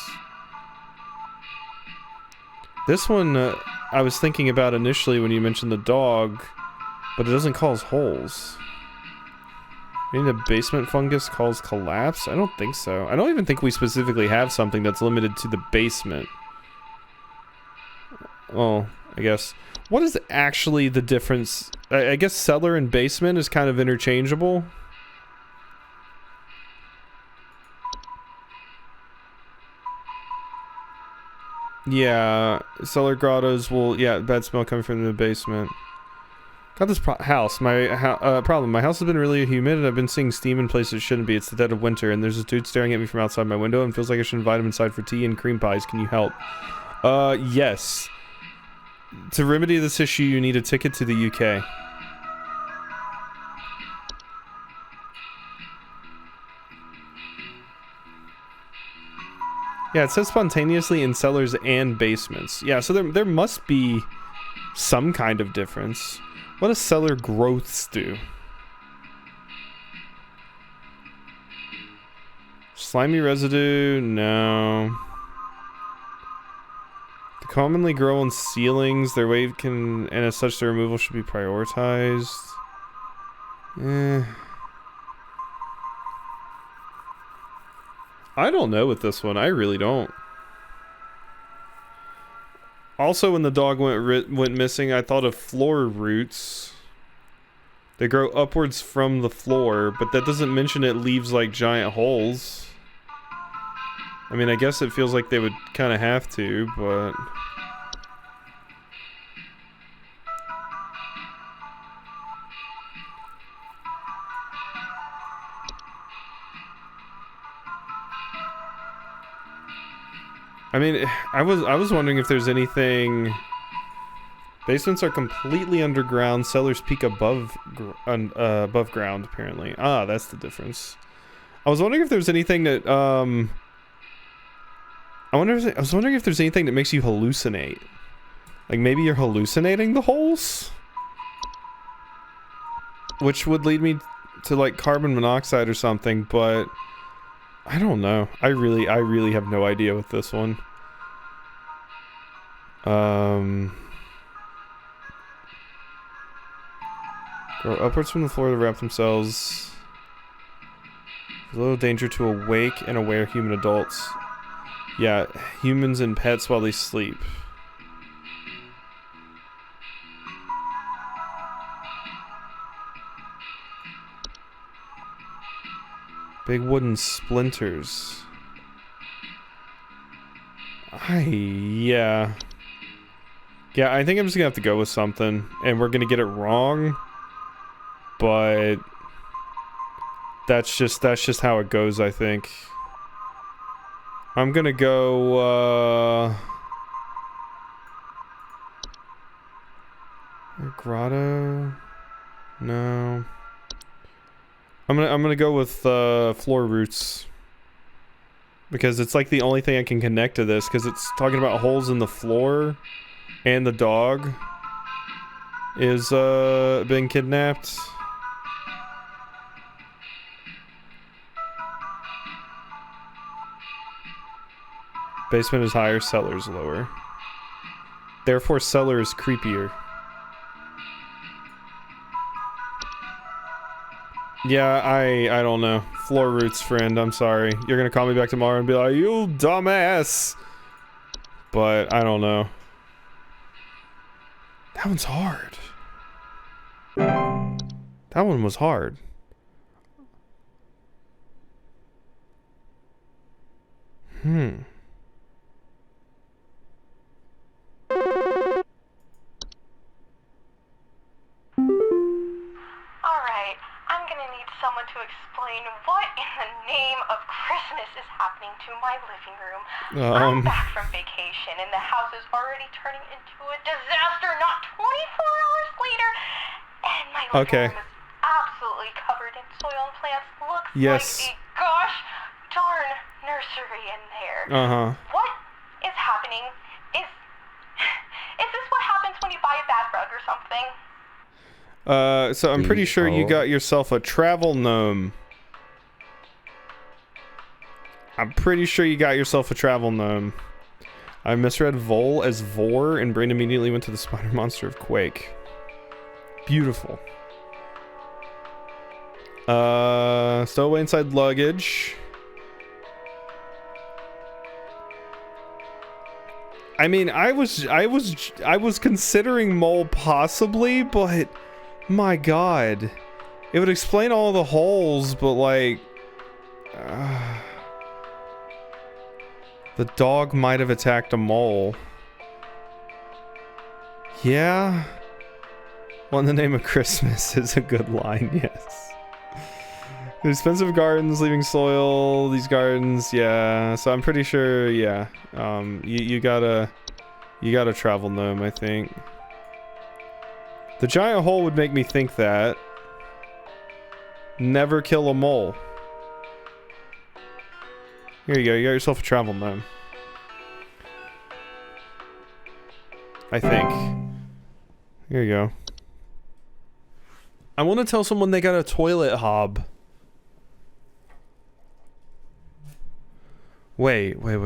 This one, I was thinking about initially when you mentioned the dog, but it doesn't cause holes. Maybe the basement fungus calls collapse? I don't think so. I don't even think we specifically have something that's limited to the basement. Oh, I guess. What is actually the difference? I guess cellar and basement is kind of interchangeable. Yeah, cellar grottos will, yeah, bad smell coming from the basement. Got this house. My problem. My house has been really humid, and I've been seeing steam in places it shouldn't be. It's the dead of winter, and there's this dude staring at me from outside my window, and feels like I should invite him inside for tea and cream pies. Can you help? Yes. To remedy this issue, you need a ticket to the UK. Yeah, it says spontaneously in cellars and basements. Yeah, so there must be some kind of difference. What does cellar growths do? Slimy residue? No. They commonly grow on ceilings. Their weight can, and as such, their removal should be prioritized. I don't know with this one. I really don't. Also, when the dog went missing, I thought of floor roots. They grow upwards from the floor, but that doesn't mention it leaves like giant holes. I mean, I guess it feels like they would kind of have to, but... I mean, I was wondering if there's anything... Basements are completely underground. Cellars peak above ground, apparently. Ah, that's the difference. I was wondering if there's anything that I was wondering if there's anything that makes you hallucinate. Like maybe you're hallucinating the holes, which would lead me to like carbon monoxide or something. But I don't know. I really have no idea with this one. Grow upwards from the floor to wrap themselves. A little danger to awake and aware human adults. Yeah, humans and pets while they sleep. Big wooden splinters. Yeah. Yeah, I think I'm just gonna have to go with something. And we're gonna get it wrong. But that's just how it goes, I think. I'm gonna go grotto. No. I'm gonna go with floor roots. Because it's like the only thing I can connect to this, because it's talking about holes in the floor, and the dog is being kidnapped. Basement is higher, cellar is lower. Therefore, cellar is creepier. Yeah, I don't know. Floor roots, friend, I'm sorry. You're gonna call me back tomorrow and be like, you dumbass! But, I don't know. That one's hard. That one was hard. Alright, I'm gonna need someone to explain what in the name of Christmas is happening to my living room. I'm back from vacation and the house is already turning into a disaster not 24 hours later. And my living room is absolutely covered in soil and plants. Looks like a gosh darn nursery in there. What is happening? Is this what happens when you buy a bad rug or something? So I'm pretty sure you got yourself a travel gnome. I'm pretty sure you got yourself a travel gnome. I misread Vol as Vor, and brain immediately went to the spider monster of Quake. Beautiful. Stowaway inside luggage. I mean, I was considering mole possibly, but my god. It would explain all the holes, but like the dog might have attacked a mole. Yeah. Well, in the name of Christmas is a good line, yes. The expensive gardens, leaving soil, these gardens, yeah. So I'm pretty sure, yeah. You got a travel gnome, I think. The giant hole would make me think that. Never kill a mole. Here you go, you got yourself a travel gnome. I think. Here you go. I want to tell someone they got a toilet hob. Wait. Wait.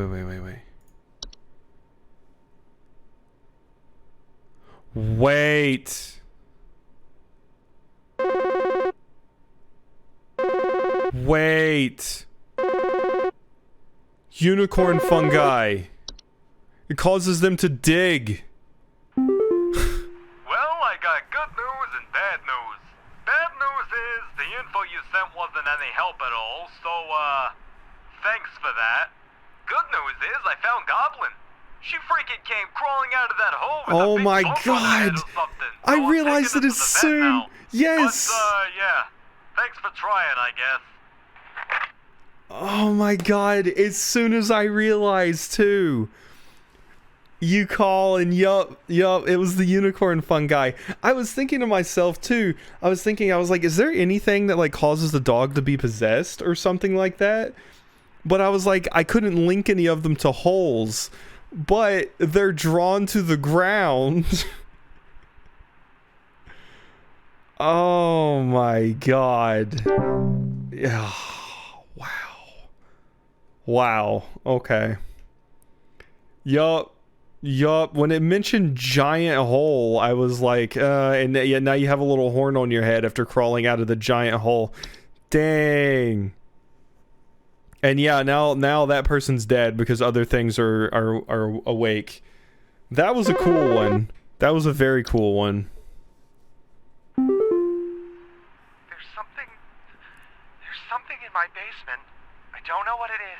Wait. Unicorn fungi. It causes them to dig. Well, I got good news and bad news. Bad news is the info you sent wasn't any help at all, so, thanks for that. Good news is I found Goblin. She freaking came crawling out of that hole with a big my bump on her head god! or something. I So I'm realized taking it her as to the vet soon. now. Yes. But, yeah. Thanks for trying, I guess. Oh my god, as soon as I realized too. You call and yup, it was the unicorn fungi. I was thinking to myself too, I was like, is there anything that like causes the dog to be possessed or something like that? But I was like, I couldn't link any of them to holes, but they're drawn to the ground. Oh my god. Yeah. Wow. Okay. Yup. When it mentioned giant hole, I was like, and yeah, now you have a little horn on your head after crawling out of the giant hole. Dang. And yeah, now that person's dead because other things are awake. That was a cool one. That was a very cool one. There's something in my basement. I don't know what it is.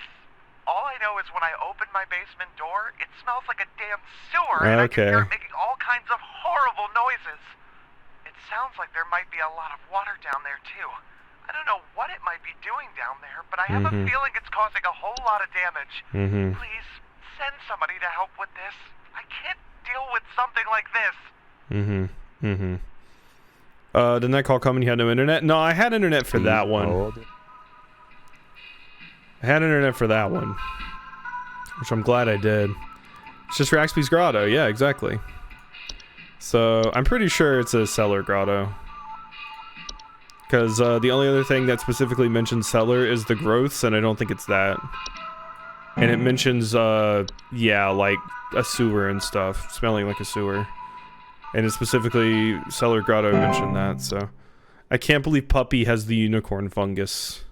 All I know is when I open my basement door, it smells like a damn sewer, and I can hear it making all kinds of horrible noises. It sounds like there might be a lot of water down there, too. I don't know what it might be doing down there, but I have a feeling it's causing a whole lot of damage. Please, send somebody to help with this. I can't deal with something like this. Didn't that call come and you had no internet? No, I had internet for that one. I had internet for that one. Which I'm glad I did. It's just Raxby's Grotto. Yeah, exactly. So, I'm pretty sure it's a cellar grotto. Because the only other thing that specifically mentions cellar is the growths, and I don't think it's that. And it mentions, yeah, like a sewer and stuff. Smelling like a sewer. And it specifically, cellar grotto mentioned that, so. I can't believe Puppy has the unicorn fungus.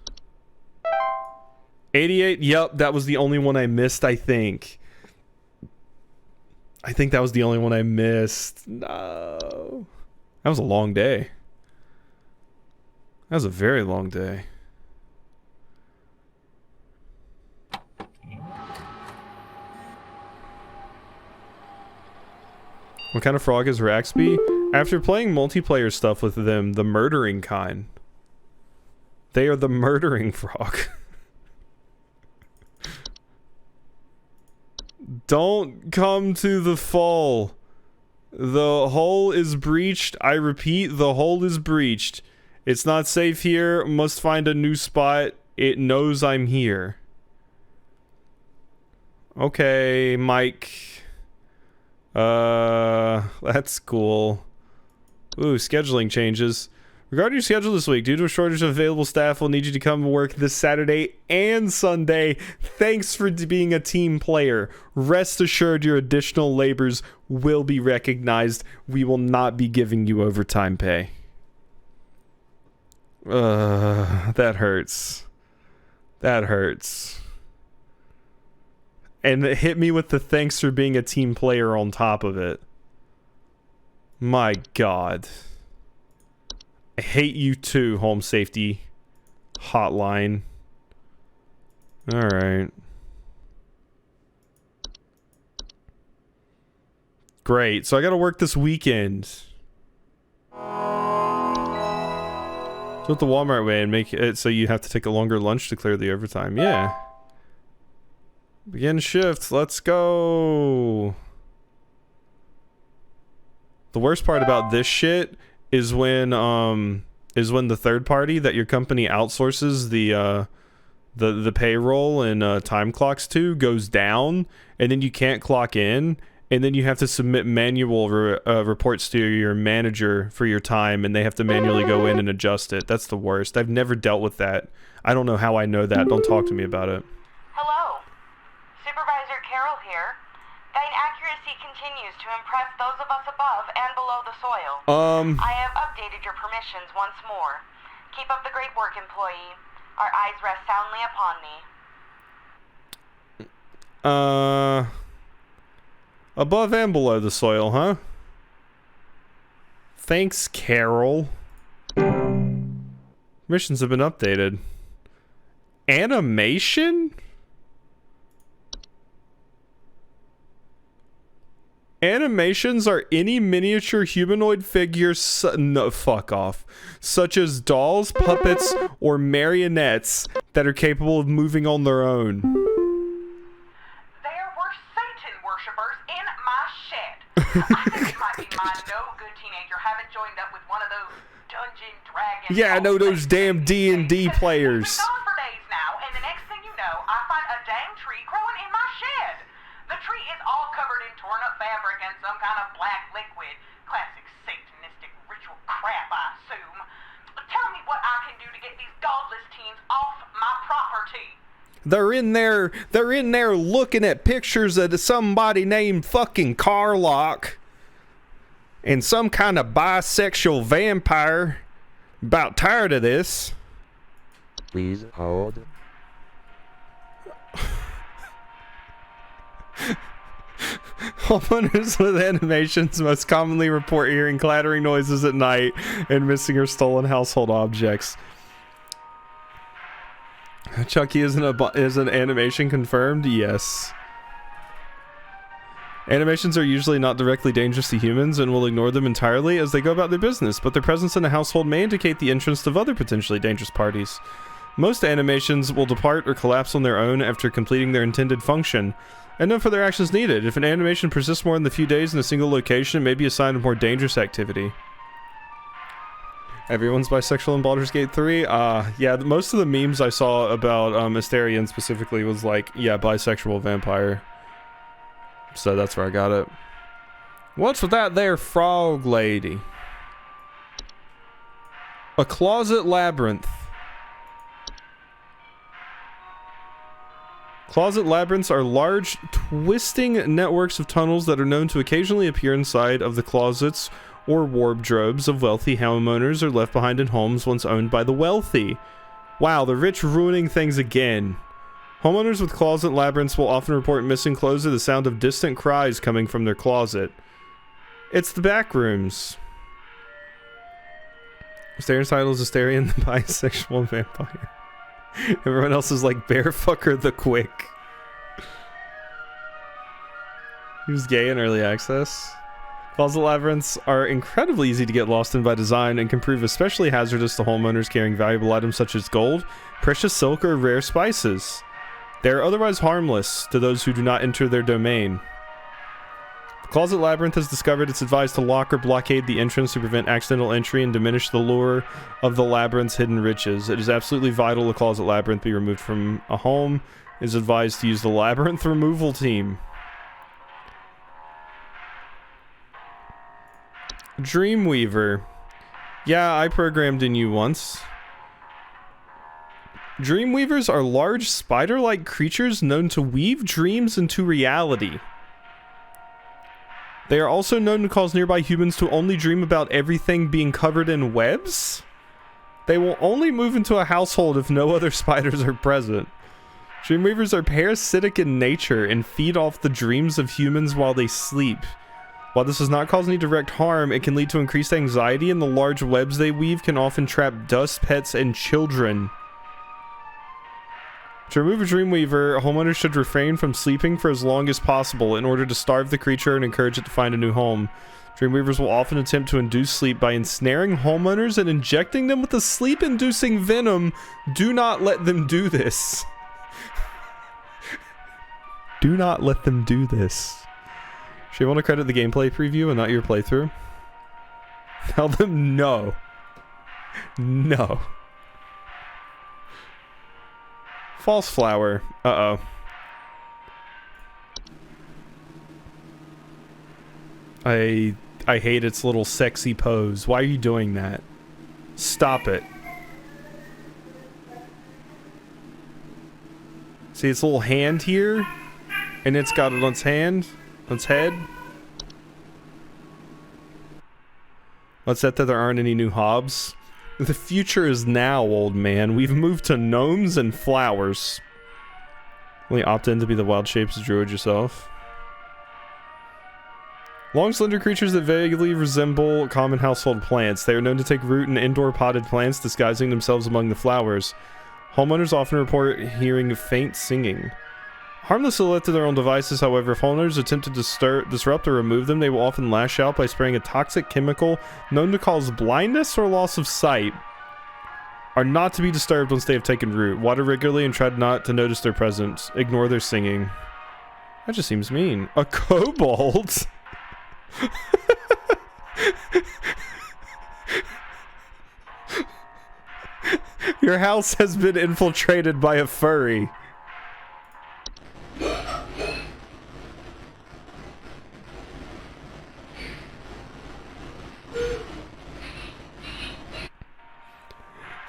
88, yep, that was the only one I missed, I think. I think that was the only one I missed. No. That was a long day. That was a very long day. What kind of frog is Raxby? After playing multiplayer stuff with them, the murdering kind. They are the murdering frog. Don't come to the fall. The hole is breached. I repeat, the hole is breached. It's not safe here. Must find a new spot. It knows I'm here. Okay, Mike. That's cool. Ooh, scheduling changes. Regarding your schedule this week, due to a shortage of available staff, we'll need you to come work this Saturday and Sunday. Thanks for being a team player. Rest assured your additional labors will be recognized. We will not be giving you overtime pay. That hurts. That hurts. And it hit me with the thanks for being a team player on top of it. My God. I hate you too, Home Safety Hotline. Alright. Great, so I gotta work this weekend. Go the Walmart way and make it so you have to take a longer lunch to clear the overtime. Yeah. Begin shift. Let's go. The worst part about this shit is when the third party that your company outsources the payroll and time clocks to goes down, and then you can't clock in, and then you have to submit manual reports to your manager for your time, and they have to manually go in and adjust it. That's the worst. I've never dealt with that. I don't know how I know that. Don't talk to me about it. Hello. Supervisor Carroll here. Thine accuracy continues to impress those of us above and below the soil. I have updated your permissions once more. Keep up the great work, employee. Our eyes rest soundly upon thee. Above and below the soil, huh? Thanks, Carol. Missions have been updated. Animation? Animations are any miniature humanoid figure no, fuck off. Such as dolls, puppets, or marionettes that are capable of moving on their own. There were Satan worshippers in my shed. I think it might be my no-good teenager having joined up with one of those Dungeon Dragons. Yeah, I know those damn D&D players. We've been gone for days now, and the next thing you know, I find a dang tree growing in my shed. The tree is all covered in torn up fabric and some kind of black liquid. Classic satanistic ritual crap, I assume. Tell me what I can do to get these godless teens off my property. They're in there looking at pictures of somebody named fucking Carlock and some kind of bisexual vampire. About tired of this. Please hold. Homeowners with animations most commonly report hearing clattering noises at night and missing or stolen household objects. Chucky is an animation confirmed? Yes. Animations are usually not directly dangerous to humans and will ignore them entirely as they go about their business, but their presence in a household may indicate the entrance of other potentially dangerous parties. Most animations will depart or collapse on their own after completing their intended function, and no further action is needed. If an animation persists more than a few days in a single location, it may be a sign of more dangerous activity. Everyone's bisexual in Baldur's Gate 3. Yeah, most of the memes I saw about Astarion specifically was like, yeah, bisexual vampire. So that's where I got it. What's with that there frog lady? A closet labyrinth. Closet labyrinths are large, twisting networks of tunnels that are known to occasionally appear inside of the closets or wardrobes of wealthy homeowners or left behind in homes once owned by the wealthy. Wow, the rich ruining things again. Homeowners with closet labyrinths will often report missing clothes or the sound of distant cries coming from their closet. It's the back rooms. Astarion's title is Astarion the bisexual vampire. Everyone else is like Bearfucker the Quick. He was gay in early access. Closet labyrinths are incredibly easy to get lost in by design and can prove especially hazardous to homeowners carrying valuable items such as gold, precious silk, or rare spices. They are otherwise harmless to those who do not enter their domain. The Closet Labyrinth has discovered it's advised to lock or blockade the entrance to prevent accidental entry and diminish the lure of the labyrinth's hidden riches. It is absolutely vital the Closet Labyrinth be removed from a home. It is advised to use the Labyrinth Removal Team. Dreamweaver. Yeah, I programmed in you once. Dreamweavers are large spider-like creatures known to weave dreams into reality. They are also known to cause nearby humans to only dream about everything being covered in webs. They will only move into a household if no other spiders are present. Dreamweavers are parasitic in nature and feed off the dreams of humans while they sleep. While this does not cause any direct harm, it can lead to increased anxiety, and the large webs they weave can often trap dust, pets, and children. To remove a Dreamweaver, homeowners should refrain from sleeping for as long as possible in order to starve the creature and encourage it to find a new home. Dreamweavers will often attempt to induce sleep by ensnaring homeowners and injecting them with a sleep-inducing venom. Do not let them do this. Do not let them do this. Should you want to credit the gameplay preview and not your playthrough? Tell them no. No. False flower. Uh-oh. I hate its little sexy pose. Why are you doing that? Stop it. See its little hand here? And it's got it on its hand? On its head? Let's set that there aren't any new hobs. The future is now, old man. We've moved to gnomes and flowers. Only opt in to be the wild shapes druid yourself. Long, slender creatures that vaguely resemble common household plants. They are known to take root in indoor potted plants, disguising themselves among the flowers. Homeowners often report hearing faint singing. Harmless to left to their own devices, however, if homeowners attempt to disrupt or remove them, they will often lash out by spraying a toxic chemical known to cause blindness or loss of sight. Are not to be disturbed once they have taken root. Water regularly and try not to notice their presence. Ignore their singing. That just seems mean. A kobold? Your house has been infiltrated by a furry.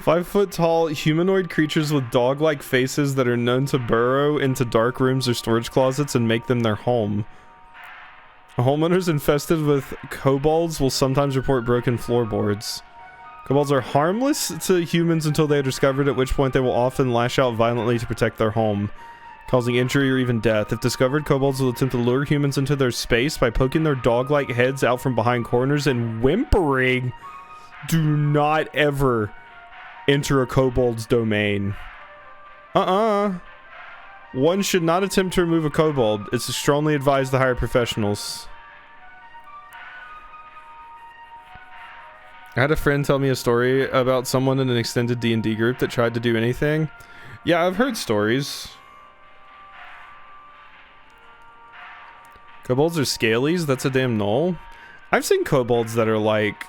5-foot-tall humanoid creatures with dog-like faces that are known to burrow into dark rooms or storage closets and make them their home. Homeowners infested with kobolds will sometimes report broken floorboards. Kobolds are harmless to humans until they are discovered, at which point they will often lash out violently to protect their home, causing injury or even death. If discovered, kobolds will attempt to lure humans into their space by poking their dog-like heads out from behind corners and whimpering. Do not ever enter a kobold's domain. One should not attempt to remove a kobold. It's strongly advised to hire professionals. I had a friend tell me a story about someone in an extended D&D group that tried to do anything. Yeah, I've heard stories. Kobolds are scalies? That's a damn null. I've seen kobolds that are like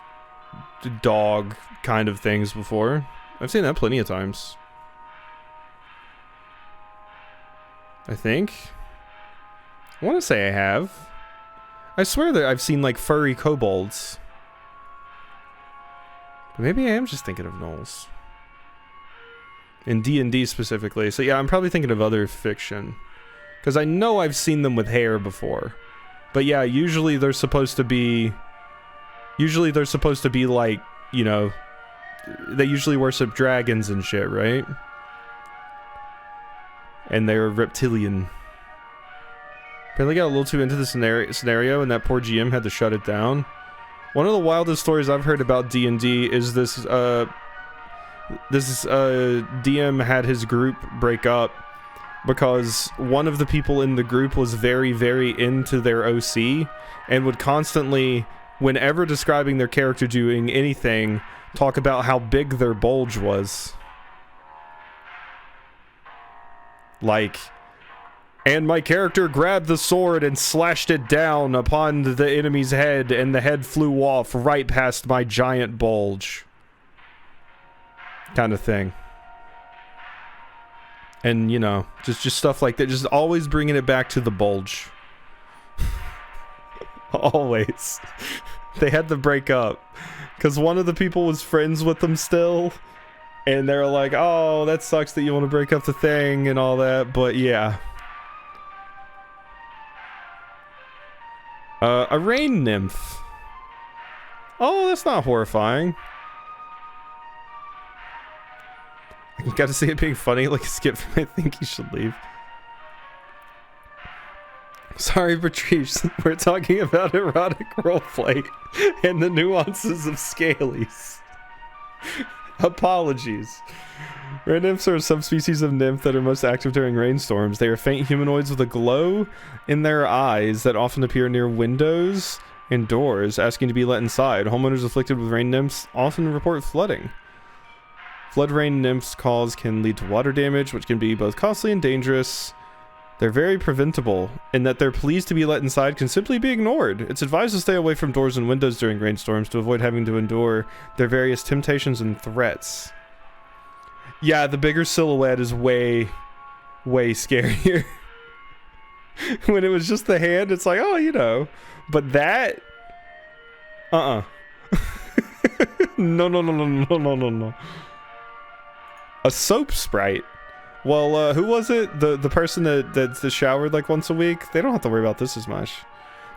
dog kind of things before. I've seen that plenty of times. I think. I want to say I have. I swear that I've seen like furry kobolds. But maybe I am just thinking of gnolls. In D&D specifically. So yeah, I'm probably thinking of other fiction. Because I know I've seen them with hair before. But yeah, usually they're supposed to be... Usually they're supposed to be like, you know... They usually worship dragons and shit, right? And they're reptilian. Apparently got a little too into the scenario and that poor GM had to shut it down. One of the wildest stories I've heard about D&D is this DM had his group break up because one of the people in the group was very, very into their OC and would constantly, whenever describing their character doing anything, talk about how big their bulge was. Like, and my character grabbed the sword and slashed it down upon the enemy's head, and the head flew off right past my giant bulge. Kind of thing. And, you know, just stuff like that. Just always bringing it back to the bulge. Always. They had to break up. Because one of the people was friends with them still. And they're like, oh, that sucks that you want to break up the thing and all that. But, yeah. A rain nymph. Oh, that's not horrifying. I gotta see it being funny, like a skip from I Think You Should Leave. Sorry, Patrice. We're talking about erotic roleplay and the nuances of scalies. Apologies. Rain nymphs are a subspecies of nymph that are most active during rainstorms. They are faint humanoids with a glow in their eyes that often appear near windows and doors, asking to be let inside. Homeowners afflicted with rain nymphs often report flooding. Flood rain nymphs calls can lead to water damage, which can be both costly and dangerous. They're very preventable, in that they're pleased to be let inside can simply be ignored. It's advised to stay away from doors and windows during rainstorms to avoid having to endure their various temptations and threats. Yeah, the bigger silhouette is way, way scarier. When it was just the hand, it's like, oh, you know. But that... No. A soap sprite. Well, who was it? The person that showered like once a week? They don't have to worry about this as much.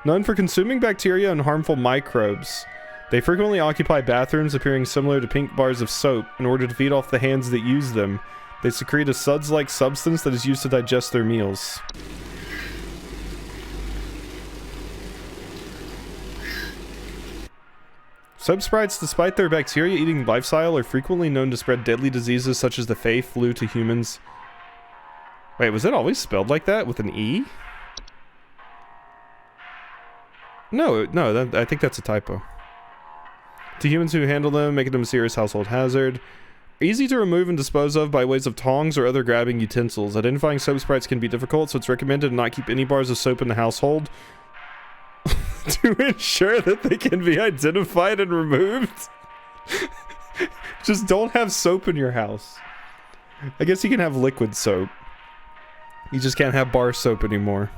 Known for consuming bacteria and harmful microbes. They frequently occupy bathrooms appearing similar to pink bars of soap in order to feed off the hands that use them. They secrete a suds-like substance that is used to digest their meals. Soap sprites, despite their bacteria-eating lifestyle, are frequently known to spread deadly diseases such as the Fey flu to humans. Wait, was it always spelled like that with an E? No, I think that's a typo. To humans who handle them, making them a serious household hazard. Easy to remove and dispose of by ways of tongs or other grabbing utensils. Identifying soap sprites can be difficult, so it's recommended to not keep any bars of soap in the household to ensure that they can be identified and removed. Just don't have soap in your house. I guess you can have liquid soap. You just can't have bar soap anymore.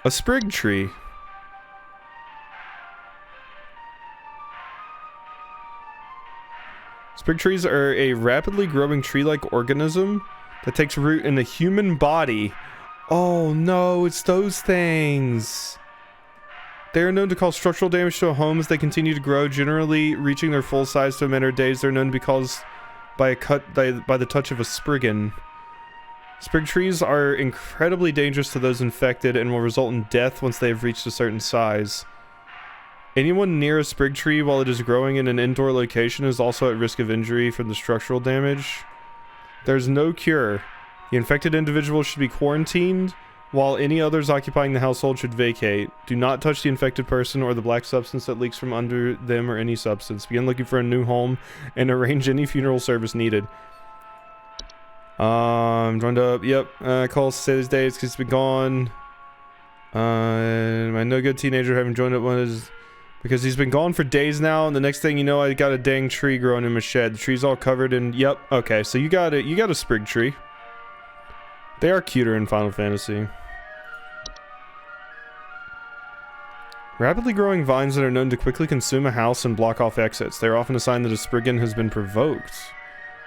A sprig tree. Sprig trees are a rapidly growing tree-like organism that takes root in the human body. Oh no, it's those things. They are known to cause structural damage to a home as they continue to grow, generally reaching their full size to a matter of days. They're known to be caused by the touch of a spriggan. Sprig trees are incredibly dangerous to those infected and will result in death once they have reached a certain size. Anyone near a sprig tree while it is growing in an indoor location is also at risk of injury from the structural damage. There's no cure. The infected individual should be quarantined, while any others occupying the household should vacate. Do not touch the infected person or the black substance that leaks from under them or any substance. Begin looking for a new home and arrange any funeral service needed. Joined up. Yep. Calls to say these days because it's been gone. My no good teenager having joined up one of his Because he's been gone for days now, and the next thing you know, I got a dang tree growing in my shed. The tree's all covered in... Yep, okay, so you got it. You got a sprig tree. They are cuter in Final Fantasy. Rapidly growing vines that are known to quickly consume a house and block off exits. They are often a sign that a spriggan has been provoked.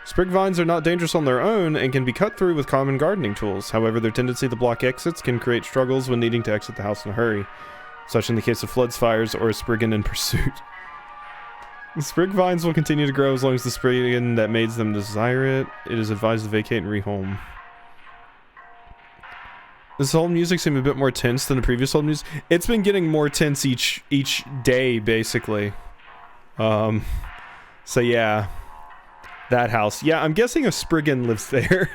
Sprig vines are not dangerous on their own and can be cut through with common gardening tools. However, their tendency to block exits can create struggles when needing to exit the house in a hurry. Such in the case of floods, fires, or a spriggan in pursuit. The sprig vines will continue to grow as long as the spriggan that made them desire it. It is advised to vacate and rehome. This whole music seemed a bit more tense than the previous whole music. It's been getting more tense each day, basically. So yeah. That house. Yeah, I'm guessing a spriggan lives there.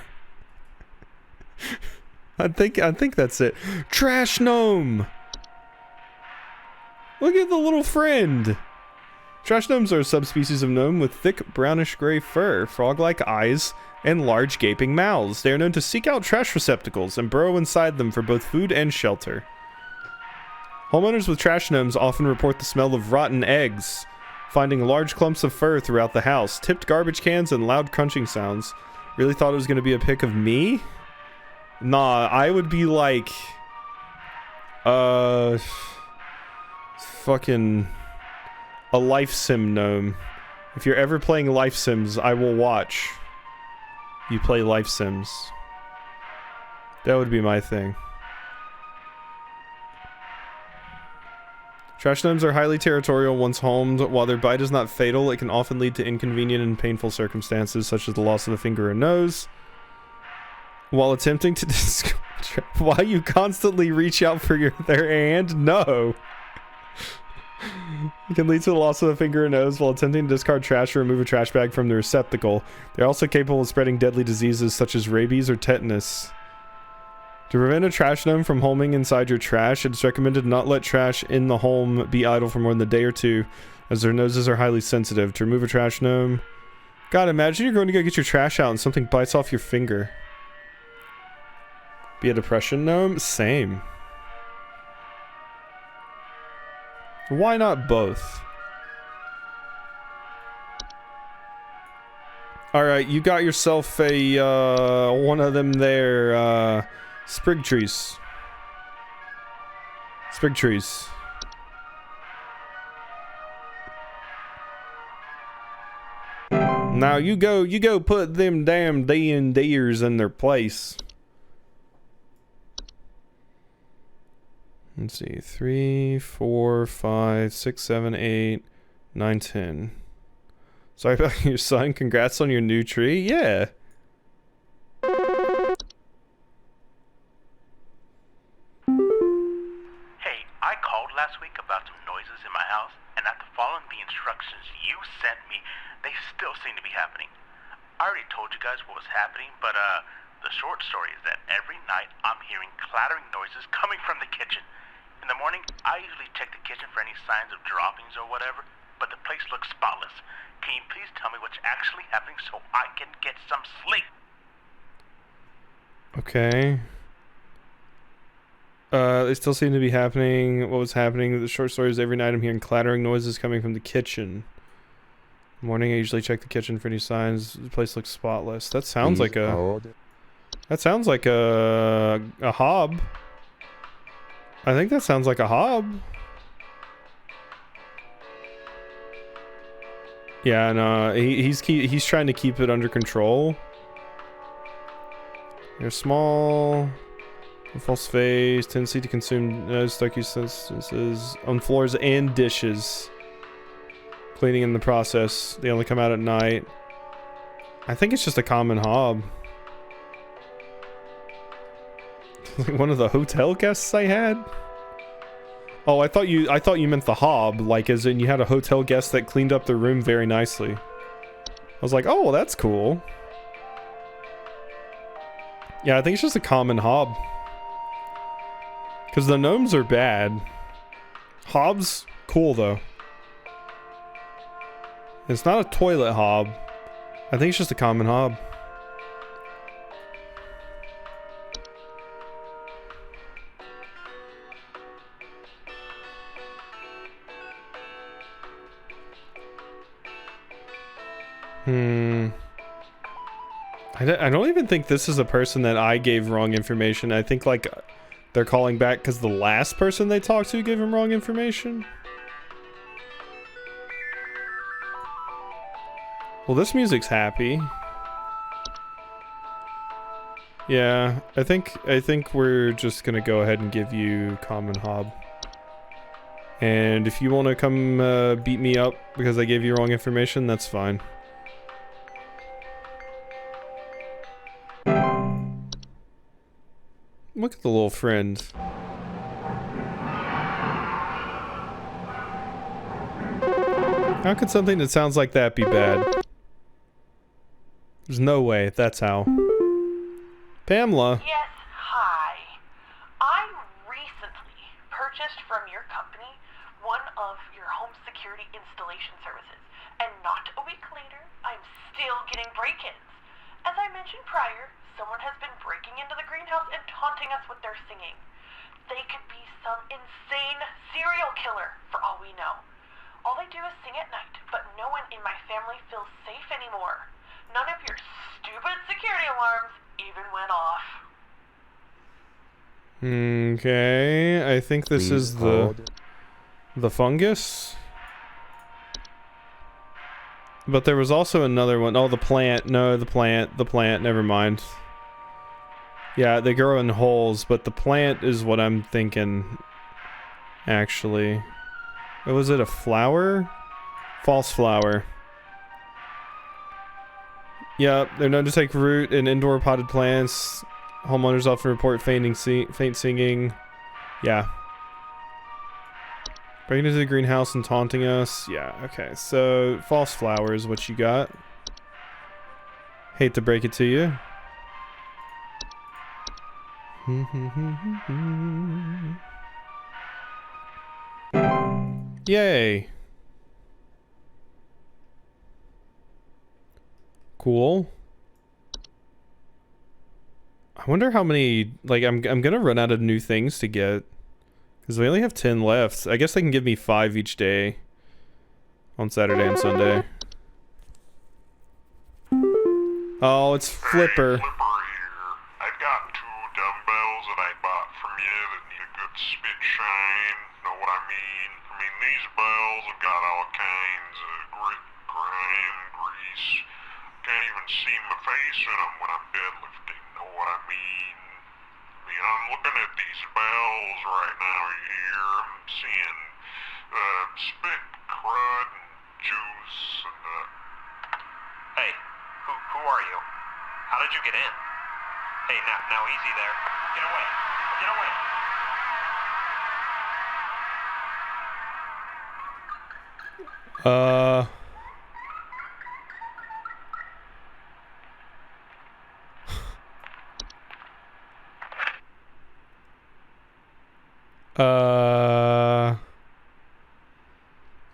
I think that's it. Trash gnome! Look at the little friend! Trash gnomes are a subspecies of gnome with thick brownish-gray fur, frog-like eyes, and large gaping mouths. They are known to seek out trash receptacles and burrow inside them for both food and shelter. Homeowners with trash gnomes often report the smell of rotten eggs, finding large clumps of fur throughout the house, tipped garbage cans, and loud crunching sounds. Really thought it was going to be a pic of me? Nah, I would be like... fucking... a life sim gnome. If you're ever playing life sims, I will watch you play life sims. That would be my thing. Trash gnomes are highly territorial once homed. While their bite is not fatal, it can often lead to inconvenient and painful circumstances, such as the loss of a finger or nose. While attempting to why you constantly reach out for their hand? No. It can lead to the loss of a finger or nose while attempting to discard trash or remove a trash bag from the receptacle. They're also capable of spreading deadly diseases such as rabies or tetanus. To prevent a trash gnome from homing inside your trash, it's recommended not let trash in the home be idle for more than a day or two, as their noses are highly sensitive. To remove a trash gnome... God, imagine you're going to go get your trash out and something bites off your finger. Be a depression gnome? Same. Why not both? Alright, you got yourself a, one of them there, sprig trees. Sprig trees. Now you go put them damn D&Ders in their place. Let's see, 3, 4, 5, 6, 7, 8, 9, 10. Sorry about your son. Congrats on your new tree. Yeah. Hey, I called last week about some noises in my house, and after following the instructions you sent me, they still seem to be happening. I already told you guys what was happening, but the short story is that every night I'm hearing clattering noises coming from the kitchen. In the morning, I usually check the kitchen for any signs of droppings or whatever, but the place looks spotless. Can you please tell me what's actually happening so I can get some sleep? Okay. They still seem to be happening. What was happening? The short story is every night I'm hearing clattering noises coming from the kitchen. In the morning, I usually check the kitchen for any signs. The place looks spotless. That sounds like a... That sounds like a hob. I think that sounds like a hob. Yeah, no, he's trying to keep it under control. They're small, false face, tendency to consume sticky substances on floors and dishes. Cleaning in the process. They only come out at night. I think it's just a common hob. Like one of the hotel guests I had? Oh, I thought you meant the hob, like as in you had a hotel guest that cleaned up their room very nicely. I was like, oh, that's cool. Yeah, I think it's just a common hob. Because the gnomes are bad. Hob's cool though. It's not a toilet hob. I think it's just a common hob. I don't even think this is a person that I gave wrong information. I think, like, they're calling back because the last person they talked to gave them wrong information. Well, this music's happy. Yeah, I think we're just gonna go ahead and give you Common Hob. And if you want to come beat me up because I gave you wrong information, that's fine. Look at the little friend. How could something that sounds like that be bad? There's no way. That's how. Pamela. Yes, hi. I recently purchased from your company one of your home security installation services, and not a week later, I'm still getting break-ins. As I mentioned prior, someone has been breaking into the greenhouse and taunting us with their singing. They could be some insane serial killer, for all we know. All they do is sing at night, but no one in my family feels safe anymore. None of your stupid security alarms even went off. Okay, I think this is the fungus. But there was also another one. Oh, the plant. No, the plant. Never mind. Yeah, they grow in holes, but the plant is what I'm thinking, actually. Oh, was it a flower? False flower. Yeah, they're known to take root in indoor potted plants. Homeowners often report faint singing. Yeah. Breaking into the greenhouse and taunting us. Yeah, okay. So, false flower is what you got. Hate to break it to you. Yay. Cool. I wonder how many, like, I'm gonna run out of new things to get. Because we only have 10 left. I guess they can give me 5 each day. On Saturday and Sunday. Oh, it's Flipper. Hey, Flipper here. I've got 2 dumbbells that I bought from you that need a good spit shine. Know what I mean? These bells have got all kinds of grit, grime, grease. Can't even see my face in them when I'm deadlifting. Know what I mean? I'm looking at these bells right now here. I'm seeing spit, crud, and juice, and Hey, who are you? How did you get in? Hey, now easy there. Get away. Get away.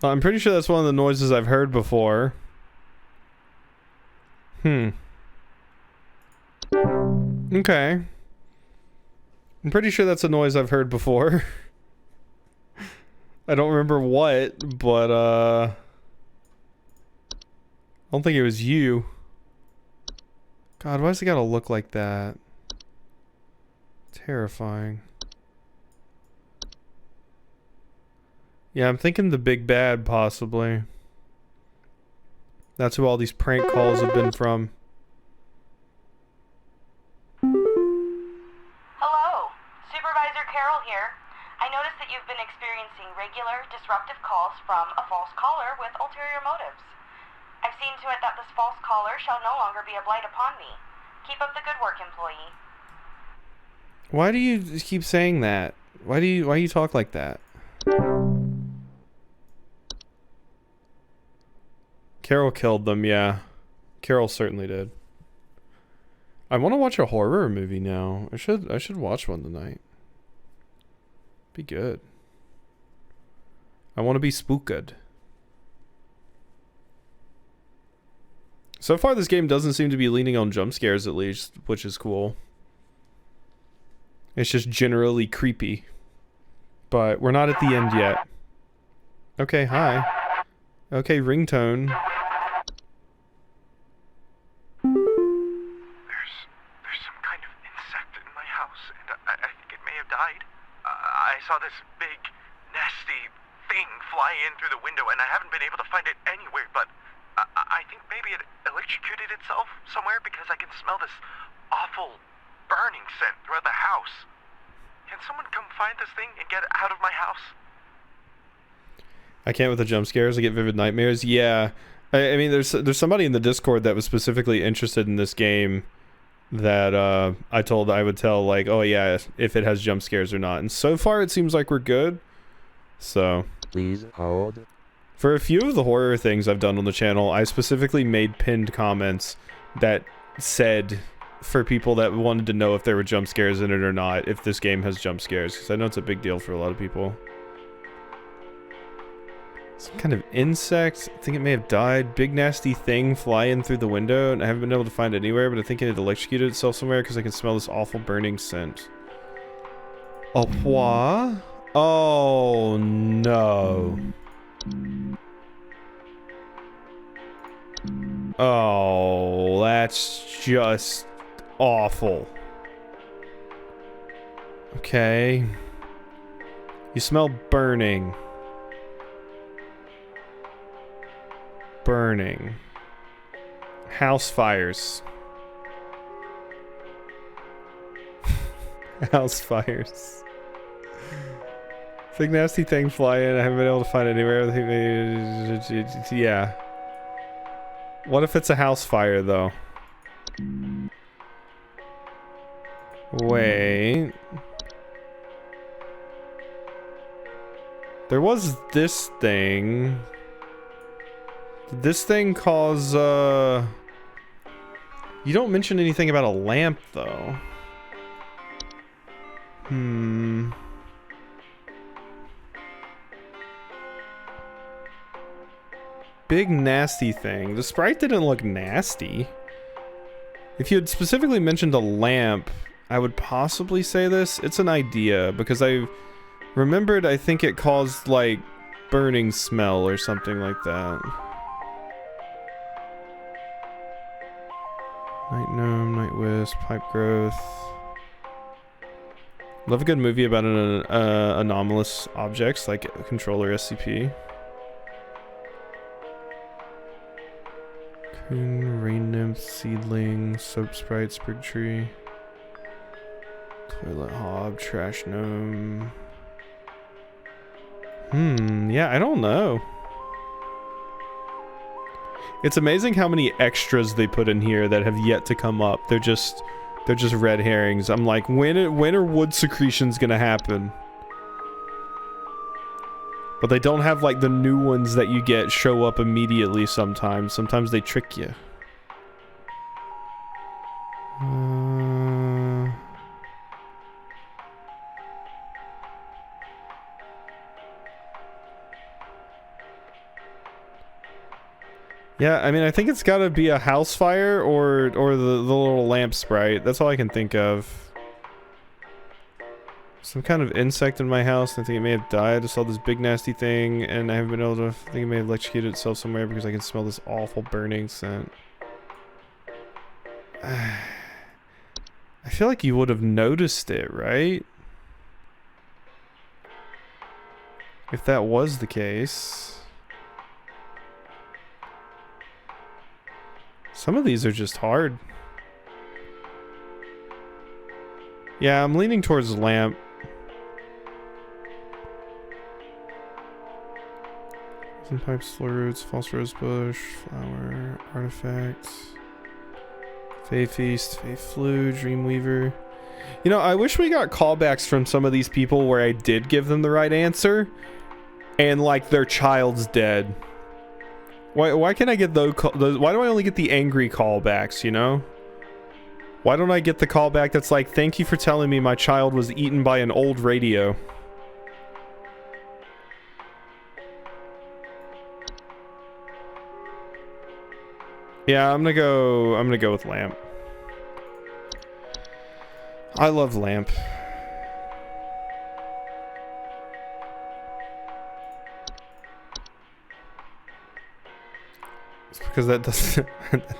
I'm pretty sure that's one of the noises I've heard before. Okay. I'm pretty sure that's a noise I've heard before. I don't remember what, but, I don't think it was you. God, why does it gotta look like that? Terrifying. Yeah, I'm thinking the big bad, possibly. That's who all these prank calls have been from. Hello, Supervisor Carol here. I noticed that you've been experiencing regular, disruptive calls from a false caller with ulterior motives. I've seen to it that this false caller shall no longer be a blight upon me. Keep up the good work, employee. Why do you keep saying that? Why do you talk like that? Carol killed them, yeah. Carol certainly did. I want to watch a horror movie now. I should watch one tonight. Be good. I want to be spooked. So far this game doesn't seem to be leaning on jump scares, at least, which is cool. It's just generally creepy. But we're not at the end yet. Okay, hi. Okay, ringtone. nasty thing fly in through the window, and I haven't been able to find it anywhere, but I think maybe it electrocuted itself somewhere because I can smell this awful burning scent throughout the house. Can someone come find this thing and get it out of my house? I can't with the jump scares. I get vivid nightmares. Yeah. I mean, there's somebody in the Discord that was specifically interested in this game that I told I would tell, like, oh yeah, if it has jump scares or not. And so far it seems like we're good. So Please hold. for a few of the horror things I've done on the channel, I specifically made pinned comments that said for people that wanted to know if there were jump scares in it or not, if this game has jump scares, because I know it's a big deal for a lot of people. Some kind of insect. I think it may have died. Big nasty thing flying through the window, and I haven't been able to find it anywhere, but I think it had electrocuted itself somewhere because I can smell this awful burning scent. A what? Oh no. Oh, that's just awful. Okay. You smell burning. Burning. House fires. House fires. Big nasty thing flying. I haven't been able to find it anywhere. Yeah. What if it's a house fire though? Wait. There was this thing. Did this thing cause, You don't mention anything about a lamp, though. Big nasty thing. The sprite didn't look nasty. If you had specifically mentioned a lamp, I would possibly say this. It's an idea, because I remembered I think it caused, like, burning smell or something like that. Night gnome, night wisp, pipe growth. Love a good movie about anomalous objects like controller SCP. Coon, rain nymph, seedling, soap sprite, sprig tree, toilet hob, trash gnome. Yeah, I don't know. It's amazing how many extras they put in here that have yet to come up. They're just red herrings. I'm like, when are wood secretions gonna happen? But they don't have like the new ones that you get show up immediately sometimes. Sometimes they trick you. Yeah, I mean, I think it's gotta be a house fire or the little lamp sprite. That's all I can think of. Some kind of insect in my house. I think it may have died. I saw this big nasty thing, and I haven't been able to. I think it may have electrocuted itself somewhere because I can smell this awful burning scent. I feel like you would have noticed it, right? If that was the case. Some of these are just hard. Yeah, I'm leaning towards lamp. Some pipes, floor roots, false rose bush, flower, artifact, Fae Feast, Fae Flu, Dreamweaver. You know, I wish we got callbacks from some of these people where I did give them the right answer, and like their child's dead. Why can't I get those? Why do I only get the angry callbacks, you know? Why don't I get the callback that's like, thank you for telling me my child was eaten by an old radio? Yeah, I'm gonna go with lamp. I love lamp. Because that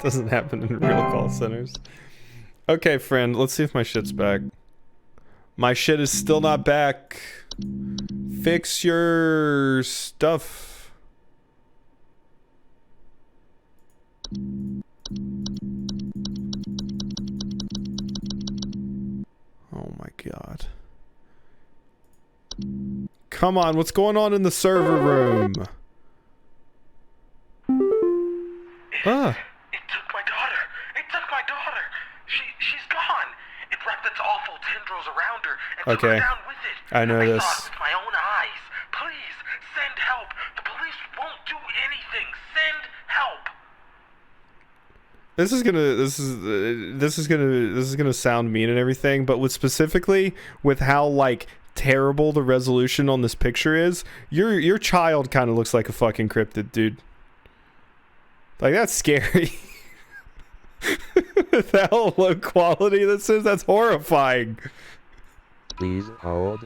doesn't happen in real call centers. Okay, friend, let's see if my shit's back. My shit is still not back. fix your stuff. Oh my god. Come on, what's going on in the server room? Ah. It took my daughter. It took my daughter. She's gone. It wrapped its awful tendrils around her and took her down with it. I know I this. saw it with my own eyes. Please, send help. The police won't do anything. Send help. This is gonna sound mean and everything, but with specifically with how like terrible the resolution on this picture is, your child kind of looks like a fucking cryptid, dude. Like, that's scary. That whole low quality this is, that's horrifying. Please hold.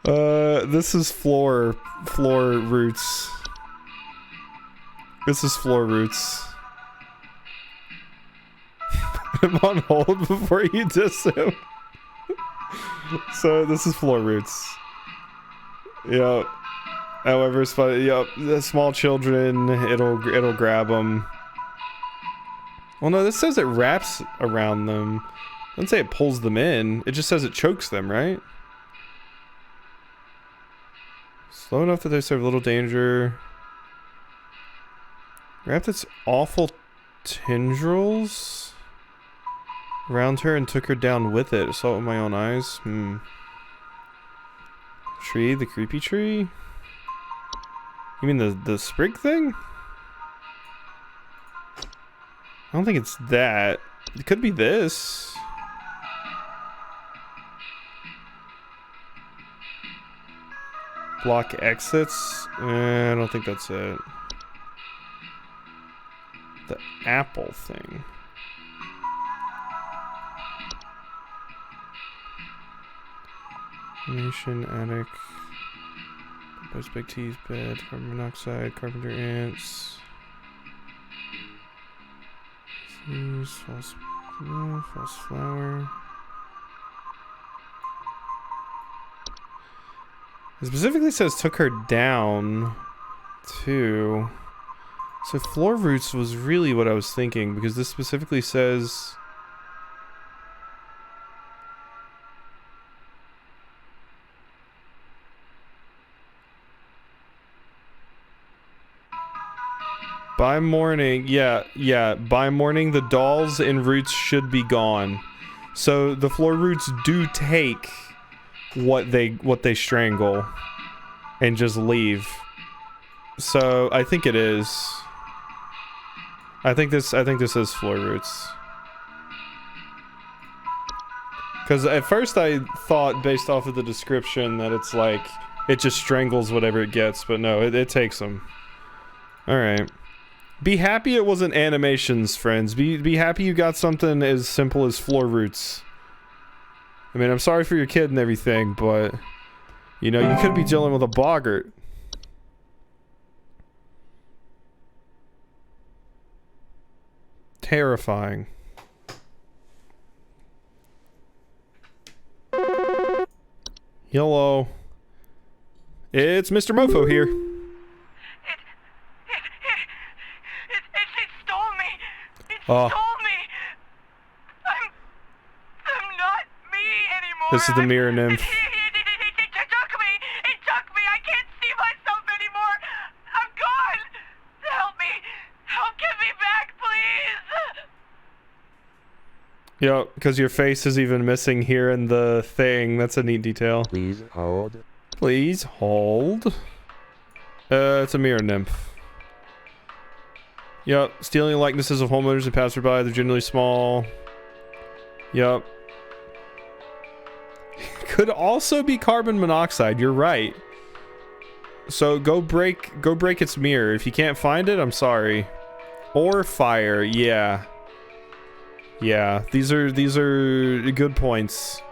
This is floor roots. This is floor roots. Put him on hold before you diss him. So this is floor roots. Yep. However, it's funny. Yep. The small children, it'll grab them. Well, no, this says it wraps around them. It doesn't say it pulls them in. It just says it chokes them, right? Slow enough that they serve little danger. Wrapped its awful tendrils around her and took her down with it. I saw it with my own eyes. Tree, the creepy tree? You mean the sprig thing? I don't think it's that. It could be this. Block exits? I don't think that's it. The apple thing. Nation, attic. Post big teeth, bed, carbon monoxide, carpenter ants. False flower. It specifically says took her down too. So floor roots was really what I was thinking, because this specifically says by morning, yeah, by morning the dolls and roots should be gone. So the floor roots do take what they strangle and just leave. So I think it is. I think this is floor roots. Because at first I thought, based off of the description, that it's like it just strangles whatever it gets, but no, it takes them. All right. Be happy it wasn't animations, friends. Be happy you got something as simple as floor roots. I mean, I'm sorry for your kid and everything, but you know, you could be dealing with a boggart. Terrifying. Hello. It's Mr. Mofo here. It stole me. It Oh. stole me. I'm not me anymore. This is the mirror nymph. It took me. It took me. I can't see myself anymore. I'm gone. Help me. Help get me back, please. Yeah, because your face is even missing here in the thing. That's a neat detail. Please hold. Please hold. It's a mirror nymph. Yep, stealing likenesses of homeowners and passerby. They're generally small. Yep. Could also be carbon monoxide. You're right. So go break its mirror. If you can't find it, I'm sorry. Or fire. Yeah. Yeah. These are good points.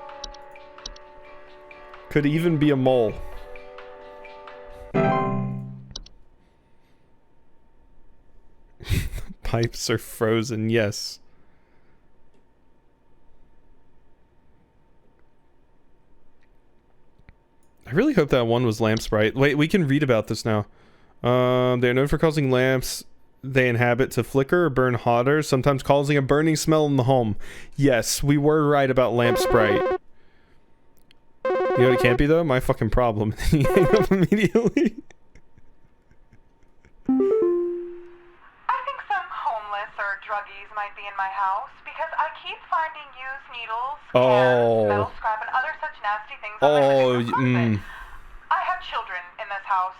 Could even be a mole. Pipes are frozen, yes. I really hope that one was lamp sprite. Wait, we can read about this now. They're known for causing lamps they inhabit to flicker or burn hotter, sometimes causing a burning smell in the home. Yes, we were right about lamp sprite. You know what it can't be though? My fucking problem. You hang up immediately. I think some homeless or druggies might be in my house because I keep finding used needles, cans, metal scrap, and other such nasty things on my living room carpet. I have children in this house,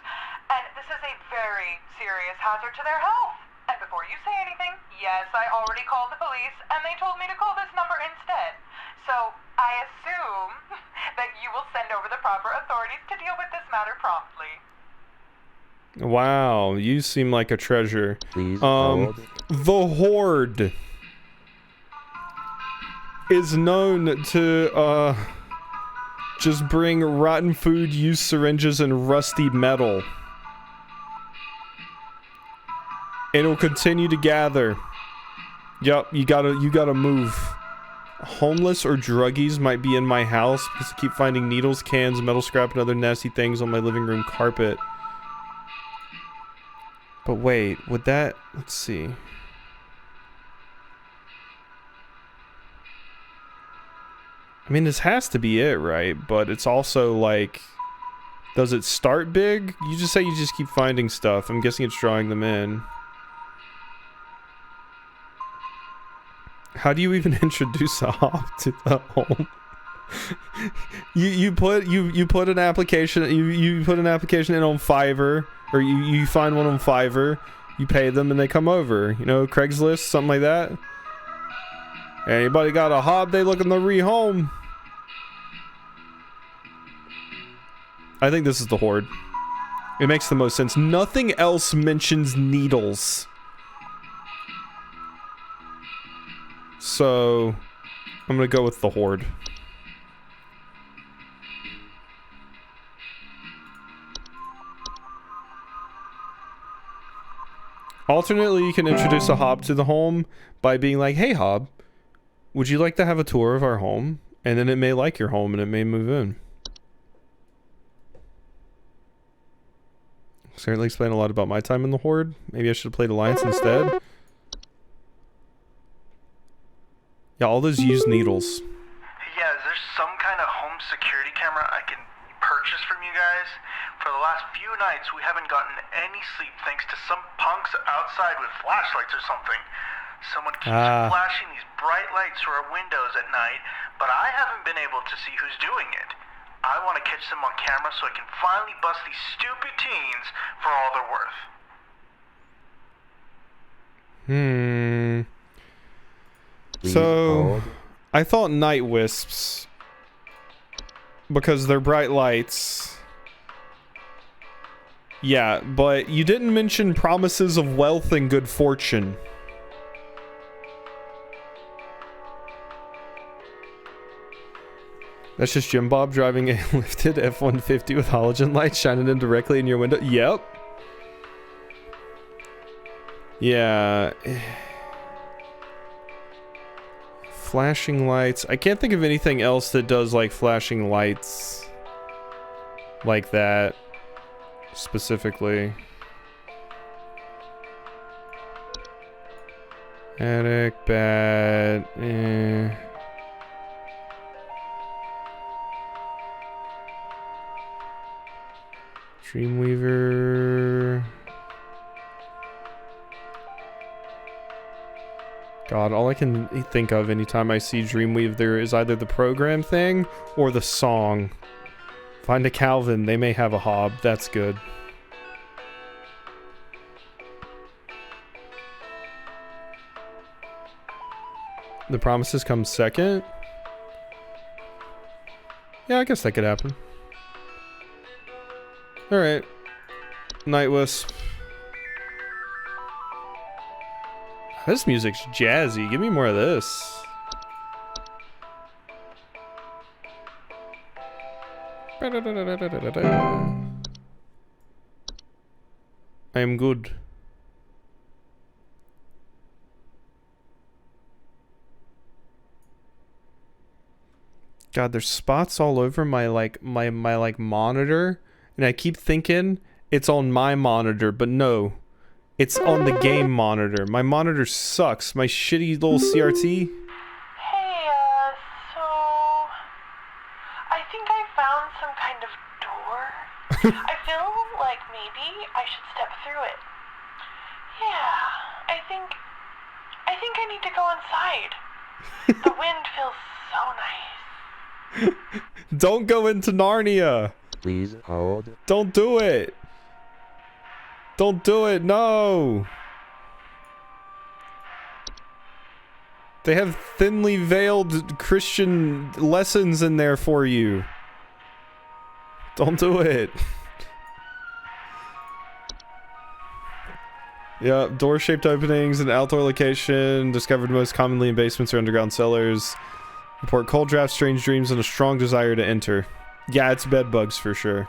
and this is a very serious hazard to their health. And before you say anything, yes, I already called the police, and they told me to call this number instead. So I assume that you will send over the proper authorities to deal with this matter promptly. Wow, you seem like a treasure. Please hold. The Horde is known to just bring rotten food, used syringes, and rusty metal. It'll continue to gather. Yup, you gotta move. Homeless or druggies might be in my house because I keep finding needles, cans, metal scrap, and other nasty things on my living room carpet. But wait, would that... Let's see. I mean, this has to be it, right? But it's also like... Does it start big? You just say you just keep finding stuff. I'm guessing it's drawing them in. How do you even introduce a hop to the home? you put an application you put an application in on Fiverr, or you find one on Fiverr, you pay them and they come over. You know, Craigslist, something like that. Anybody got a hob they looking to rehome? I think this is the Horde. It makes the most sense. Nothing else mentions needles. So, I'm gonna go with the Horde. Alternately, you can introduce a hob to the home by being like, hey hob, would you like to have a tour of our home? And then it may like your home and it may move in. Certainly explain a lot about my time in the Horde. Maybe I should have played Alliance instead. Yeah, all those used needles. Yeah, is there some kind of home security camera I can purchase from you guys? For the last few nights, we haven't gotten any sleep thanks to some punks outside with flashlights or something. Someone keeps flashing these bright lights through our windows at night, but I haven't been able to see who's doing it. I want to catch them on camera so I can finally bust these stupid teens for all they're worth. So, I thought night wisps, because they're bright lights. Yeah, but you didn't mention promises of wealth and good fortune. That's just Jim Bob driving a lifted F-150 with halogen lights shining in directly in your window. Yep. Yeah. Flashing lights. I can't think of anything else that does like flashing lights like that specifically. Attic, bad, Dreamweaver. God, all I can think of anytime I see Dreamweaver is either the program thing or the song. Find a Calvin, they may have a hob. That's good. The promises come second? Yeah, I guess that could happen. Alright. Night Wisp. This music's jazzy. Give me more of this. I am good. God, there's spots all over my monitor, and I keep thinking it's on my monitor, but no, it's on the game monitor. My monitor sucks. My shitty little CRT. Hey, so I think I found some kind of door. I feel like maybe I should step through it. Yeah, I think I need to go inside. The wind feels so nice. Don't go into Narnia. Please hold. Don't do it. Don't do it. No. They have thinly veiled Christian lessons in there for you. Don't do it. Yeah, door-shaped openings in outdoor location, discovered most commonly in basements or underground cellars. Report cold drafts, strange dreams, and a strong desire to enter. Yeah, it's bed bugs for sure.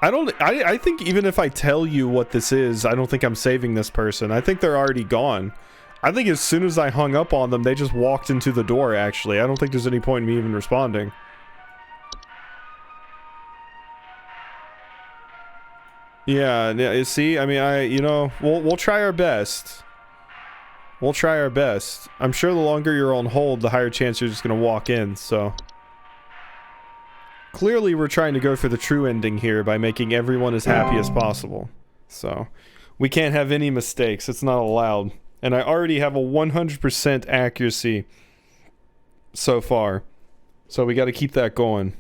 I think even if I tell you what this is, I don't think I'm saving this person. I think they're already gone. I think as soon as I hung up on them, they just walked into the door, actually. I don't think there's any point in me even responding. Yeah, you see, I mean, you know, we'll try our best. We'll try our best. I'm sure the longer you're on hold, the higher chance you're just gonna walk in, so. Clearly, we're trying to go for the true ending here by making everyone as happy as possible. So, we can't have any mistakes. It's not allowed. And I already have a 100% accuracy so far. So we gotta keep that going.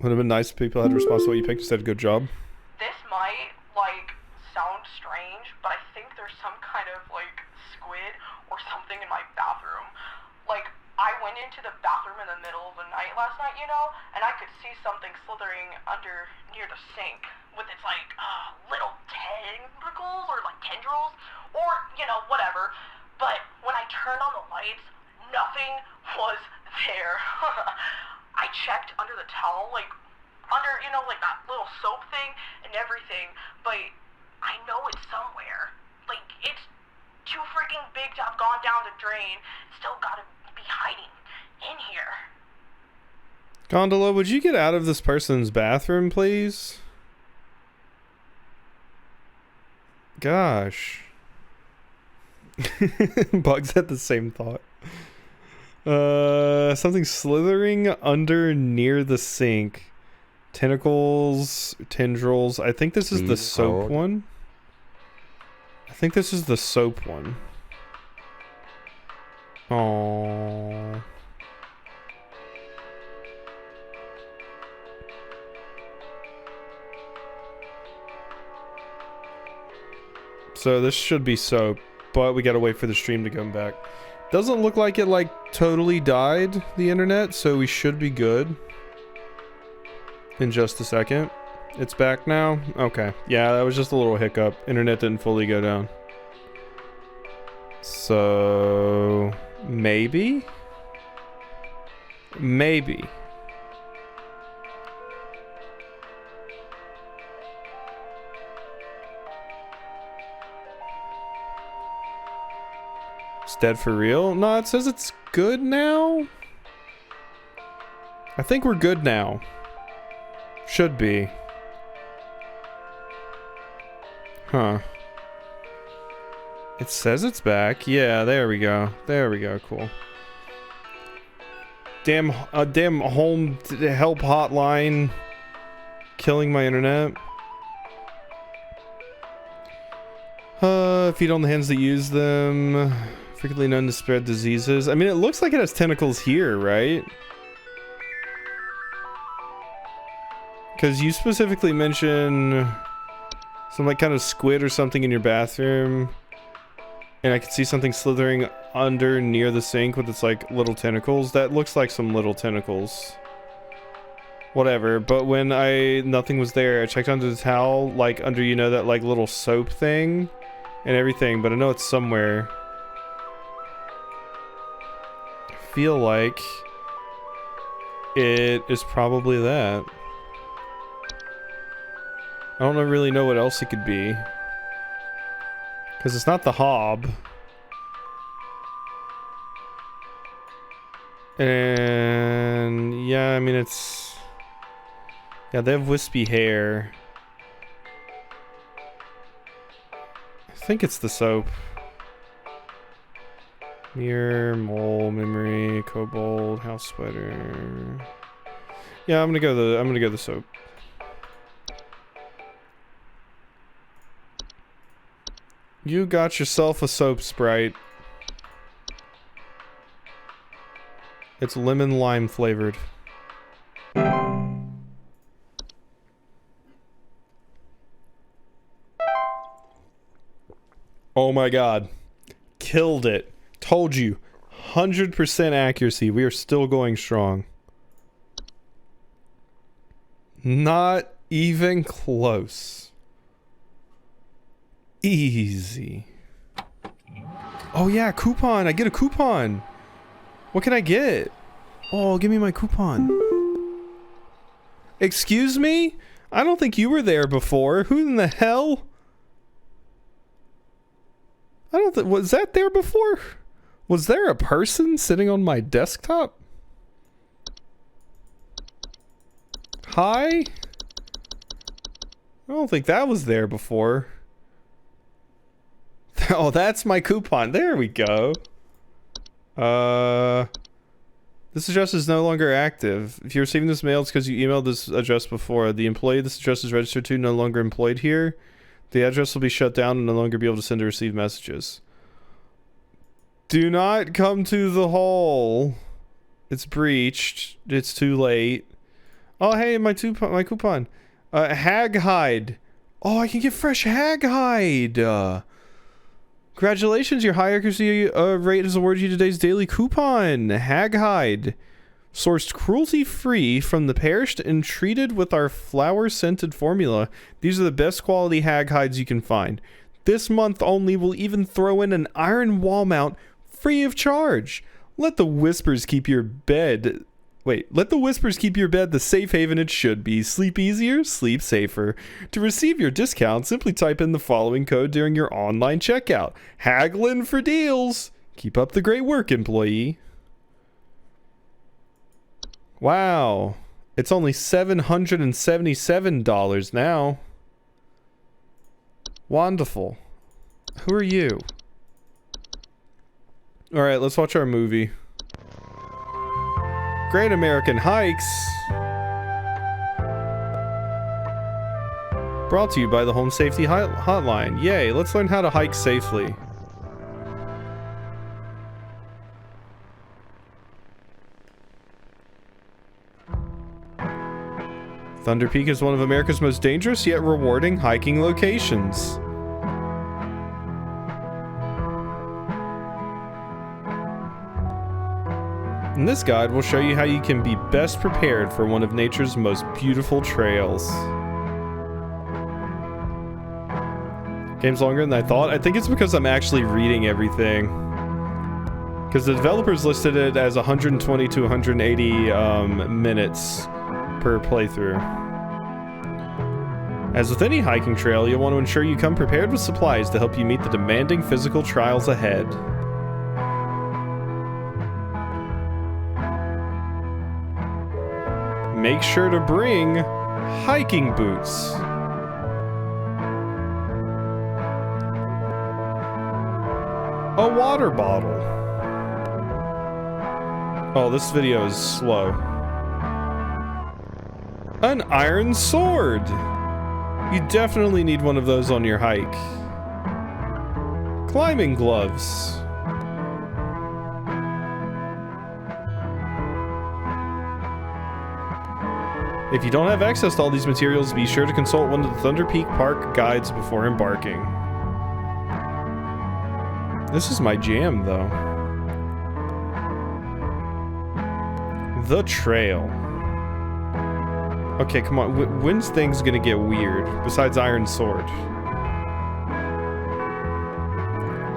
Would have been nice if people had a response to what you picked. You said good job. This might, like, sound strange, but I think there's some kind of, like, squid or something in my bathroom. Like, I went into the bathroom in the middle of the night last night, you know, and I could see something slithering under near the sink with its, like, little tentacles or, like, tendrils or, you know, whatever. But when I turned on the lights, nothing was there. I checked under the towel, like, under, you know, like that little soap thing and everything, but I know it's somewhere. Like, it's too freaking big to have gone down the drain. Still gotta be hiding in here. Gondola, would you get out of this person's bathroom, please? Gosh. Bugs had the same thought. Something slithering under near the sink. Tentacles, tendrils. I think this is the soap one. I think this is the soap one. Aww. So this should be soap, but we gotta wait for the stream to come back. Doesn't look like it, like, totally died, the internet, so we should be good. In just a second. It's back now? Okay. Yeah, that was just a little hiccup. Internet didn't fully go down. So... maybe? Maybe. It's dead for real? No, it says it's good now? I think we're good now. Should be. Huh. It says it's back. Yeah, there we go. There we go. Cool. Damn home help hotline killing my internet. Feed on the hands that use them. Frequently known to spread diseases. I mean, it looks like it has tentacles here, right? Because you specifically mention some, like, kind of squid or something in your bathroom. And I could see something slithering under near the sink with its, like, little tentacles. That looks like some little tentacles. Whatever. But when nothing was there, I checked under the towel, like, under, you know, that, like, little soap thing and everything. But I know it's somewhere. I feel like it is probably that. don't really know what else it could be. Because it's not the Hob. And yeah, I mean it's... Yeah, they have wispy hair. I think it's the soap. Mirror, mole, memory, kobold, house sweater. Yeah, I'm gonna go the soap. You got yourself a soap, Sprite. It's lemon lime flavored. Oh my god. Killed it. Told you. 100% accuracy. We are still going strong. Not even close. Easy. Oh yeah, coupon. I get a coupon. What can I get? Oh, give me my coupon. Excuse me? I don't think you were there before. Who in the hell? I don't think... Was that there before? Was there a person sitting on my desktop? Hi? I don't think that was there before. Oh, that's my coupon. There we go. This address is no longer active. If you're receiving this mail, it's because you emailed this address before. The employee this address is registered to no longer employed here. The address will be shut down and no longer be able to send or receive messages. Do not come to the hall. It's breached. It's too late. Oh, hey, my coupon. Hag hide. Oh, I can get fresh hag hide. Congratulations, your high accuracy rate has awarded you today's daily coupon. Hag hide. Sourced cruelty-free from the perished and treated with our flower-scented formula. These are the best quality hag hides you can find. This month only, we'll even throw in an iron wall mount free of charge. Let the whispers keep your bed... Let the whispers keep your bed the safe haven it should be. Sleep easier, sleep safer. To receive your discount, simply type in the following code during your online checkout. Haggling for deals. Keep up the great work, employee. Wow. It's only $777 now. Wonderful. Who are you? Alright, let's watch our movie. Great American Hikes. Brought to you by the Home Safety Hotline. Yay, let's learn how to hike safely. Thunder Peak is one of America's most dangerous yet rewarding hiking locations. In this guide, we'll show you how you can be best prepared for one of nature's most beautiful trails. Game's longer than I thought. I think it's because I'm actually reading everything. Because the developers listed it as 120 to 180 minutes per playthrough. As with any hiking trail, you'll want to ensure you come prepared with supplies to help you meet the demanding physical trials ahead. Make sure to bring hiking boots. A water bottle. Oh, this video is slow. An iron sword. You definitely need one of those on your hike. Climbing gloves. If you don't have access to all these materials, be sure to consult one of the Thunder Peak Park guides before embarking. This is my jam, though. The trail. Okay, come on. When's things gonna get weird, besides Iron Sword?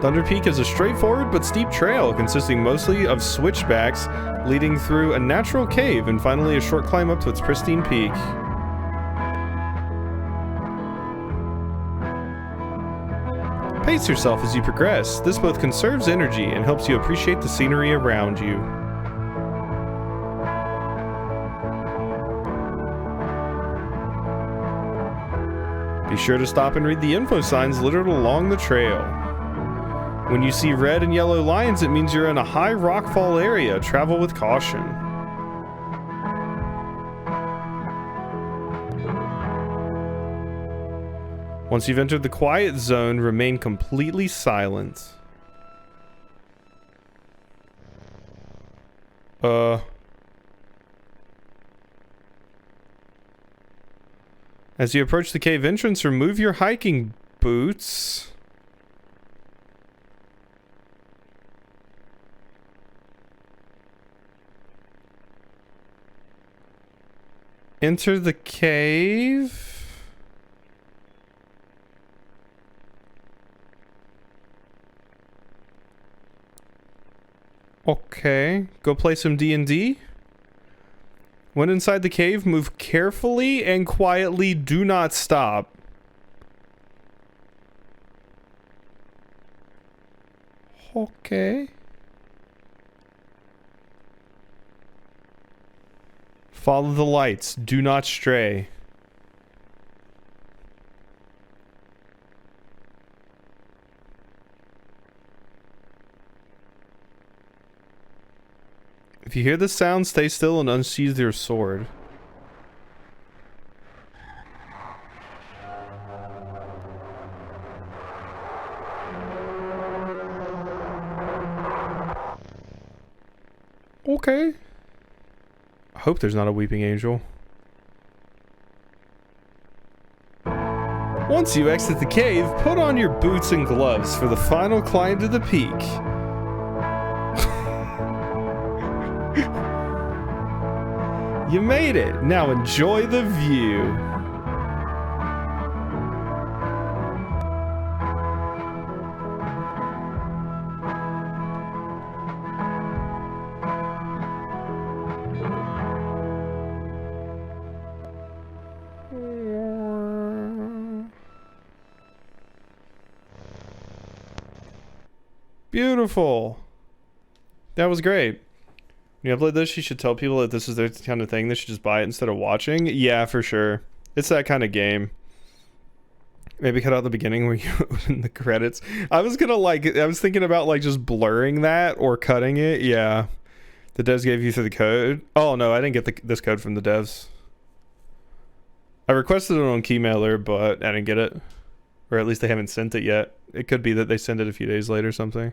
Thunder Peak is a straightforward but steep trail consisting mostly of switchbacks leading through a natural cave and finally a short climb up to its pristine peak. pace yourself as you progress. This both conserves energy and helps you appreciate the scenery around you. Be sure to stop and read the info signs littered along the trail. When you see red and yellow lines, it means you're in a high rockfall area. Travel with caution. Once you've entered the quiet zone, remain completely silent. As you approach the cave entrance, remove your hiking boots. Enter the cave. Okay, go play some D&D. When inside the cave, move carefully and quietly. Do not stop. Okay. Follow the lights. Do not stray. If you hear the sound, stay still and unsheath your sword. Okay. I hope there's not a weeping angel. Once you exit the cave, put on your boots and gloves for the final climb to the peak. You made it! Now enjoy the view. Beautiful. That was great. When you upload this, you should tell people that this is their kind of thing. They should just buy it instead of watching. Yeah, for sure. It's that kind of game. Maybe cut out the beginning where you open the credits. I was thinking about like just blurring that or cutting it. Yeah. The devs gave you through the code. Oh no, I didn't get this code from the devs. I requested it on Keymailer, but I didn't get it. Or at least they haven't sent it yet. It could be that they send it a few days later or something.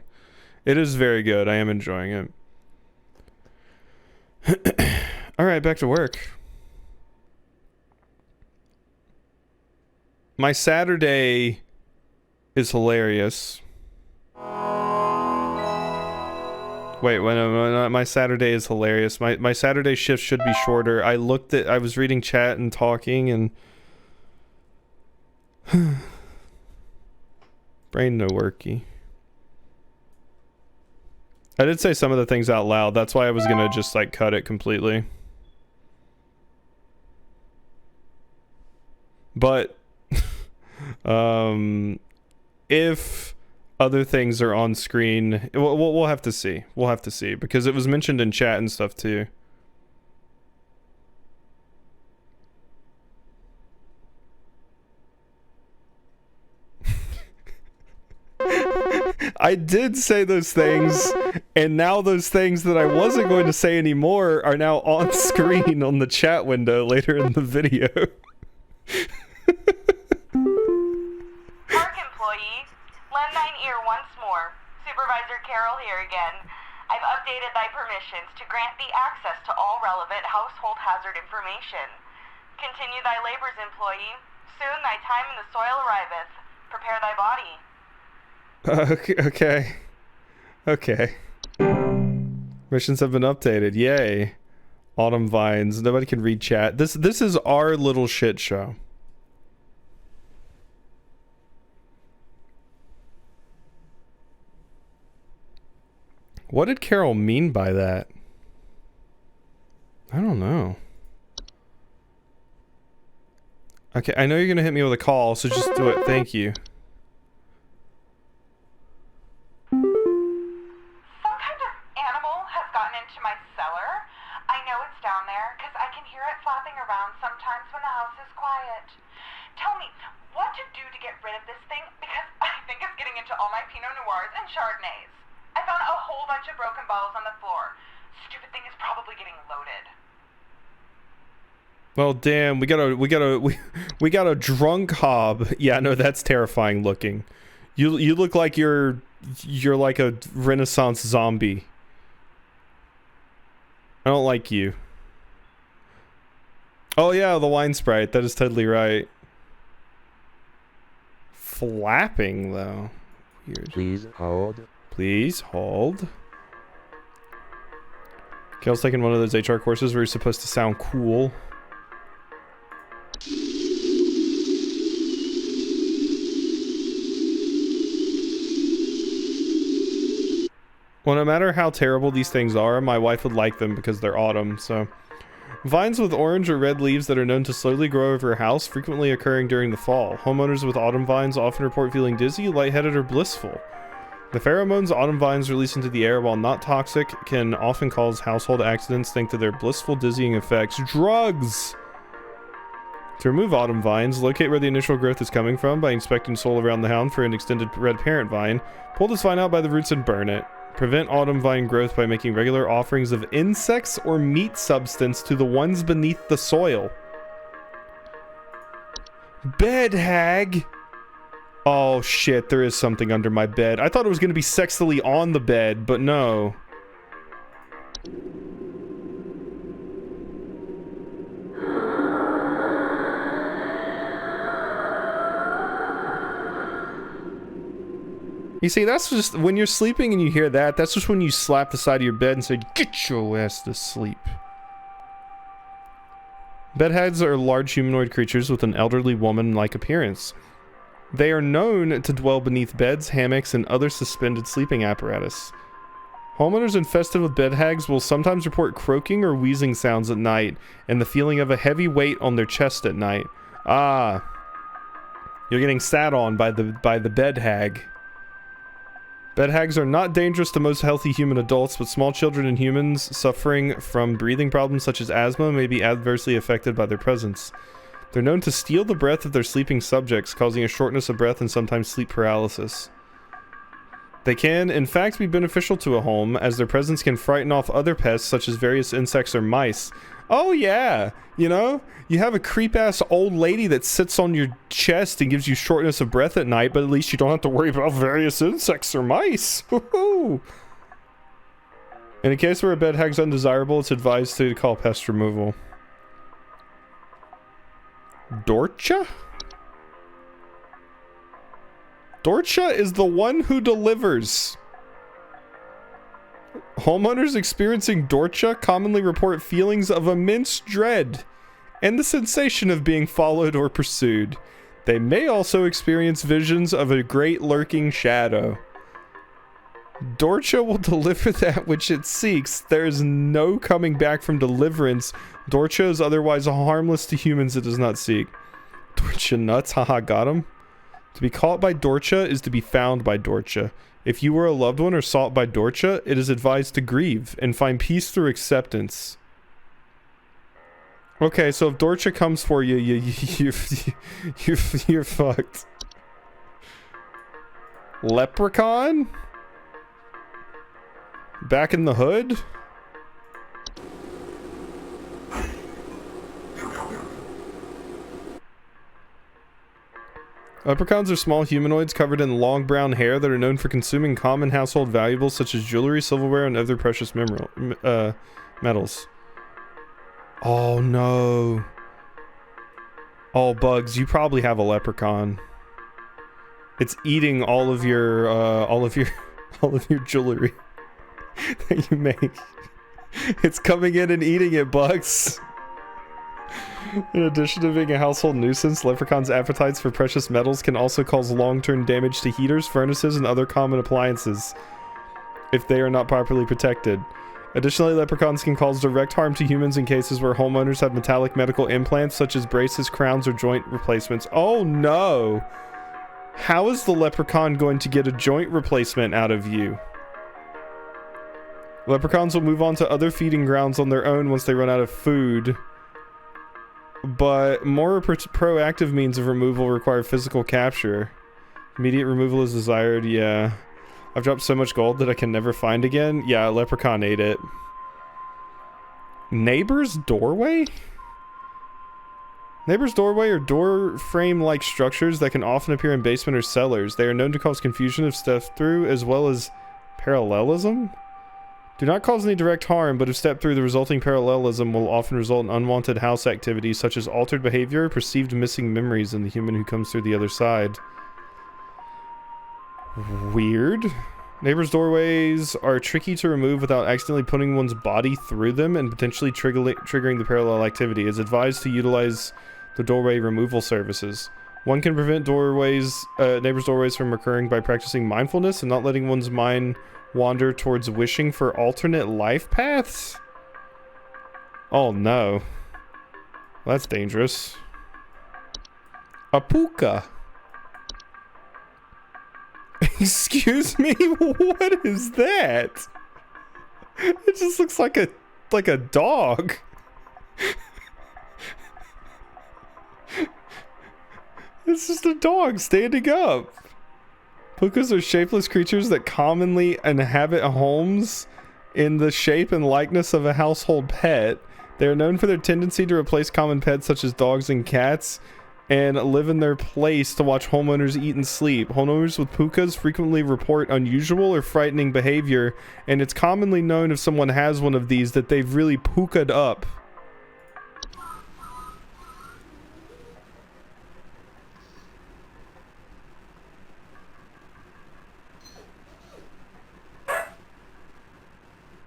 It is very good. I am enjoying it. Alright, back to work. My Saturday is hilarious. Wait, my Saturday is hilarious. My Saturday shift should be shorter. I was reading chat and talking and brain no worky. I did say some of the things out loud. That's why I was gonna just like cut it completely. But if other things are on screen, we'll have to see. We'll have to see because it was mentioned in chat and stuff too. I did say those things, and now those things that I wasn't going to say anymore are now on screen on the chat window later in the video. Park employee, lend thine ear once more. Supervisor Carroll here again. I've updated thy permissions to grant thee access to all relevant household hazard information. Continue thy labors, employee. Soon thy time in the soil arriveth. Prepare thy body. Okay. Missions have been updated. Yay. Autumn vines. Nobody can read chat. This is our little shit show. What did Carol mean by that? I don't know. Okay, I know you're gonna hit me with a call, so just do it. Thank you. my cellar? I know it's down there because I can hear it flapping around sometimes when the house is quiet. Tell me, what to do to get rid of this thing? Because I think it's getting into all my Pinot Noirs and Chardonnays. I found a whole bunch of broken bottles on the floor. Stupid thing is probably getting loaded. Well, damn, we got a drunk hob. Yeah, no, that's terrifying looking. You look like you're like a Renaissance zombie. I don't like you. Oh yeah, the wine sprite. That is totally right. Flapping though. Weird. Please hold. Please hold. Kale's taking one of those HR courses where you're supposed to sound cool. Well, no matter how terrible these things are, my wife would like them because they're autumn, so. Vines with orange or red leaves that are known to slowly grow over a house, frequently occurring during the fall. Homeowners with autumn vines often report feeling dizzy, lightheaded, or blissful. The pheromones autumn vines release into the air, while not toxic, can often cause household accidents. Think to their blissful, dizzying effects. Drugs! To remove autumn vines, locate where the initial growth is coming from by inspecting soil around the hound for an extended red parent vine. Pull this vine out by the roots and burn it. Prevent autumn vine growth by making regular offerings of insects or meat substance to the ones beneath the soil. Bed hag! Oh shit, there is something under my bed. I thought it was going to be sexily on the bed, but no. You see, that's just when you're sleeping and you hear that, that's just when you slap the side of your bed and say, "Get your ass to sleep." Bedhags are large humanoid creatures with an elderly woman-like appearance. They are known to dwell beneath beds, hammocks, and other suspended sleeping apparatus. Homeowners infested with bedhags will sometimes report croaking or wheezing sounds at night and the feeling of a heavy weight on their chest at night. Ah, you're getting sat on by the bedhag. Bedhags are not dangerous to most healthy human adults, but small children and humans suffering from breathing problems such as asthma may be adversely affected by their presence. They're known to steal the breath of their sleeping subjects, causing a shortness of breath and sometimes sleep paralysis. They can, in fact, be beneficial to a home, as their presence can frighten off other pests such as various insects or mice. Oh yeah, you know, you have a creep-ass old lady that sits on your chest and gives you shortness of breath at night, but at least you don't have to worry about various insects or mice. Woohoo! In a case where a bedhag's undesirable, it's advised to call pest removal. Dorcha? Dorcha is the one who delivers. Homeowners experiencing Dorcha commonly report feelings of immense dread and the sensation of being followed or pursued. They may also experience visions of a great lurking shadow. Dorcha will deliver that which it seeks. There is no coming back from deliverance. Dorcha is otherwise harmless to humans it does not seek. Dorcha nuts, haha, got him. To be caught by Dorcha is to be found by Dorcha. If you were a loved one or sought by Dorcha, it is advised to grieve and find peace through acceptance. Okay, so if Dorcha comes for you, you're fucked. Leprechaun? Back in the hood? Leprechauns are small humanoids covered in long brown hair that are known for consuming common household valuables such as jewelry, silverware, and other precious metals. Oh no. Oh, Bugs, you probably have a leprechaun. It's eating all of your jewelry that you make. It's coming in and eating it, Bugs. In addition to being a household nuisance, leprechauns' appetites for precious metals can also cause long-term damage to heaters, furnaces, and other common appliances if they are not properly protected. Additionally, leprechauns can cause direct harm to humans in cases where homeowners have metallic medical implants such as braces, crowns, or joint replacements. Oh no! How is the leprechaun going to get a joint replacement out of you? Leprechauns will move on to other feeding grounds on their own once they run out of food. But more proactive means of removal require physical capture. Immediate removal is desired, yeah. I've dropped so much gold that I can never find again. Yeah, a leprechaun ate it. Neighbor's doorway? Neighbor's doorway are door frame-like structures that can often appear in basement or cellars. They are known to cause confusion if stepped through, as well as parallelism? Do not cause any direct harm, but if stepped through, the resulting parallelism will often result in unwanted house activities such as altered behavior, perceived missing memories in the human who comes through the other side. Weird. Neighbors' doorways are tricky to remove without accidentally putting one's body through them and potentially triggering the parallel activity. It's advised to utilize the doorway removal services. One can prevent neighbors' doorways from occurring by practicing mindfulness and not letting one's mind wander towards wishing for alternate life paths? Oh no. That's dangerous. A puka. Excuse me? What is that? It just looks like a dog. It's just a dog standing up. Pukas are shapeless creatures that commonly inhabit homes in the shape and likeness of a household pet. They are known for their tendency to replace common pets such as dogs and cats and live in their place to watch homeowners eat and sleep. Homeowners with pukas frequently report unusual or frightening behavior, and it's commonly known if someone has one of these that they've really puka'd up.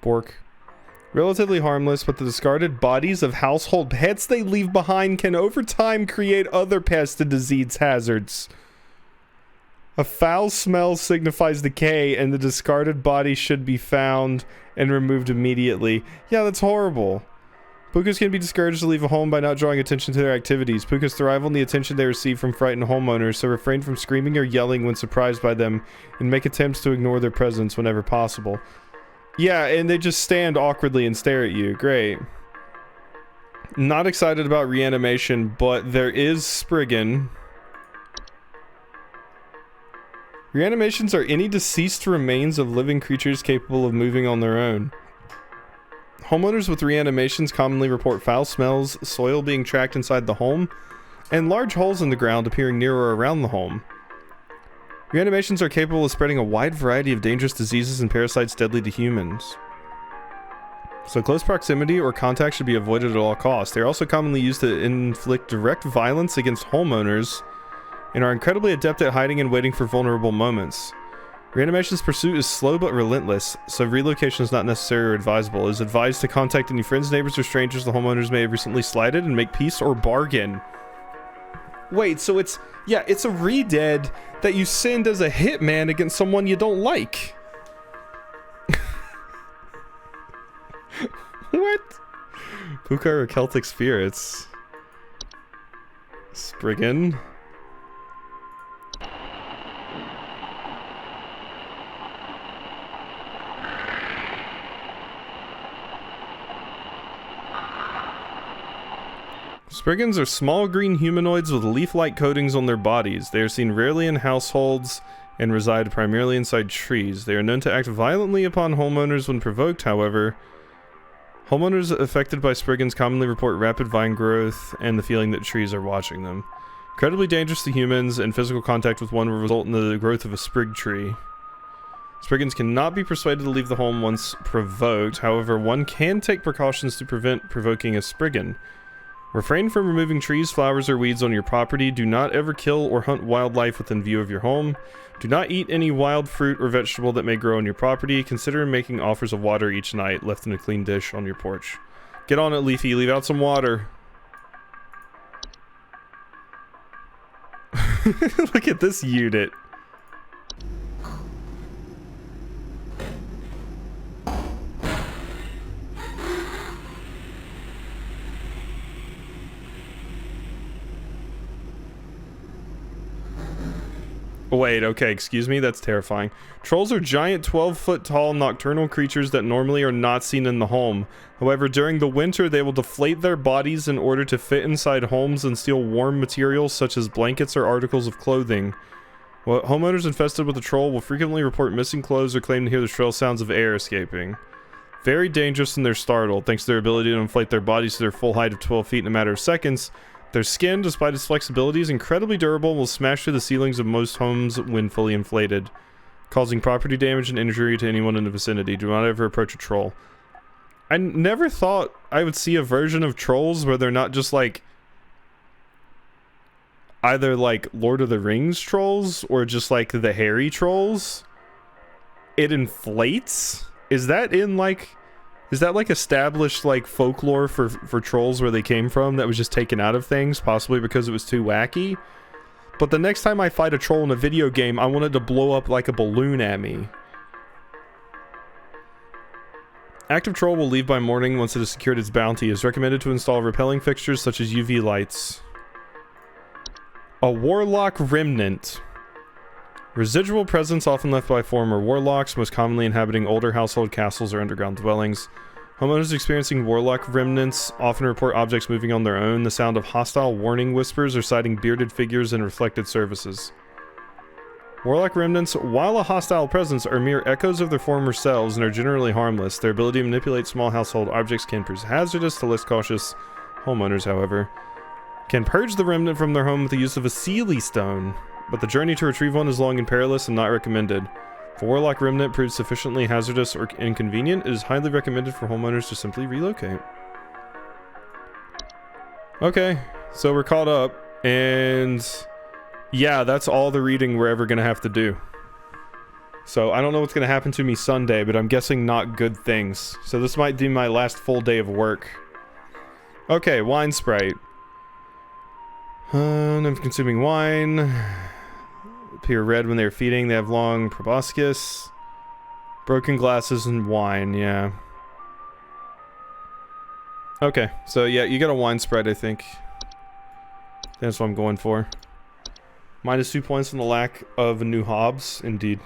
Bork. Relatively harmless, but the discarded bodies of household pets they leave behind can over time create other pest and disease hazards. A foul smell signifies decay, and the discarded body should be found and removed immediately. Yeah, that's horrible. Pukas can be discouraged to leave a home by not drawing attention to their activities. Pukas thrive on the attention they receive from frightened homeowners, so refrain from screaming or yelling when surprised by them, and make attempts to ignore their presence whenever possible. Yeah, and they just stand awkwardly and stare at you. Great. Not excited about reanimation, but there is Spriggan. Reanimations are any deceased remains of living creatures capable of moving on their own. Homeowners with reanimations commonly report foul smells, soil being tracked inside the home, and large holes in the ground appearing near or around the home. Reanimations are capable of spreading a wide variety of dangerous diseases and parasites deadly to humans. So close proximity or contact should be avoided at all costs. They are also commonly used to inflict direct violence against homeowners and are incredibly adept at hiding and waiting for vulnerable moments. Reanimation's pursuit is slow but relentless, so relocation is not necessary or advisable. It is advised to contact any friends, neighbors, or strangers the homeowners may have recently slighted and make peace or bargain. Wait, so it's a re-dead that you send as a hitman against someone you don't like. What? Puka are Celtic spirits. Spriggan. Spriggans are small green humanoids with leaf-like coatings on their bodies. They are seen rarely in households and reside primarily inside trees. They are known to act violently upon homeowners when provoked, however. Homeowners affected by Spriggans commonly report rapid vine growth and the feeling that trees are watching them. Incredibly dangerous to humans, and physical contact with one will result in the growth of a sprig tree. Spriggans cannot be persuaded to leave the home once provoked, however, one can take precautions to prevent provoking a Spriggan. Refrain from removing trees, flowers, or weeds on your property. Do not ever kill or hunt wildlife within view of your home. Do not eat any wild fruit or vegetable that may grow on your property. Consider making offers of water each night, left in a clean dish on your porch. Get on it, Leafy. Leave out some water. Look at this unit. Wait, okay, excuse me, that's terrifying. Trolls are giant 12-foot tall nocturnal creatures that normally are not seen in the home. However, during the winter, they will deflate their bodies in order to fit inside homes and steal warm materials such as blankets or articles of clothing. Well, homeowners infested with a troll will frequently report missing clothes or claim to hear the shrill sounds of air escaping. Very dangerous, and they're startled, thanks to their ability to inflate their bodies to their full height of 12 feet in a matter of seconds. Their skin, despite its flexibility, is incredibly durable and will smash through the ceilings of most homes when fully inflated, causing property damage and injury to anyone in the vicinity. Do not ever approach a troll. I never thought I would see a version of trolls where they're not just like either like Lord of the Rings trolls or just like the hairy trolls. It inflates? Is that like established like folklore for trolls where they came from that was just taken out of things, possibly because it was too wacky? But the next time I fight a troll in a video game, I want it to blow up like a balloon at me. Active troll will leave by morning once it has secured its bounty. It is recommended to install repelling fixtures such as UV lights. A warlock remnant. Residual presence often left by former warlocks, most commonly inhabiting older household castles or underground dwellings. Homeowners experiencing warlock remnants often report objects moving on their own, the sound of hostile warning whispers, or sighting bearded figures and reflected surfaces. Warlock remnants, while a hostile presence, are mere echoes of their former selves and are generally harmless. Their ability to manipulate small household objects can prove hazardous to less cautious homeowners, however. Can purge the remnant from their home with the use of a Seelie stone, but the journey to retrieve one is long and perilous and not recommended. If a warlock remnant proves sufficiently hazardous or inconvenient, it is highly recommended for homeowners to simply relocate. Okay, so we're caught up, and yeah, that's all the reading we're ever gonna have to do. So I don't know what's gonna happen to me Sunday, but I'm guessing not good things. So this might be my last full day of work. Okay, wine sprite. I'm consuming wine. Appear red when they're feeding. They have long proboscis. Broken glasses and wine, yeah. Okay, so yeah, you got a wine spread, I think. That's what I'm going for. Minus 2 points from the lack of new hobs, indeed.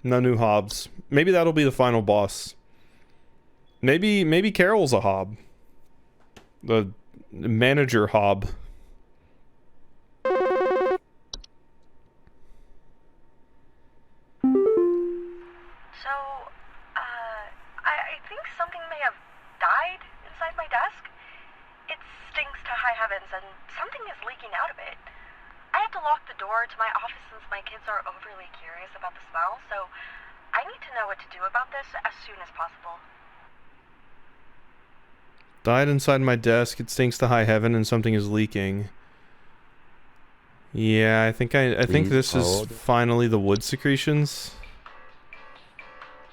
No new hobs. Maybe that'll be the final boss. Maybe Carol's a hob. The manager hob. So, I think something may have died inside my desk. It stinks to high heavens, and something is leaking out of it. I have to lock the door to my office since my kids are overly curious about the smell, so I need to know what to do about this as soon as possible. Died inside my desk. It stinks to high heaven, and something is leaking. Yeah, I think this is finally the wood secretions.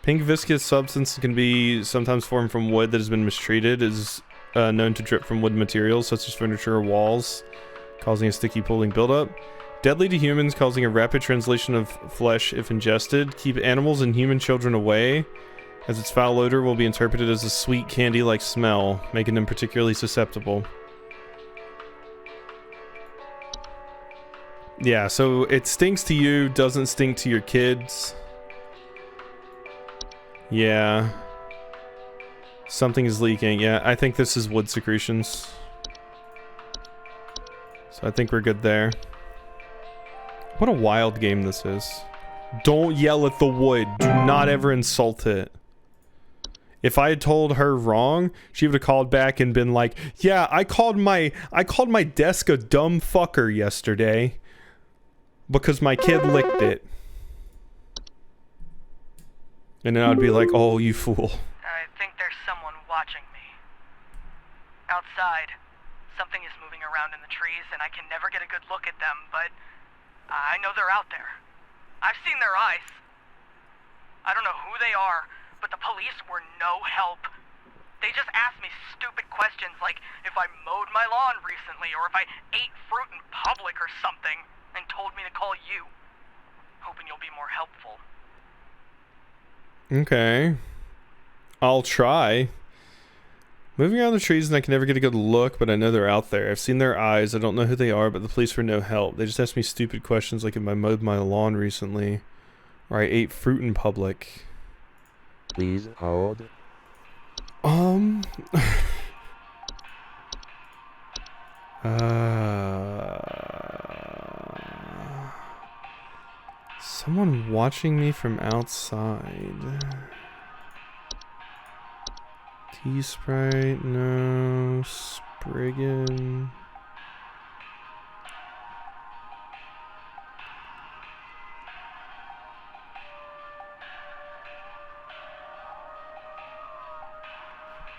Pink viscous substance can be sometimes formed from wood that has been mistreated. It is known to drip from wood materials such as furniture or walls, causing a sticky pooling buildup. Deadly to humans, causing a rapid translation of flesh if ingested. Keep animals and human children away, as its foul odor will be interpreted as a sweet candy-like smell, making them particularly susceptible. Yeah, so it stinks to you, doesn't stink to your kids. Yeah. Something is leaking. Yeah, I think this is wood secretions. So I think we're good there. What a wild game this is. Don't yell at the wood. Do not ever insult it. If I had told her wrong, she would have called back and been like, "Yeah, I called my desk a dumb fucker yesterday because my kid licked it." And then I'd be like, "Oh, you fool." I think there's someone watching me. Outside, something is moving around in the trees, and I can never get a good look at them, but I know they're out there. I've seen their eyes. I don't know who they are, but the police were no help. They just asked me stupid questions like if I mowed my lawn recently or if I ate fruit in public or something, and told me to call you. Hoping you'll be more helpful. Okay. I'll try. Moving around the trees and I can never get a good look, but I know they're out there. I've seen their eyes. I don't know who they are, but the police were no help. They just asked me stupid questions like if I mowed my lawn recently or I ate fruit in public. Please hold. Someone watching me from outside. Tea Sprite, no. Spriggan.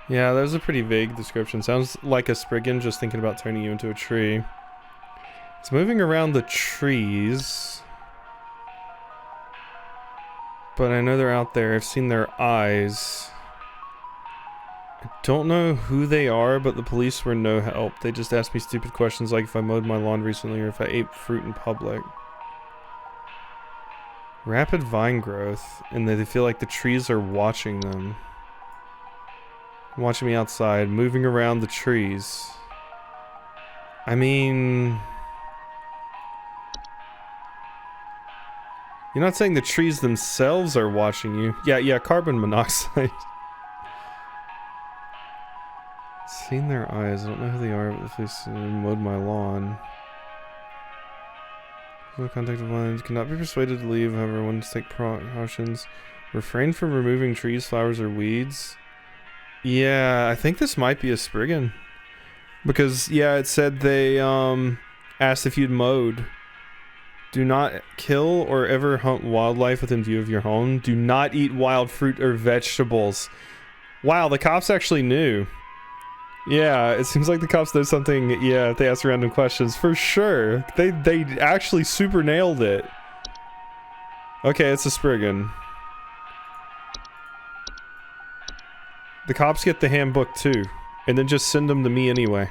Yeah, that was a pretty vague description. Sounds like a Spriggan just thinking about turning you into a tree. It's moving around the trees. But I know they're out there. I've seen their eyes. I don't know who they are, but the police were no help. They just asked me stupid questions like if I mowed my lawn recently or if I ate fruit in public. Rapid vine growth, and they feel like the trees are watching them. Watching me outside, moving around the trees. I mean... You're not saying the trees themselves are watching you. Yeah, carbon monoxide. Seen their eyes. I don't know who they are, but if they mowed my lawn. No contact of lines. Cannot be persuaded to leave, however, one to take precautions. Refrain from removing trees, flowers, or weeds. Yeah, I think this might be a Spriggan. Because, yeah, it said they, asked if you'd mowed. Do not kill or ever hunt wildlife within view of your home. Do not eat wild fruit or vegetables. Wow, the cops actually knew. Yeah, it seems like the cops know something. Yeah, if they ask random questions, for sure. They actually super nailed it. Okay, it's a Spriggan. The cops get the handbook too, and then just send them to me anyway.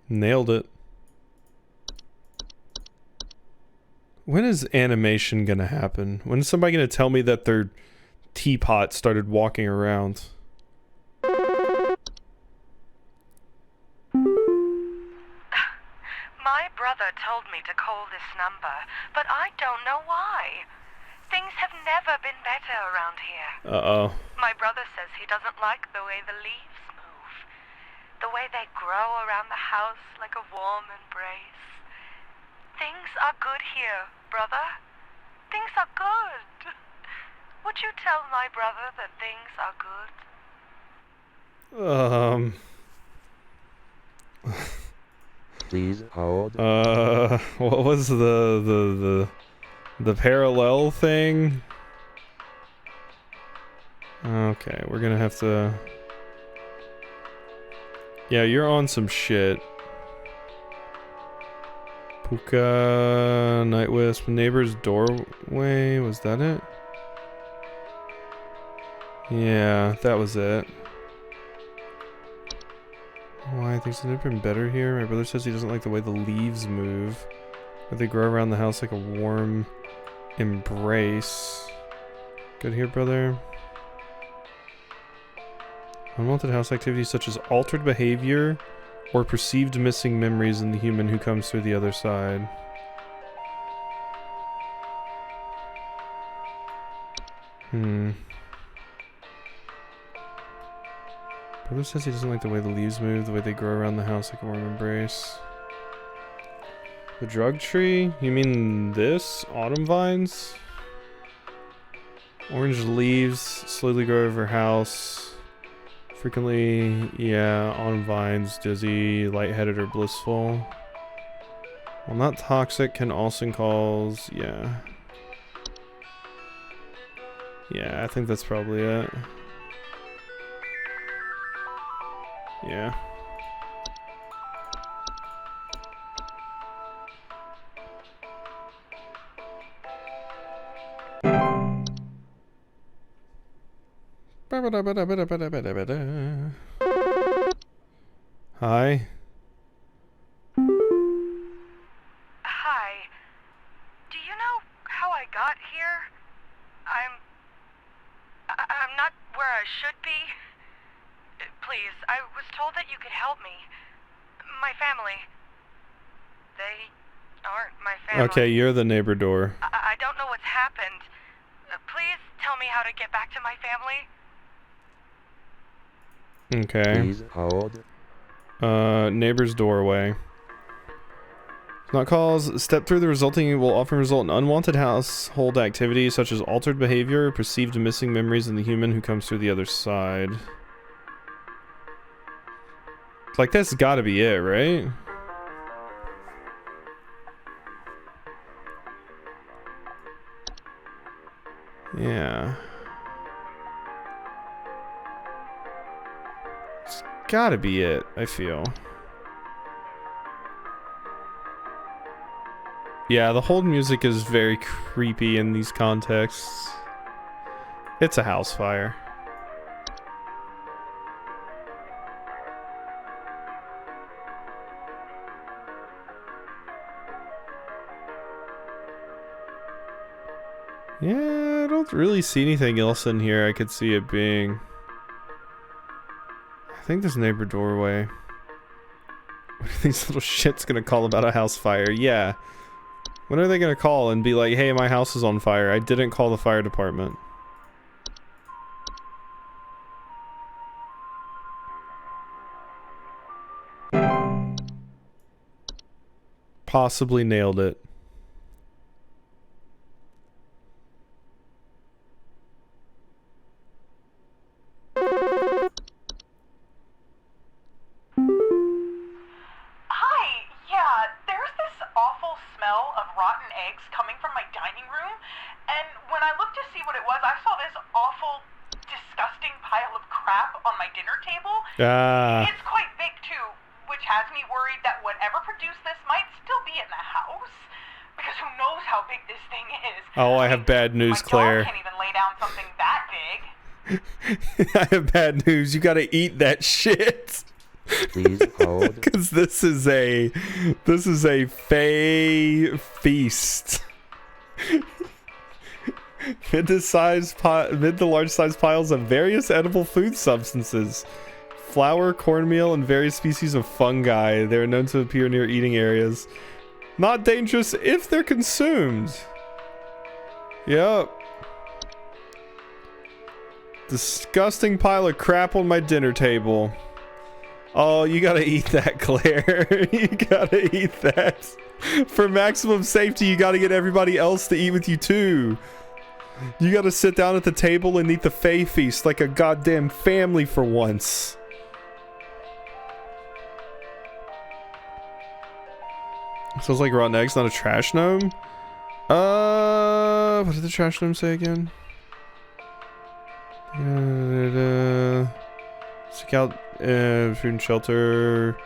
Nailed it. When is animation gonna happen? When is somebody gonna tell me that their teapot started walking around? My brother told me to call this number, but I don't know why. Things have never been better around here. Uh-oh. My brother says he doesn't like the way the leaves move. The way they grow around the house like a warm embrace. Things are good here, brother. Things are good. Would you tell my brother that things are good? Please hold. What was the parallel thing? Okay, we're gonna have to... Yeah, you're on some shit. Puka, Night Wisp, Neighbor's Doorway, was that it? Yeah, that was it. Why, things have never been better here. My brother says he doesn't like the way the leaves move. But they grow around the house like a warm embrace. Good here, brother. Unwanted house activities such as altered behavior or perceived missing memories in the human who comes through the other side. Brother says he doesn't like the way the leaves move, the way they grow around the house like a warm embrace. The drug tree? You mean this? Autumn vines? Orange leaves slowly grow over house. Frequently, yeah, autumn vines, dizzy, lightheaded, or blissful. While not toxic, can also cause, yeah. Yeah, I think that's probably it. Yeah. Hi. Hi. Do you know how I got family. They aren't my family. Okay, you're the neighbor door. I don't know what's happened. Please tell me how to get back to my family. Okay. Please hold. Neighbor's doorway. Not calls. Step through the resulting will often result in unwanted household activity such as altered behavior, perceived missing memories in the human who comes through the other side. Like, that's gotta be it, right? Yeah. It's gotta be it, I feel. Yeah, the hold music is very creepy in these contexts. It's a house fire. Yeah, I don't really see anything else in here I could see it being. I think this neighbor doorway. What are these little shits gonna call about a house fire? Yeah. When are they gonna call and be like, hey, my house is on fire. I didn't call the fire department. Possibly nailed it. It's quite big too, which has me worried that whatever produced this might still be in the house. Because who knows how big this thing is. Oh, I have bad news, Claire. My dog can't even lay down something that big. I have bad news. You gotta eat that shit. Please hold. Because this is a fey feast. Mid to large size piles of various edible food substances. Flour, cornmeal, and various species of fungi. They are known to appear near eating areas. Not dangerous if they're consumed. Yep. Disgusting pile of crap on my dinner table. Oh, you gotta eat that, Claire. You gotta eat that. For maximum safety, you gotta get everybody else to eat with you too. You gotta sit down at the table and eat the Fey feast like a goddamn family for once. Sounds like rotten eggs, not a trash gnome. What did the trash gnome say again? Seek out food and shelter.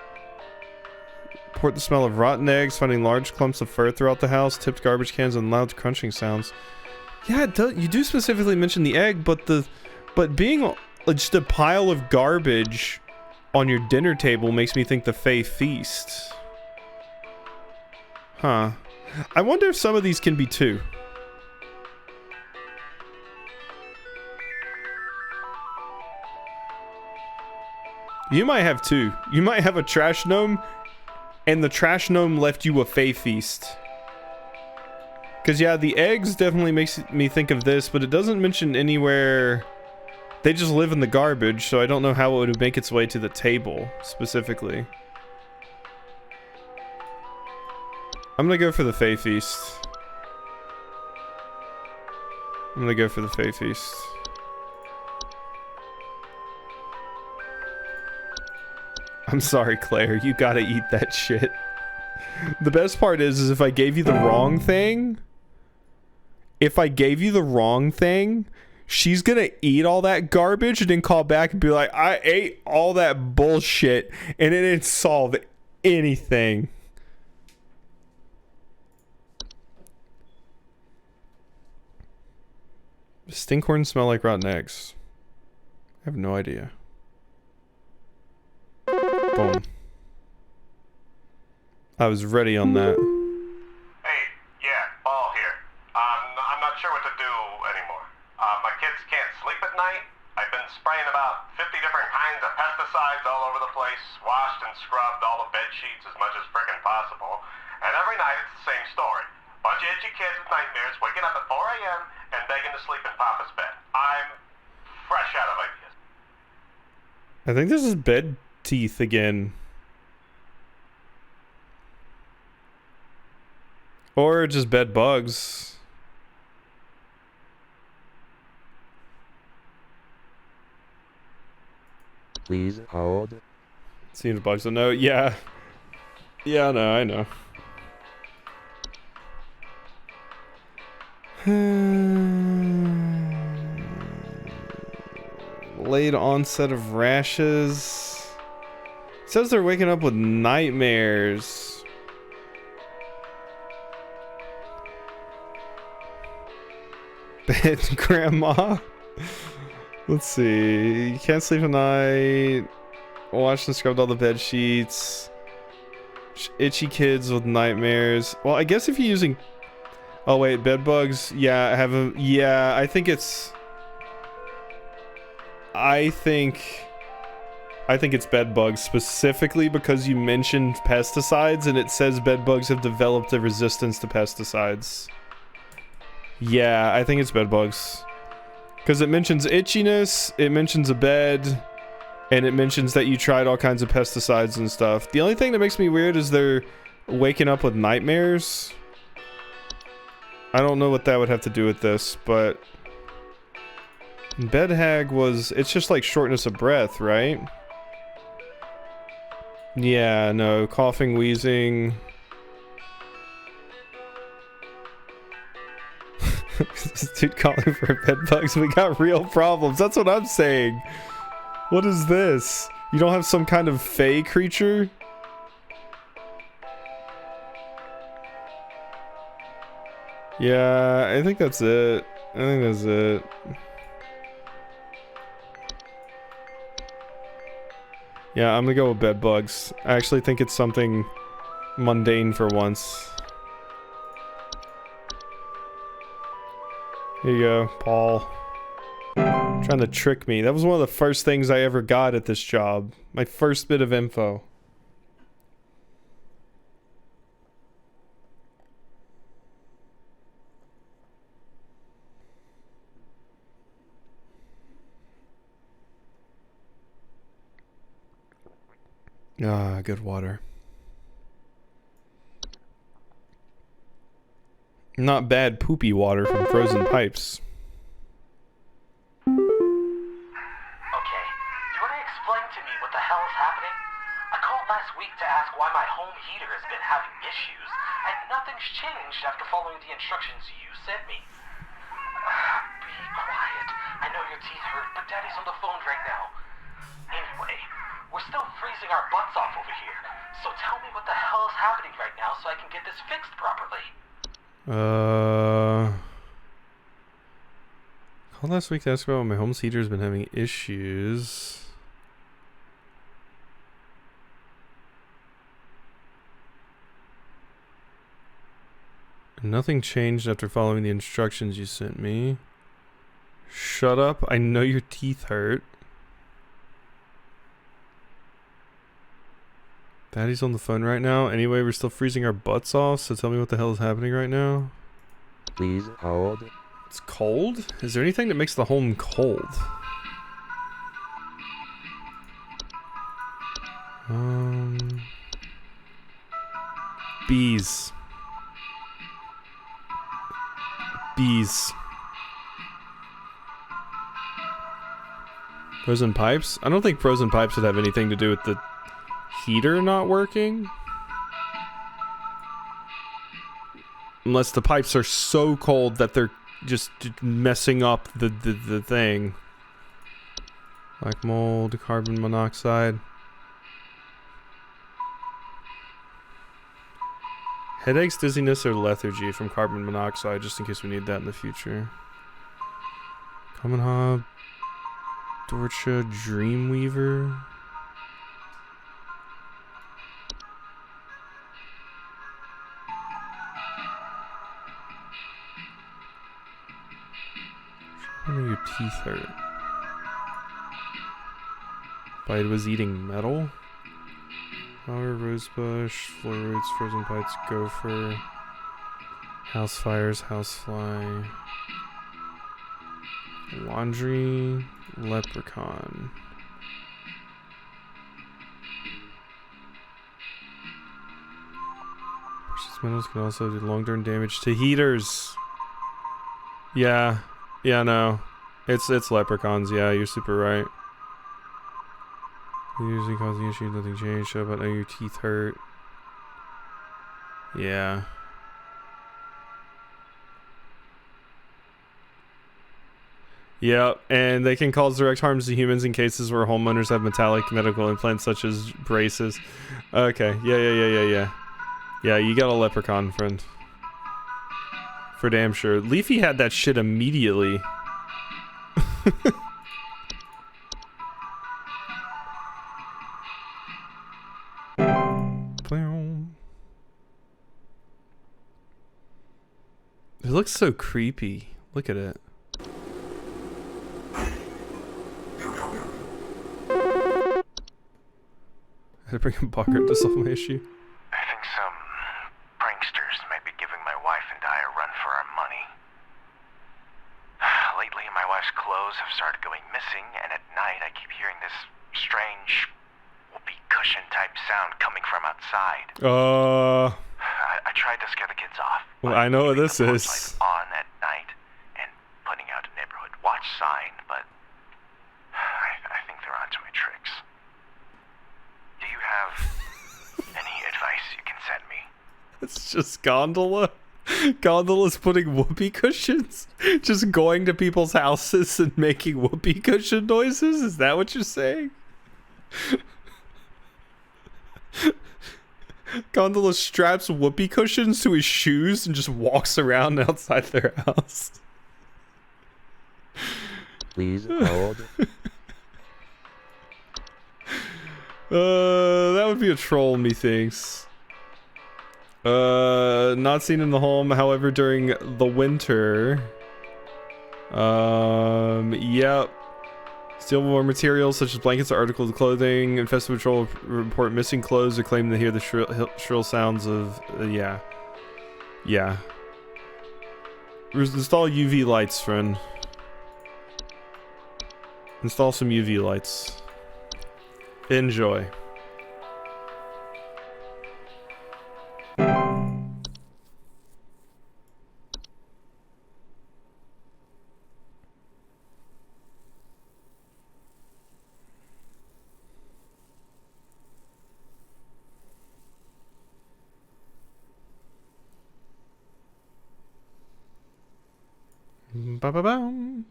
Report the smell of rotten eggs, finding large clumps of fur throughout the house, tipped garbage cans, and loud crunching sounds. Yeah, you do specifically mention the egg, but being just a pile of garbage on your dinner table makes me think the Fey feast. Huh. I wonder if some of these can be two. You might have two. You might have a trash gnome, and the trash gnome left you a Fey feast. Because, yeah, the eggs definitely makes me think of this, but it doesn't mention anywhere... They just live in the garbage, so I don't know how it would make its way to the table, specifically. I'm gonna go for the Fey feast. I'm gonna go for the Fey feast. I'm sorry, Claire. You gotta eat that shit. The best part is if I gave you the wrong thing... If I gave you the wrong thing, she's gonna eat all that garbage and then call back and be like, I ate all that bullshit and it didn't solve anything. Stinkhorns smell like rotten eggs. I have no idea. Boom. I was ready on that. Hey, yeah, Ball here. I'm not sure what to do anymore. My kids can't sleep at night. I've been spraying about 50 different kinds of pesticides all over the place, washed and scrubbed all the bed sheets as much as frickin' possible, and every night it's the same story. Bunch of itchy kids with nightmares waking up at 4 a.m. and begging to sleep in Papa's bed. I'm fresh out of ideas. I think this is bed teeth again. Or just bed bugs. Please hold. Seems bugs a note. Yeah. Yeah, no, I know. Late onset of rashes. It says they're waking up with nightmares. Bed grandma. Let's see. You can't sleep at night. Washed and scrubbed all the bed sheets. Itchy kids with nightmares. Well, I guess if you're using... Oh wait, bed bugs. Yeah, I have a... Yeah, I think it's... I think it's bed bugs specifically because you mentioned pesticides and it says bed bugs have developed a resistance to pesticides. Yeah, I think it's bed bugs. Because it mentions itchiness, it mentions a bed, and it mentions that you tried all kinds of pesticides and stuff. The only thing that makes me weird is they're waking up with nightmares. I don't know what that would have to do with this, but... Bed hag was... It's just like shortness of breath, right? Yeah, no. Coughing, wheezing... This dude calling for bed bugs. We got real problems. That's what I'm saying. What is this? You don't have some kind of fey creature? Yeah, I think that's it. I think that's it. Yeah, I'm gonna go with bed bugs. I actually think it's something mundane for once. Here you go, Paul. Trying to trick me. That was one of the first things I ever got at this job. My first bit of info. Ah, good water. Not bad poopy water from frozen pipes. Okay, do you want to explain to me what the hell is happening? I called last week to ask why my home heater has been having issues, and nothing's changed after following the instructions you sent me. Be quiet. I know your teeth hurt, but Daddy's on the phone right now. Anyway, we're still freezing our butts off over here, so tell me what the hell is happening right now so I can get this fixed properly. Called last week to ask about my home heater's been having issues. Nothing changed after following the instructions you sent me. Shut up, I know your teeth hurt. Daddy's on the phone right now. Anyway, we're still freezing our butts off, so tell me what the hell is happening right now. Please hold. It's cold? Is there anything that makes the home cold? Bees. Bees. Frozen pipes? I don't think frozen pipes would have anything to do with the heater not working. Unless the pipes are so cold that they're just messing up the thing. Black mold, carbon monoxide. Headaches, dizziness, or lethargy from carbon monoxide, just in case we need that in the future. Common Hob, Dorcha, Dreamweaver. I know your teeth hurt. Bite was eating metal. Flower, rosebush, floor roots, frozen bites, gopher. House fires, housefly. Laundry, leprechaun. Precious metals can also do long-term damage to heaters. Yeah, no. It's leprechauns, yeah, you're super right. They usually cause the issue, nothing changed, show about your teeth hurt. Yeah. Yeah, and they can cause direct harms to humans in cases where homeowners have metallic medical implants such as braces. Okay, yeah. Yeah, you got a leprechaun, friend. For damn sure. Leafy had that shit immediately. It looks so creepy. Look at it. I had to bring a bucket to solve my issue. I think some pranksters may be giving my wife and I a run for our money. Lately, my wife's clothes have started going missing, and at night I keep hearing this strange whoopee cushion type sound coming from outside. I tried to scare the kids off. Well, I know what this is. On at night and putting out a neighborhood watch sign, but I think they're onto my tricks. Do you have any advice you can send me? It's just Gondola. Gondola's putting whoopee cushions. Just going to people's houses and making whoopee cushion noises. Is that what you're saying? Gondola straps whoopee cushions to his shoes and just walks around outside their house. Please hold. That would be a troll, methinks. Not seen in the home, however, during the winter. Yep. Steal more materials such as blankets or articles of clothing. Infested patrol report missing clothes or claim to hear the shrill sounds of... yeah. Install UV lights, friend. Install some UV lights. Enjoy. Ba-ba-bum.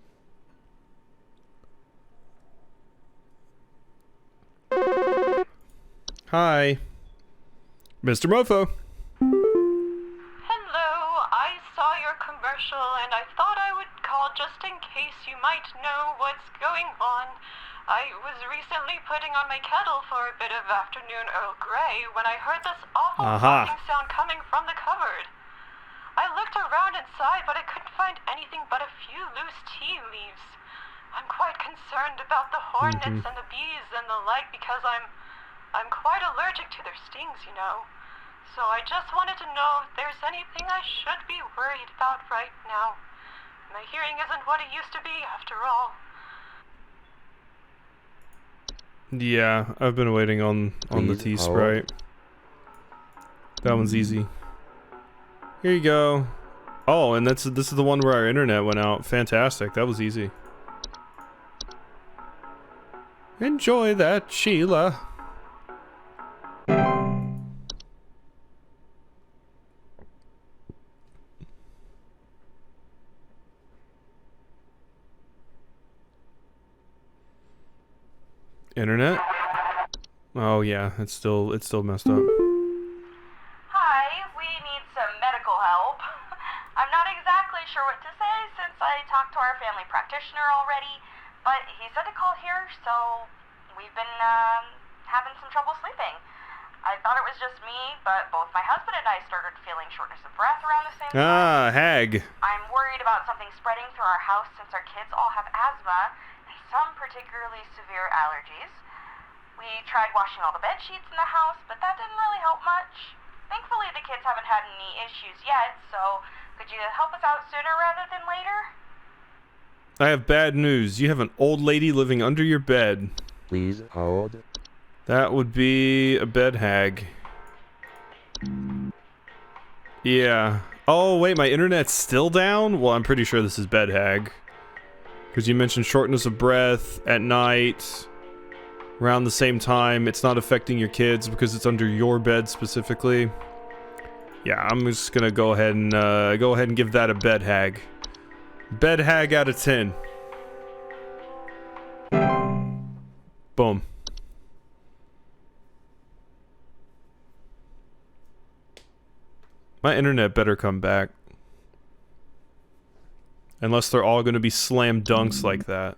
Hi. Mr. Mofo. Hello, I saw your commercial and I thought I would call just in case you might know what's going on. I was recently putting on my kettle for a bit of afternoon Earl Grey when I heard this awful popping sound coming from the cupboard. I looked around inside, but I couldn't find anything but a few loose tea leaves. I'm quite concerned about the hornets and the bees and the like because I'm quite allergic to their stings, you know. So I just wanted to know if there's anything I should be worried about right now. My hearing isn't what it used to be, after all. Yeah, I've been waiting on the tea Sprite. That one's easy. Here you go. Oh, and this is the one where our internet went out. Fantastic. That was easy. Enjoy that, Sheila. Internet? Oh yeah, it's still messed up. Hi, we need some medical help. I'm not exactly sure what to say since I talked to our family practitioner already, but he said to call here, so we've been having some trouble sleeping. I thought it was just me, but both my husband and I started feeling shortness of breath around the same time. Ah, hag. I'm worried about something spreading through our house since our kids all have asthma and some particularly severe allergies. We tried washing all the bed sheets in the house, but that didn't really help much. Thankfully, the kids haven't had any issues yet, so could you help us out sooner rather than later? I have bad news. You have an old lady living under your bed. Please hold. That would be a bed hag. Yeah. Oh, wait, my internet's still down? Well, I'm pretty sure this is bed hag. Because you mentioned shortness of breath at night. Around the same time, it's not affecting your kids because it's under your bed specifically. Yeah, I'm just gonna go ahead and give that a bed hag. Bed hag out of 10. Boom. My internet better come back. Unless they're all gonna be slam dunks like that.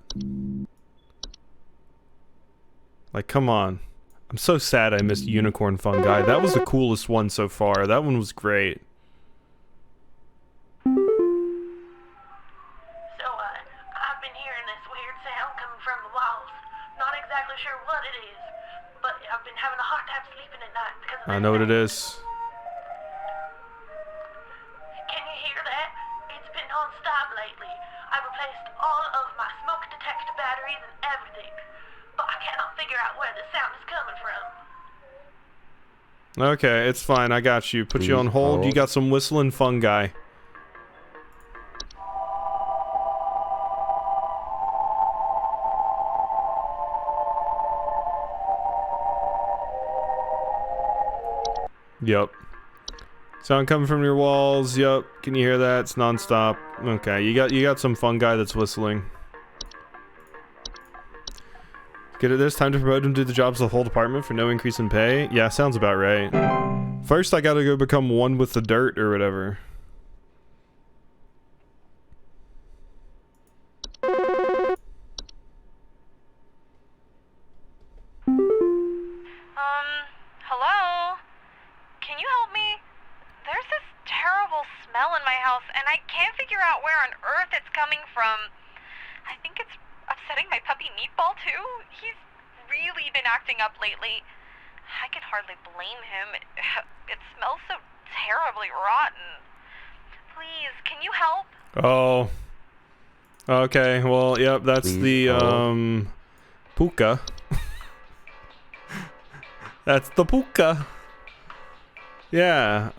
Like, come on. I'm so sad I missed Unicorn Fungi. That was the coolest one so far. That one was great. So, I've been hearing this weird sound coming from the walls. Not exactly sure what it is, but I've been having a hard time sleeping at night because of I know what it is. Can you hear that? It's been non-stop lately. I've replaced all of my smoke detector batteries and everything, but I cannot figure out where the sound is coming from. Okay, it's fine. I got you. Put you on hold. You got some whistling fungi. Yep. Sound coming from your walls. Yep. Can you hear that? It's non-stop. Okay, you got some fungi that's whistling. Get it this time to promote him to the jobs of the whole department for no increase in pay? Yeah, sounds about right. First I gotta go become one with the dirt or whatever. Hello? Can you help me? There's this terrible smell in my house, and I can't figure out where on earth it's coming from. I think it's upsetting my puppy Meatball, too. He's really been acting up lately. I could hardly blame him. It smells so terribly rotten. Please, can you help? Oh. Okay, well, yep, that's the, puka. That's the puka. Yeah,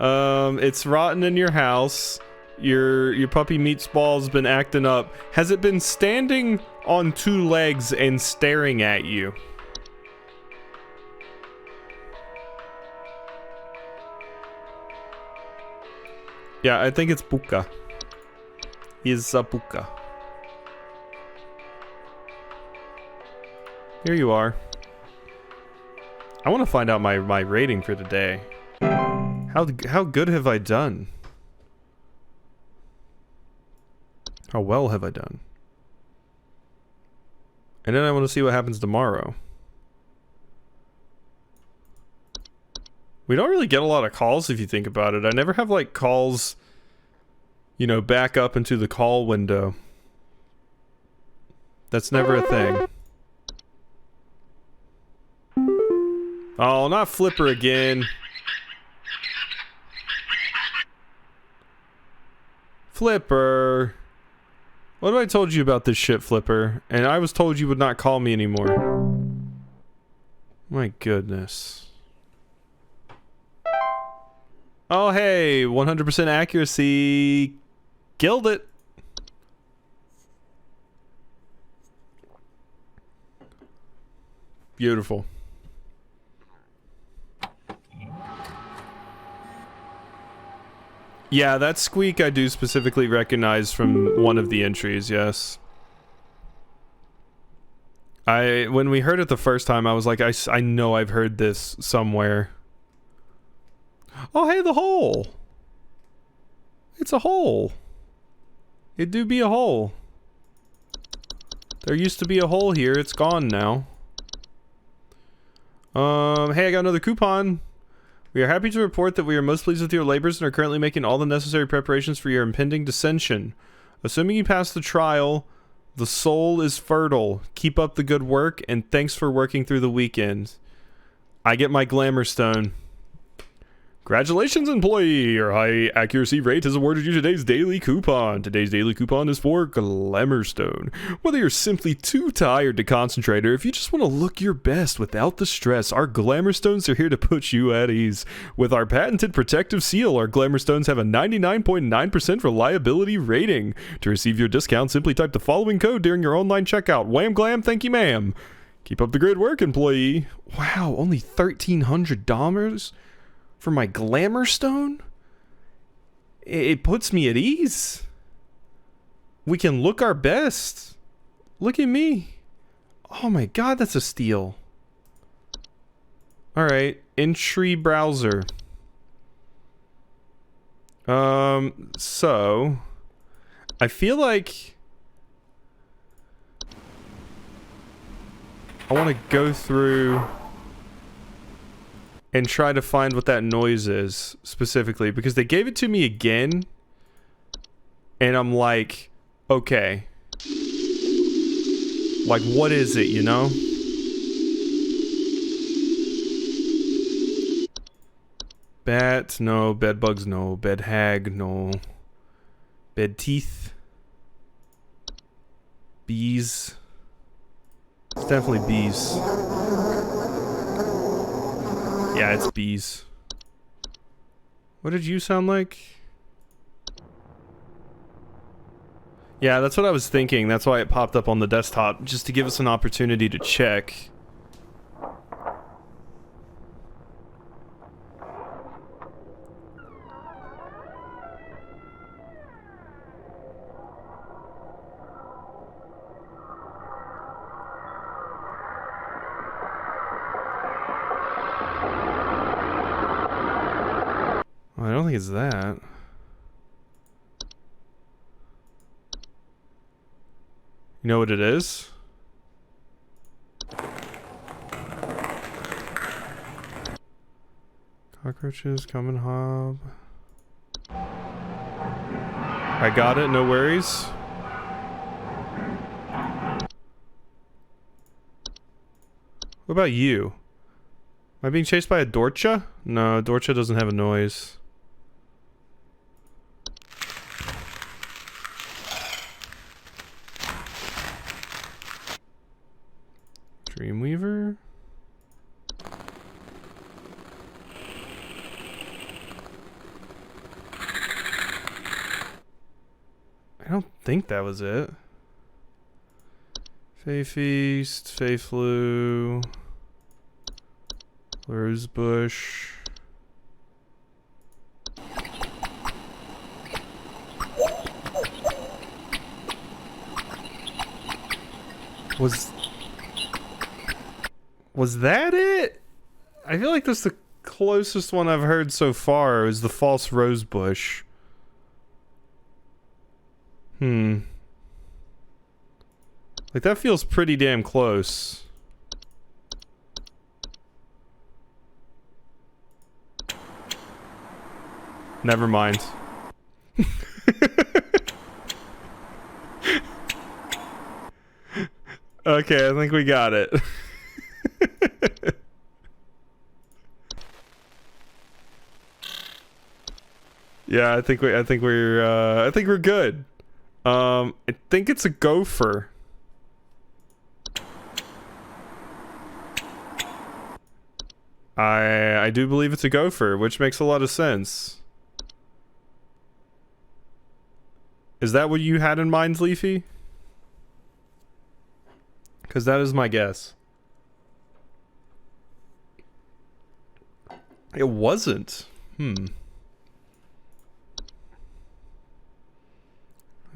it's rotten in your house. Your puppy Meatball's been acting up. Has it been standing on two legs and staring at you? Yeah, I think it's puka. He's a puka. Here you are. I want to find out my rating for today. How good have I done? How well have I done? And then I want to see what happens tomorrow. We don't really get a lot of calls if you think about it. I never have like calls, you know, back up into the call window. That's never a thing. Oh, not Flipper again. Flipper. What have I told you about this shit, Flipper? And I was told you would not call me anymore. My goodness. Oh, hey, 100% accuracy. Killed it. Beautiful. Yeah, that squeak I do specifically recognize from one of the entries, yes. When we heard it the first time, I was like, I know I've heard this somewhere. Oh, hey, the hole! It's a hole. It do be a hole. There used to be a hole here, it's gone now. Hey, I got another coupon. We are happy to report that we are most pleased with your labors and are currently making all the necessary preparations for your impending dissension. Assuming you pass the trial, The soul is fertile. Keep up the good work, and thanks for working through the weekend. I get my glamour stone. Congratulations, employee! Your high accuracy rate has awarded you today's daily coupon. Today's daily coupon is for Glamour Stone. Whether you're simply too tired to concentrate or if you just want to look your best without the stress, our Glamour Stones are here to put you at ease. With our patented protective seal, our Glamour Stones have a 99.9% reliability rating. To receive your discount, simply type the following code during your online checkout. Wham glam, thank you ma'am. Keep up the great work, employee. Wow, only $1,300? For my glamour stone? It puts me at ease. We can look our best. Look at me. Oh my god, that's a steal. Alright, entry browser. So I feel like I want to go through and try to find what that noise is specifically, because they gave it to me again and I'm like, okay, like what is it, you know? Bat, no. Bed bugs, no. Bed hag, no. Bed teeth. Bees. It's definitely bees. Yeah, it's bees. What did you sound like? Yeah, that's what I was thinking. That's why it popped up on the desktop, just to give us an opportunity to check. I don't think it's that. You know what it is? Cockroaches, common hob. I got it, no worries. What about you? Am I being chased by a Dorcha? No, Dorcha doesn't have a noise. Dreamweaver? I don't think that was it. Fey Feast, Fey Flu, Rosebush. Was that it? I feel like that's the closest one I've heard so far is the false rosebush. Like that feels pretty damn close. Never mind. Okay, I think we got it. Yeah, I think we're good. I think it's a gopher. I do believe it's a gopher, which makes a lot of sense. Is that what you had in mind, Leafy? Because that is my guess. It wasn't.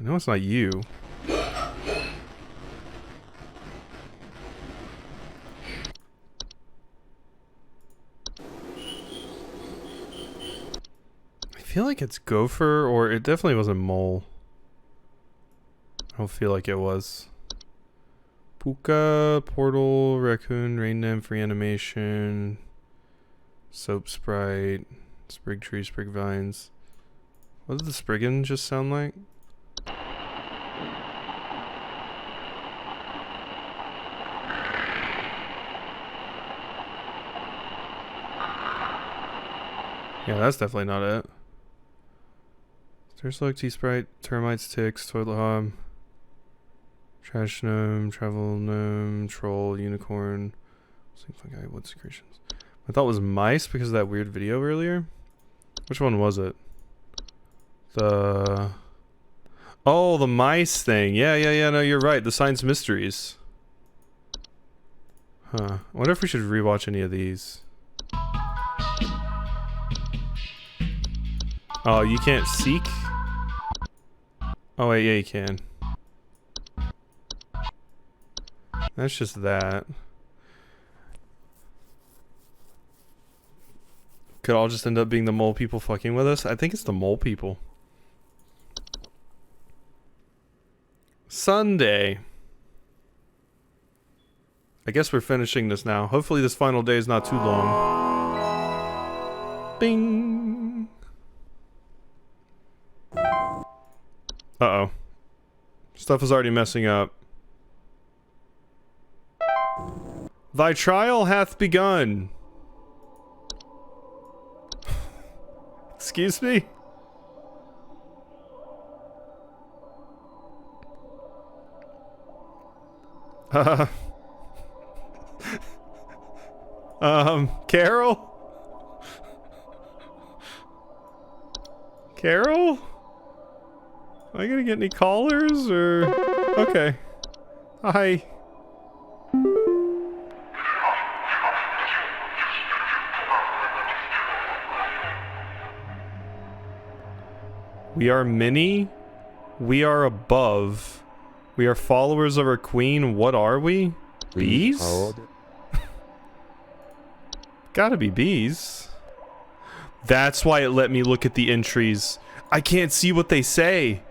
I know it's not you. I feel like it's gopher, or it definitely wasn't mole. I don't feel like it was. Puka, portal, raccoon, rain nymph, reanimation, soap sprite, sprig tree, sprig vines. What did the Spriggan just sound like? Yeah, that's definitely not it. There's like T-Sprite, termites, ticks, toilet hob, trash gnome, travel gnome, troll, unicorn, fungi, wood secretions. I thought it was mice because of that weird video earlier. Which one was it? The... Oh, the mice thing. Yeah, no, you're right. The science mysteries. Huh. I wonder if we should rewatch any of these. Oh, you can't seek? Oh wait, yeah you can. That's just that. Could all just end up being the mole people fucking with us? I think it's the mole people. Sunday. I guess we're finishing this now. Hopefully this final day is not too long. Bing! Uh-oh. Stuff is already messing up. Thy trial hath begun. Excuse me? Carol? Carol? Am I gonna get any callers, or... Okay. Hi. We are many. We are above. We are followers of our queen. What are we? Bees? Gotta be bees. That's why it let me look at the entries. I can't see what they say.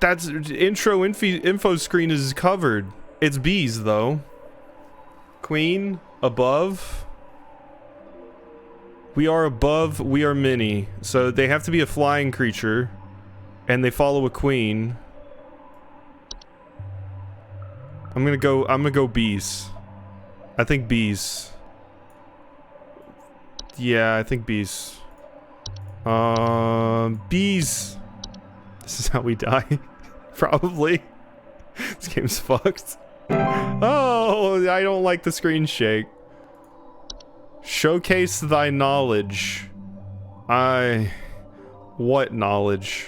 That's intro info screen is covered. It's bees though. Queen above. We are above. We are many. So they have to be a flying creature, and they follow a queen. I'm gonna go bees. I think bees. Yeah, I think bees. Bees. This is how we die. Probably. This game's fucked. Oh, I don't like the screen shake. Showcase thy knowledge. What knowledge?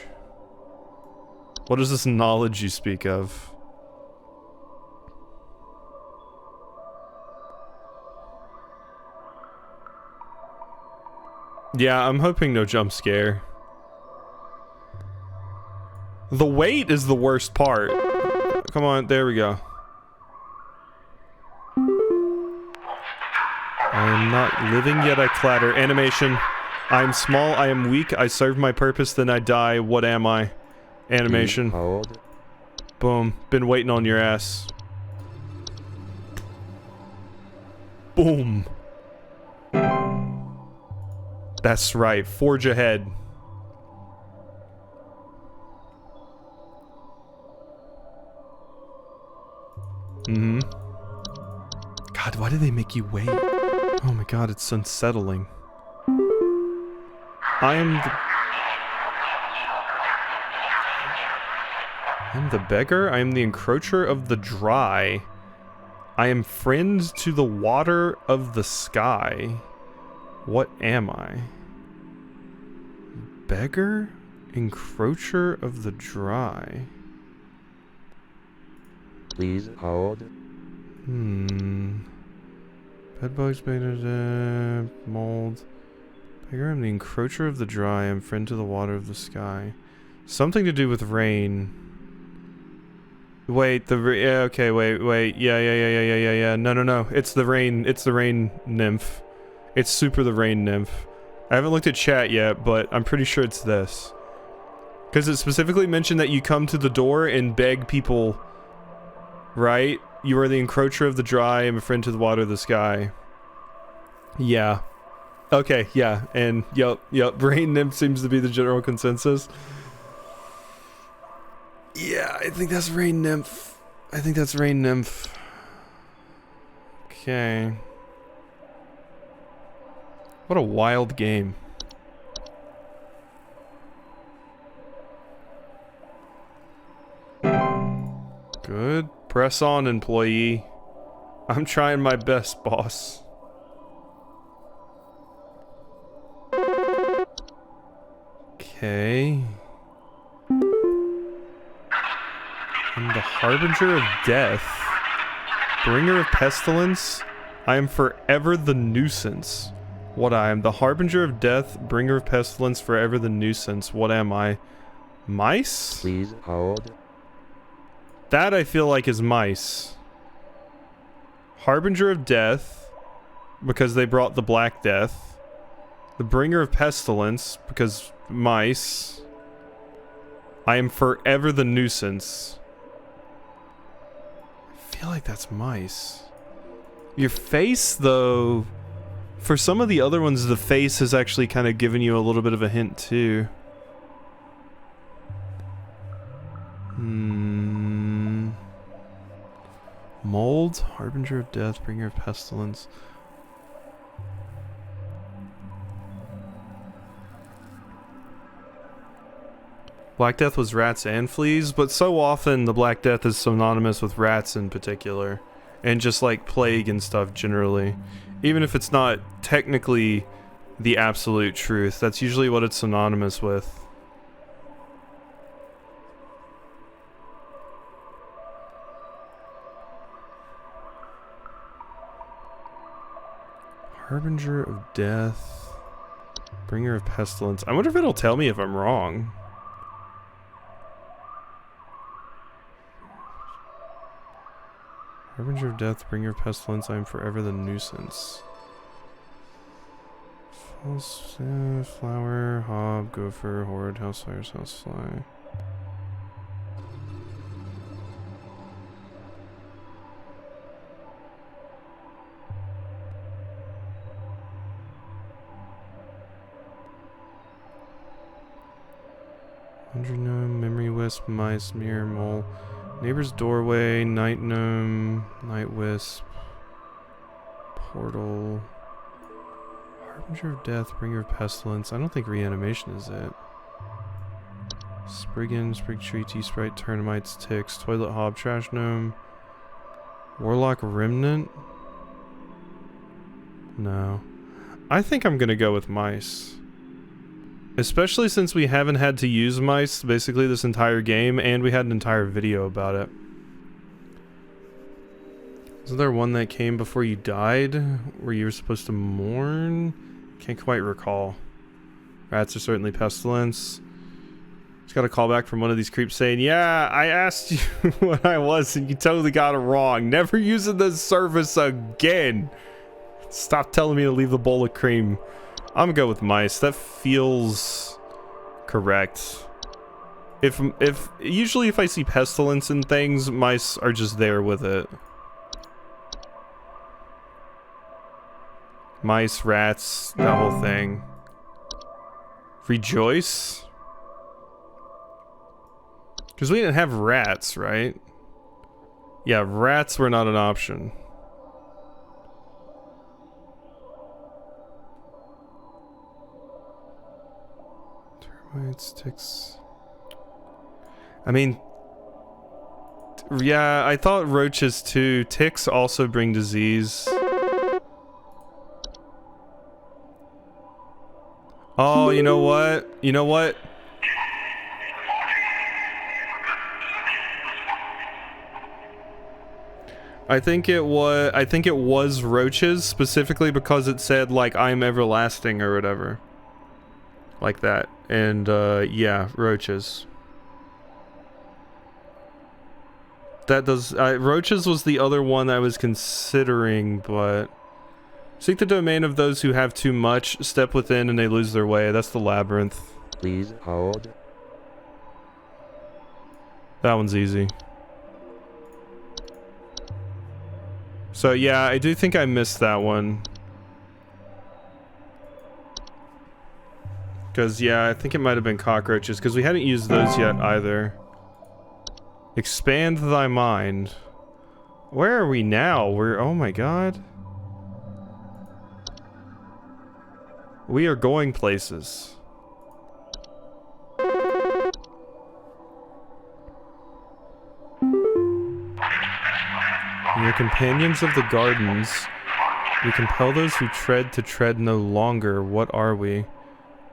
What is this knowledge you speak of? Yeah, I'm hoping no jump scare. The wait is the worst part. Come on, there we go. I am not living yet I clatter. Animation. I am small, I am weak, I serve my purpose, then I die. What am I? Animation. Boom. Been waiting on your ass. Boom. That's right. Forge ahead. Mm-hmm. God, why do they make you wait? Oh my god, it's unsettling. I am the beggar. I am the encroacher of the dry. I am friend to the water of the sky. What am I? Beggar? Encroacher of the dry. Please hold. Bedbugs, beta, mold. Beggar, I'm the encroacher of the dry. I'm friend to the water of the sky. Something to do with rain. Wait, okay, wait. Yeah. No. It's the rain nymph. It's super the rain nymph. I haven't looked at chat yet, but I'm pretty sure it's this. Because it specifically mentioned that you come to the door and beg people, right? You are the encroacher of the dry and a friend to the water of the sky. Yeah. Okay, yeah. And, yep. Rain nymph seems to be the general consensus. Yeah, I think that's rain nymph. Okay. What a wild game. Good. Press on, employee. I'm trying my best, boss. Okay. I'm the harbinger of death. Bringer of pestilence. I am forever the nuisance. What I am? The harbinger of death, bringer of pestilence, forever the nuisance. What am I? Mice? Please hold. That I feel like is mice. Harbinger of death, because they brought the Black Death. The bringer of pestilence, because mice. I am forever the nuisance. I feel like that's mice. Your face, though, for some of the other ones, the face has actually kind of given you a little bit of a hint, too. Mold, harbinger of death, bringer of pestilence. Black Death was rats and fleas, but so often the Black Death is synonymous with rats in particular. And just like plague and stuff generally. Even if it's not technically the absolute truth, that's usually what it's synonymous with. Harbinger of death, bringer of pestilence. I wonder if it'll tell me if I'm wrong. Harbinger of death, bringer of pestilence, I am forever the nuisance. False, flower, hob, gopher, horde, housefires, housefly. Hundred gnome, memory wisp, mice, mirror, mole, neighbor's doorway, night gnome, night wisp, portal, harbinger of death, bringer of pestilence. I don't think reanimation is it. Spriggan, sprig tree, tea sprite, termites, ticks, toilet hob, trash gnome, warlock remnant. No, I think I'm gonna go with mice. Especially since we haven't had to use mice basically this entire game, and we had an entire video about it. Isn't there one that came before you died, where you were supposed to mourn? Can't quite recall. Rats are certainly pestilence. Just got a call back from one of these creeps saying, yeah, I asked you what I was and you totally got it wrong. Never using this service again. Stop telling me to leave the bowl of cream. I'm gonna go with mice. That feels correct. Usually if I see pestilence in things, mice are just there with it. Mice, rats, that whole thing. Rejoice? Because we didn't have rats, right? Yeah, rats were not an option. Termites, ticks. I mean, yeah, I thought roaches too. Ticks also bring disease. Oh, you know what? You know what? I think it was roaches, specifically because it said like I'm everlasting or whatever. Like that. And yeah, roaches. That does roaches was the other one I was considering, but seek the domain of those who have too much, step within and they lose their way. That's the labyrinth. Please hold. That one's easy. So yeah, I do think I missed that one. Because yeah, I think it might have been cockroaches, because we hadn't used those yet either. Expand thy mind. Where are we now? We're, oh my god. We are going places. We are companions of the gardens. We compel those who tread to tread no longer. What are we?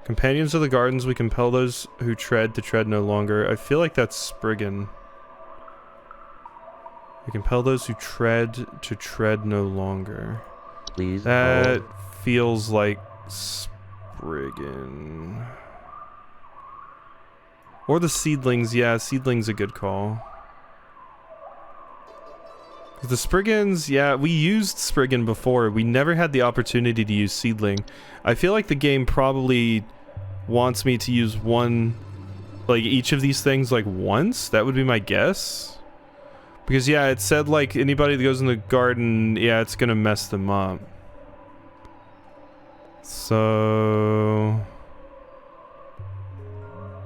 Companions of the gardens, we compel those who tread to tread no longer. I feel like that's Spriggan. We compel those who tread to tread no longer. Please that hold. feels like Spriggan. Or the seedlings. Yeah, seedlings a good call. The Spriggans, yeah, we used Spriggan before. We never had the opportunity to use seedling. I feel like the game probably wants me to use one, like each of these things like once. That would be my guess. Because yeah, it said like anybody that goes in the garden, yeah, it's gonna mess them up. So...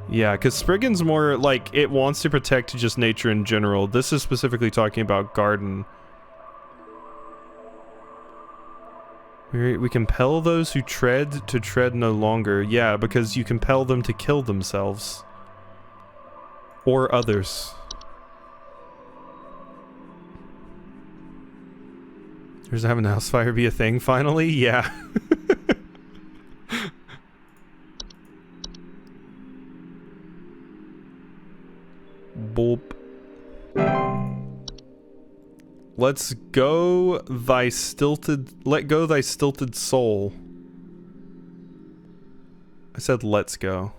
yeah, because Spriggan's more like, it wants to protect just nature in general. This is specifically talking about garden. We compel those who tread to tread no longer. Yeah, because you compel them to kill themselves. Or others. There's having a house fire be a thing finally? Yeah. Boop. Let's go thy stilted... let go thy stilted soul. I said let's go.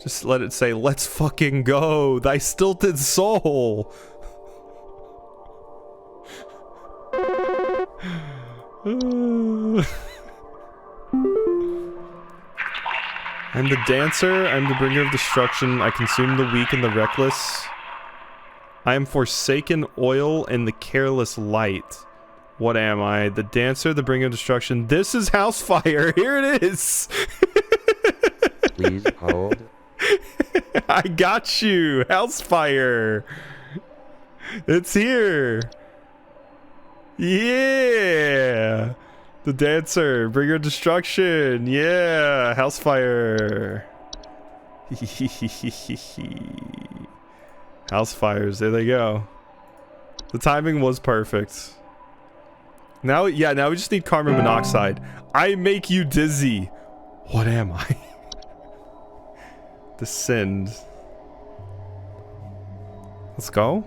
Just let it say, let's fucking go, thy stilted soul. I'm the dancer, I'm the bringer of destruction, I consume the weak and the reckless. I am forsaken oil and the careless light. What am I? The dancer, the bringer of destruction. This is Housefire, here it is! Please hold. I got you, Housefire! It's here! Yeah! The dancer, bringer of destruction, yeah! Housefire! House fires, there they go. The timing was perfect. Now, yeah, now we just need carbon monoxide. I make you dizzy. What am I? Descend. Let's go.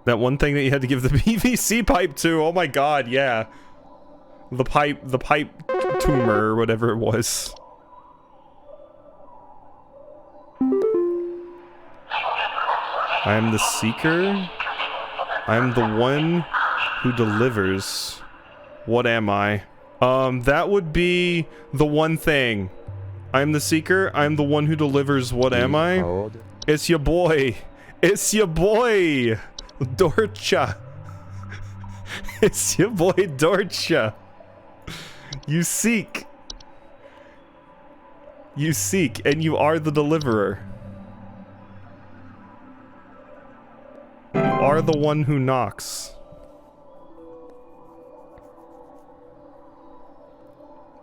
That one thing that you had to give the PVC pipe to. Oh my god, yeah. The pipe tumor or whatever it was. I am the seeker. I am the one who delivers. What am I? That would be the one thing. I am the seeker. I am the one who delivers. What am I? Hold. It's your boy. It's your boy, Dorcha. It's your boy, Dorcha. You seek. You seek, and you are the deliverer. You are the one who knocks.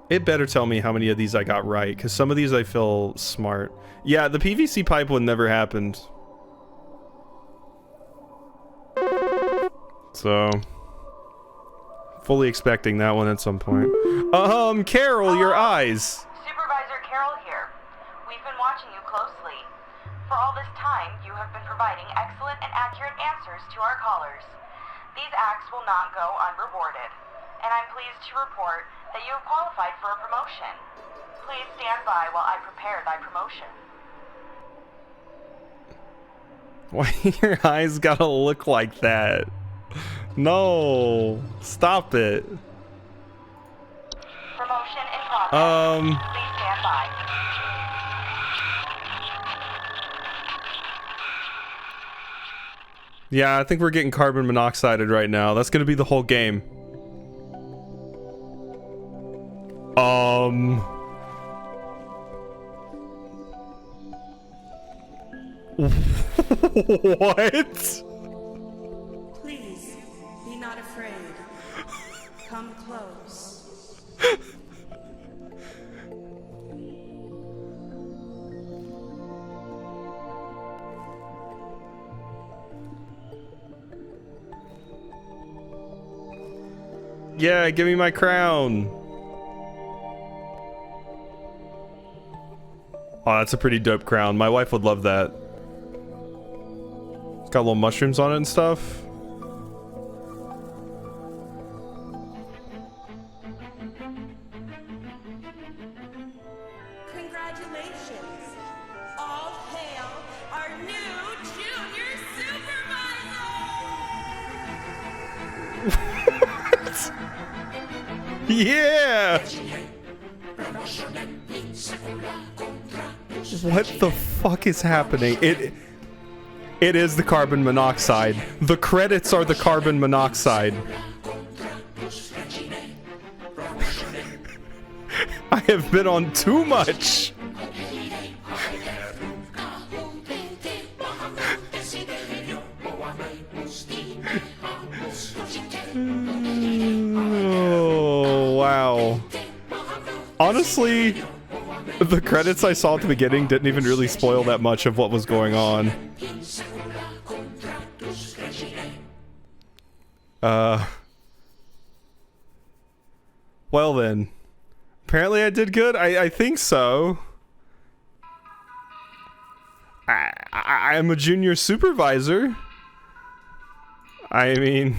It better tell me how many of these I got right, because some of these I feel smart. Yeah, the PVC pipe one never happened. So, fully expecting that one at some point. Carol, your eyes. Supervisor Carroll here. We've been watching you closely. For all this time, you have been providing excellent and accurate answers to our callers. These acts will not go unrewarded, and I'm pleased to report that you have qualified for a promotion. Please stand by while I prepare thy promotion. Why your eyes gotta look like that? No, stop it. Promotion in progress. Please stand by. Yeah, I think we're getting carbon monoxided right now. That's gonna be the whole game. What? Please, be not afraid. Come close. Yeah, give me my crown. Oh, that's a pretty dope crown. My wife would love that. It's got little mushrooms on it and stuff. Congratulations. All hail our new junior supervisor! Yeah! What the fuck is happening? It is the carbon monoxide. The credits are the carbon monoxide. I have been on too much. Oh, wow. Honestly, the credits I saw at the beginning didn't even really spoil that much of what was going on. Well then. Apparently I did good. I think so. I'm a junior supervisor. I mean,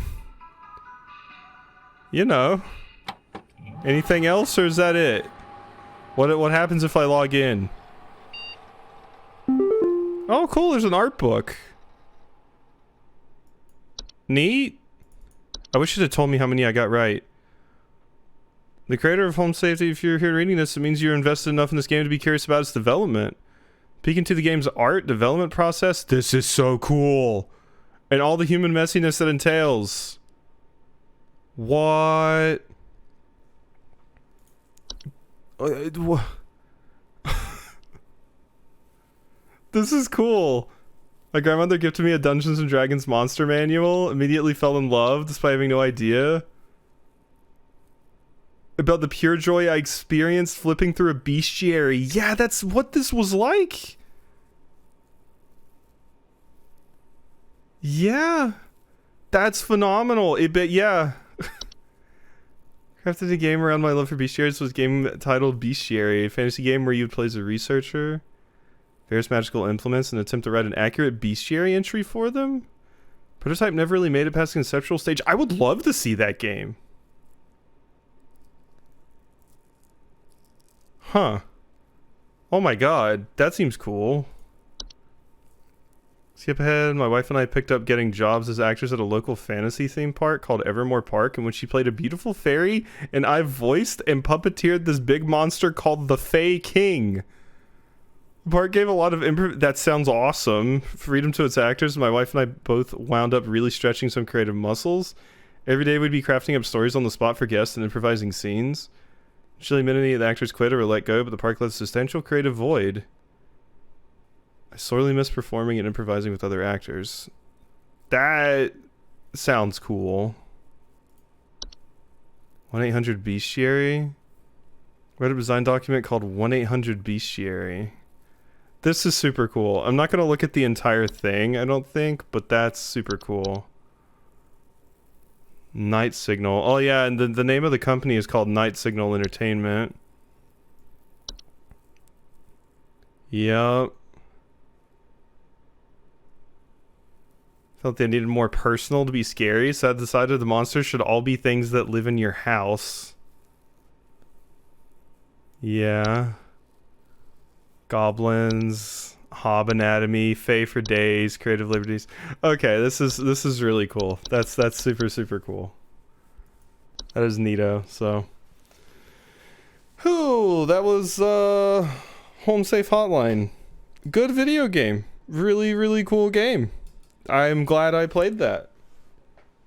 you know. Anything else, or is that it? What happens if I log in? Oh, cool, there's an art book. Neat. I wish it had told me how many I got right. The creator of Home Safety, if you're here reading this, it means you're invested enough in this game to be curious about its development. Peek into the game's art development process. This is so cool. And all the human messiness that entails. What? This is cool. My grandmother gifted me a Dungeons and Dragons monster manual. Immediately fell in love despite having no idea about the pure joy I experienced flipping through a bestiary. Yeah, that's what this was like. Yeah, that's phenomenal. Yeah. Crafted a game around my love for bestiaries. Was a game titled Bestiary, a fantasy game where you would play as a researcher, various magical implements, and attempt to write an accurate bestiary entry for them. Prototype never really made it past the conceptual stage. I would love to see that game. Huh. Oh my god, that seems cool. Skip ahead, my wife and I picked up getting jobs as actors at a local fantasy theme park called Evermore Park, in which she played a beautiful fairy, and I voiced and puppeteered this big monster called the Fey King. The park gave a lot of that sounds awesome. Freedom to its actors. My wife and I both wound up really stretching some creative muscles. Every day we'd be crafting up stories on the spot for guests and improvising scenes. Usually many of the actors quit or were let go, but the park left a substantial creative void. I sorely miss performing and improvising with other actors. That sounds cool. 1-800-Bestiary? Read a design document called 1-800-Bestiary. This is super cool. I'm not going to look at the entire thing, I don't think, but that's super cool. Night Signal. Oh yeah, and the name of the company is called Night Signal Entertainment. Yup. Felt they needed more personal to be scary, so I decided the monsters should all be things that live in your house. Yeah. Goblins, Hob Anatomy, Fae for Days, Creative Liberties. Okay, this is really cool. That's super cool. That is neato, so. Whew, that was Home Safe Hotline. Good video game. Really cool game. I'm glad I played that.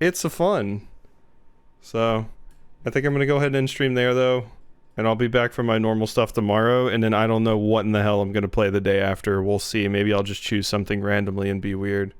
It's a fun. So, I think I'm going to go ahead and end stream there, though. And I'll be back for my normal stuff tomorrow. And then I don't know what in the hell I'm going to play the day after. We'll see. Maybe I'll just choose something randomly and be weird.